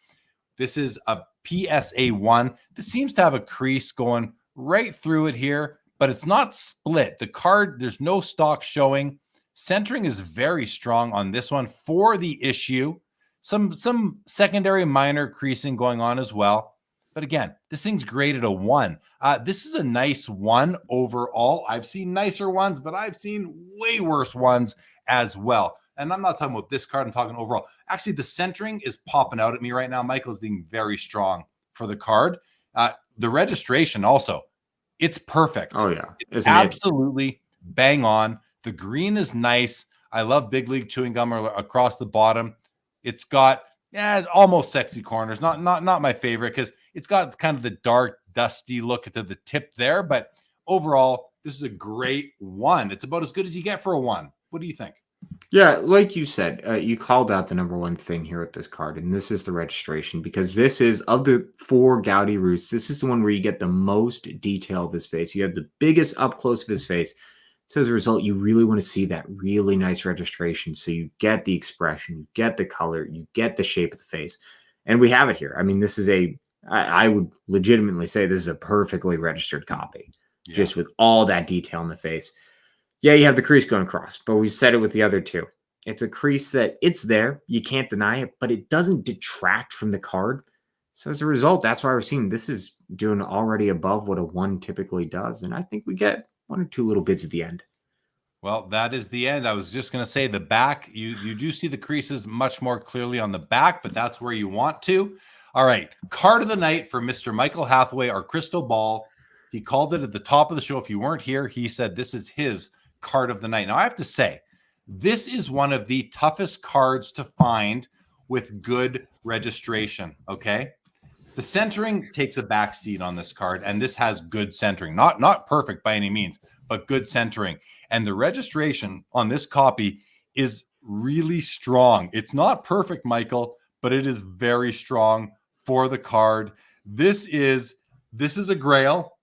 This is a PSA 1. This seems to have a crease going right through it here, but it's not split. The card, there's no stock showing. Centering is very strong on this one for the issue. Some secondary minor creasing going on as well. But again, this thing's graded a 1. This is a nice 1 overall. I've seen nicer ones, but I've seen way worse ones as well. And I'm not talking about this card. I'm talking overall. Actually, the centering is popping out at me right now. Michael is being very strong for the card. The registration also, it's perfect. Oh, yeah. It's absolutely bang on. The green is nice. I love Big League chewing gum across the bottom. It's got almost sexy corners. Not my favorite because it's got kind of the dark, dusty look to the tip there. But overall, this is a great 1. It's about as good as you get for a 1. What do you think? Yeah, like you said, you called out the number one thing here with this card, and this is the registration, because this is, of the 4 Gaudi Ruths, this is the one where you get the most detail of his face. You have the biggest up close of his face. So as a result, you really want to see that really nice registration. So you get the expression, you get the color, you get the shape of the face. And we have it here. I mean, this is I would legitimately say this is a perfectly registered copy, just with all that detail in the face. Yeah, you have the crease going across, but we said it with the other two. It's a crease that it's there. You can't deny it, but it doesn't detract from the card. So as a result, that's why we're seeing this is doing already above what a 1 typically does. And I think we get 1 or 2 little bits at the end. Well, that is the end. I was just going to say the back, you do see the creases much more clearly on the back, but that's where you want to. All right. Card of the night for Mr. Michael Hathaway, our crystal ball. He called it at the top of the show. If you weren't here, he said this is his card of the night. Now, I have to say, this is one of the toughest cards to find with good registration, okay? The centering takes a back seat on this card, and this has good centering. Not perfect by any means, but good centering. And the registration on this copy is really strong. It's not perfect, Michael, but it is very strong for the card. This is a grail.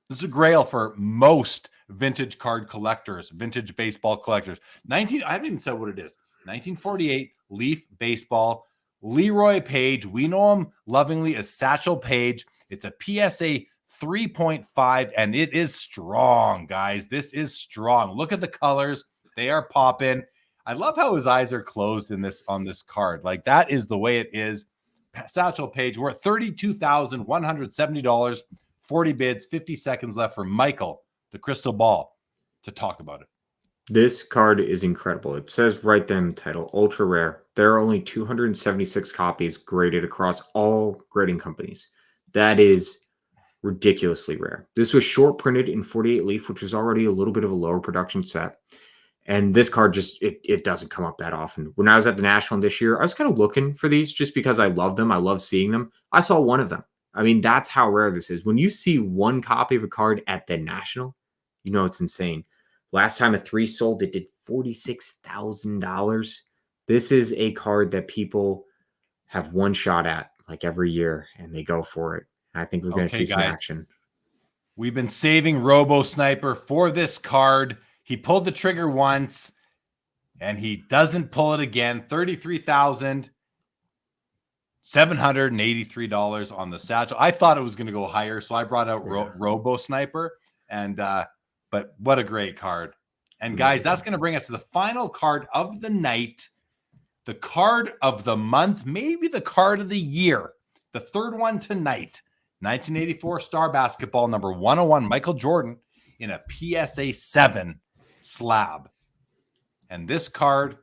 This is a grail for most vintage card collectors, vintage baseball collectors. I haven't even said what it is. 1948 Leaf Baseball. Leroy Page. We know him lovingly as Satchel Paige. It's a PSA 3.5, and it is strong, guys. This is strong. Look at the colors. They are popping. I love how his eyes are closed on this card. Like, that is the way it is. Satchel Paige, we're at $32,170. 40 bids, 50 seconds left for Michael, the crystal ball, to talk about it. This card is incredible. It says right there in the title, ultra rare. There are only 276 copies graded across all grading companies. That is ridiculously rare. This was short printed in 48 leaf, which was already a little bit of a lower production set. And this card just, it doesn't come up that often. When I was at the National this year, I was kind of looking for these just because I love them. I love seeing them. I saw one of them. I mean, that's how rare this is. When you see one copy of a card at the National, you know it's insane. Last time a 3 sold, it did $46,000. This is a card that people have one shot at like every year, and they go for it. And I think we're going to see some action. We've been saving Robo Sniper for this card. He pulled the trigger once, and he doesn't pull it again. $33,783 on the satchel. I thought it was going to go higher, so I brought out Robo Sniper. And but what a great card. And guys, that's going to bring us to the final card of the night, the card of the month, maybe the card of the year, the third one tonight. 1984 Star Basketball number 101, Michael Jordan in a PSA 7 slab. And this card,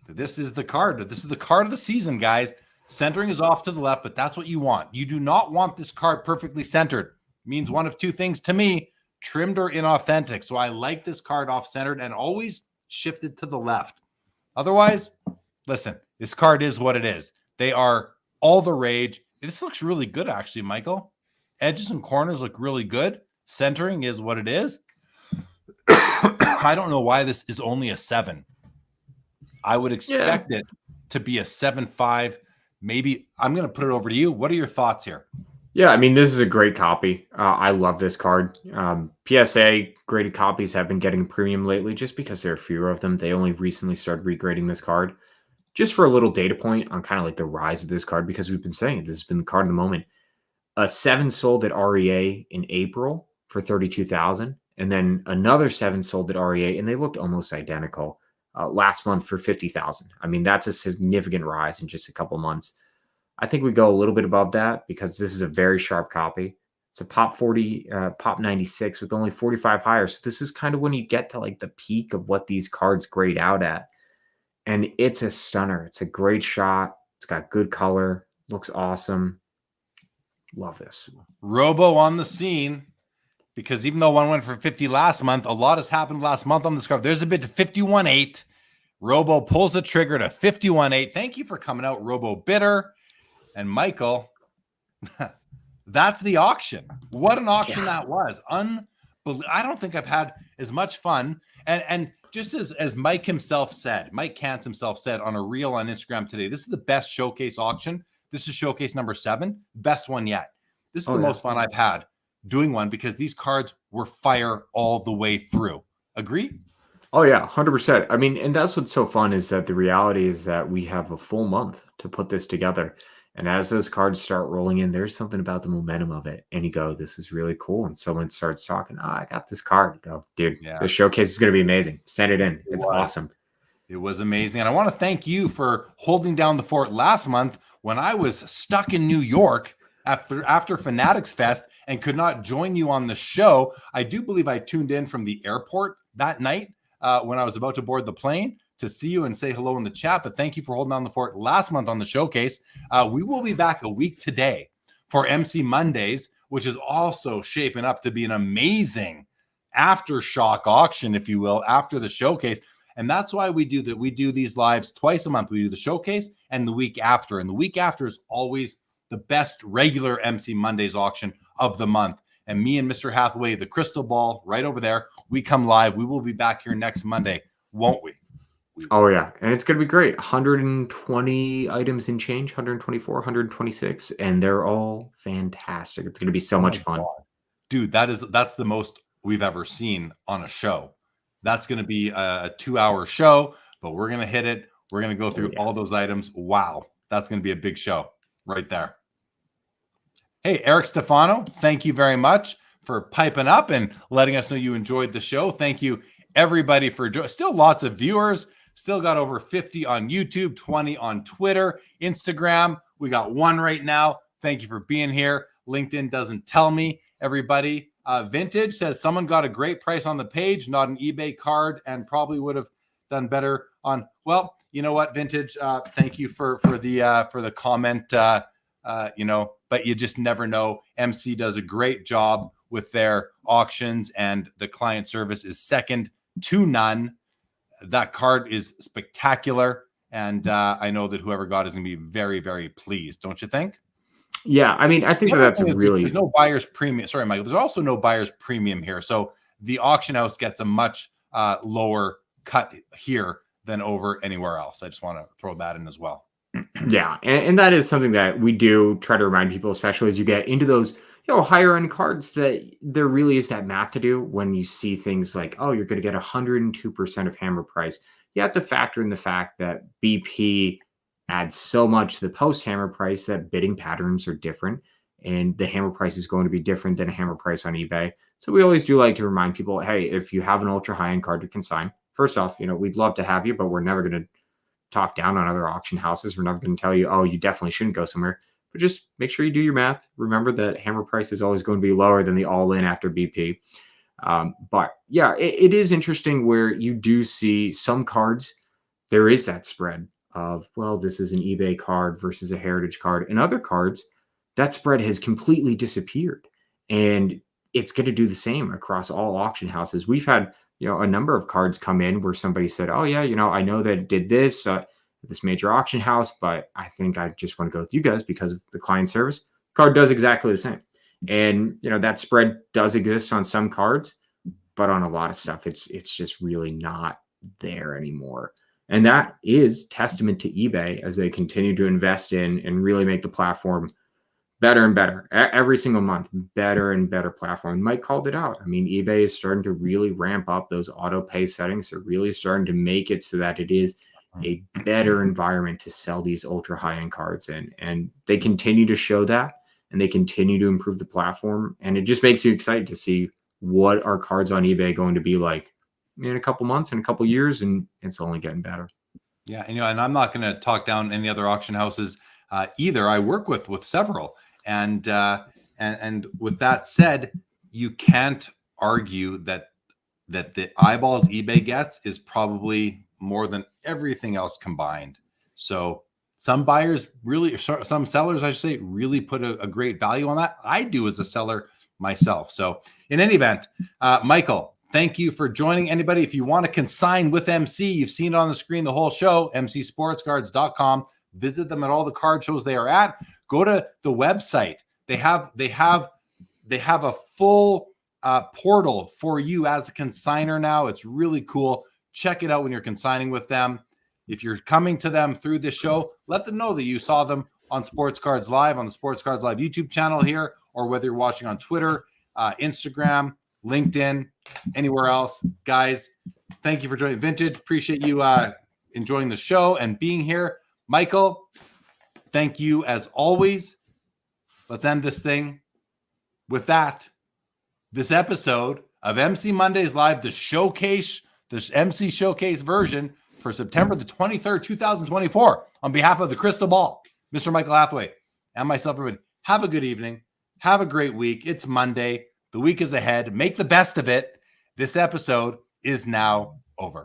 this is the card. This is the card of the season, guys. Centering is off to the left, but that's what you want. You do not want this card perfectly centered. It means one of two things to me: trimmed or inauthentic. So I like this card off-centered and always shifted to the left. Otherwise, listen, this card is what it is. They are all the rage. This looks really good, actually, Michael. Edges and corners look really good. Centering is what it is. I don't know why this is only a 7. I would expect it to be a 7.5. Maybe I'm going to put it over to you. What are your thoughts here? Yeah, I mean, this is a great copy. I love this card. PSA graded copies have been getting premium lately just because there are fewer of them. They only recently started regrading this card. Just for a little data point on kind of like the rise of this card, because we've been saying it, this has been the card of the moment. A 7 sold at REA in April for $32,000, and then another 7 sold at REA, and they looked almost identical last month for $50,000. I mean, that's a significant rise in just a couple months. I think we go a little bit above that because this is a very sharp copy. It's a pop 40, pop 96 with only 45 higher. So this is kind of when you get to like the peak of what these cards grade out at. And it's a stunner. It's a great shot. It's got good color. Looks awesome. Love this. Robo on the scene, because even though one went for 50 last month, a lot has happened last month on this card. There's a bid to 51.8. Robo pulls the trigger to 51.8. Thank you for coming out, Robo Bidder. And Michael, that's the auction. What an auction that was. Unbelievable. I don't think I've had as much fun. And just as Mike himself said, Mike Kantz himself said on a reel on Instagram today, this is the best showcase auction. This is showcase number 7, best one yet. This is the most fun I've had doing one because these cards were fire all the way through. Agree? Oh, yeah, 100%. I mean, and that's what's so fun is that the reality is that we have a full month to put this together. And as those cards start rolling in, there's something about the momentum of it. And you go, this is really cool. And someone starts talking, I got this card. You go, dude, the showcase is going to be amazing. Send it in. It's awesome. It was amazing. And I want to thank you for holding down the fort last month when I was stuck in New York after Fanatics Fest and could not join you on the show. I do believe I tuned in from the airport that night when I was about to board the plane to see you and say hello in the chat. But thank you for holding down the fort last month on the showcase. We will be back a week today for MC Mondays, which is also shaping up to be an amazing aftershock auction, if you will, after the showcase. And that's why we do that. We do these lives twice a month. We do the showcase and the week after. And the week after is always the best regular MC Mondays auction of the month. And me and Mr. Hathaway, the crystal ball right over there, we come live. We will be back here next Monday, won't we? Oh, yeah. And it's going to be great. 120 items in change, 124, 126, and they're all fantastic. It's going to be so much fun. Dude, that's the most we've ever seen on a show. That's going to be a 2-hour show, but we're going to hit it. We're going to go through all those items. Wow. That's going to be a big show right there. Hey, Eric Stefano, thank you very much for piping up and letting us know you enjoyed the show. Thank you, everybody, for still lots of viewers. Still got over 50 on YouTube, 20 on Twitter, Instagram. We got 1 right now. Thank you for being here. LinkedIn doesn't tell me. everybody. Vintage says someone got a great price on the page, not an eBay card, and probably would have done better on. Well, you know what, Vintage? Thank you for the comment. But you just never know. MC does a great job with their auctions, and the client service is second to none. That card is spectacular, and I know that whoever got it is going to be very, very pleased. Don't you think? Yeah, I mean, I think that's really... There's no buyer's premium. Sorry, Michael. There's also no buyer's premium here. So the auction house gets a much lower cut here than over anywhere else. I just want to throw that in as well. Yeah, and that is something that we do try to remind people, especially as you get into those higher end cards, that there really is that math to do when you see things like, oh, you're going to get 102% of hammer price. You have to factor in the fact that BP adds so much to the post hammer price that bidding patterns are different, and the hammer price is going to be different than a hammer price on eBay. So we always do like to remind people, hey, if you have an ultra high end card to consign, first off, we'd love to have you, but we're never going to talk down on other auction houses. We're never going to tell you, oh, you definitely shouldn't go somewhere. But just make sure you do your math. Remember that hammer price is always going to be lower than the all-in after BP. But yeah, it is interesting where you do see some cards, there is that spread of, well, this is an eBay card versus a heritage card. And other cards, that spread has completely disappeared. And it's going to do the same across all auction houses. We've had a number of cards come in where somebody said, oh yeah, I know that it did this, this major auction house, but I think I just want to go with you guys because of the client service. Card does exactly the same. And, that spread does exist on some cards, but on a lot of stuff, it's just really not there anymore. And that is testament to eBay as they continue to invest in and really make the platform better and better every single month, better and better platform. Mike called it out. I mean, eBay is starting to really ramp up those auto pay settings. They're really starting to make it so that it is a better environment to sell these ultra high end cards in. And they continue to show that, and they continue to improve the platform. And it just makes you excited to see what are cards on eBay going to be like in a couple months, in a couple years, and it's only getting better. Yeah. And, and I'm not going to talk down any other auction houses either. I work with several. And with that said, you can't argue that the eyeballs eBay gets is probably more than everything else combined. So some buyers really, some sellers, I should say, really put a great value on that. I do as a seller myself. So in any event, Michael, thank you for joining. Anybody, if you want to consign with MC, you've seen it on the screen the whole show, mcsportscards.com. Visit them at all the card shows they are at. Go to the website. They have a full portal for you as a consigner now. It's really cool. Check it out when you're consigning with them. If you're coming to them through this show, let them know that you saw them on Sports Cards Live, on the Sports Cards Live YouTube channel here, or whether you're watching on Twitter, Instagram, LinkedIn, anywhere else. Guys, thank you for joining Vintage. Appreciate you enjoying the show and being here. Michael, thank you as always. Let's end this thing with that. This episode of MC Mondays Live, the MC Showcase version for September the 23rd, 2024. On behalf of the Crystal Ball, Mr. Michael Hathaway, and myself, everybody, have a good evening. Have a great week. It's Monday. The week is ahead. Make the best of it. This episode is now over.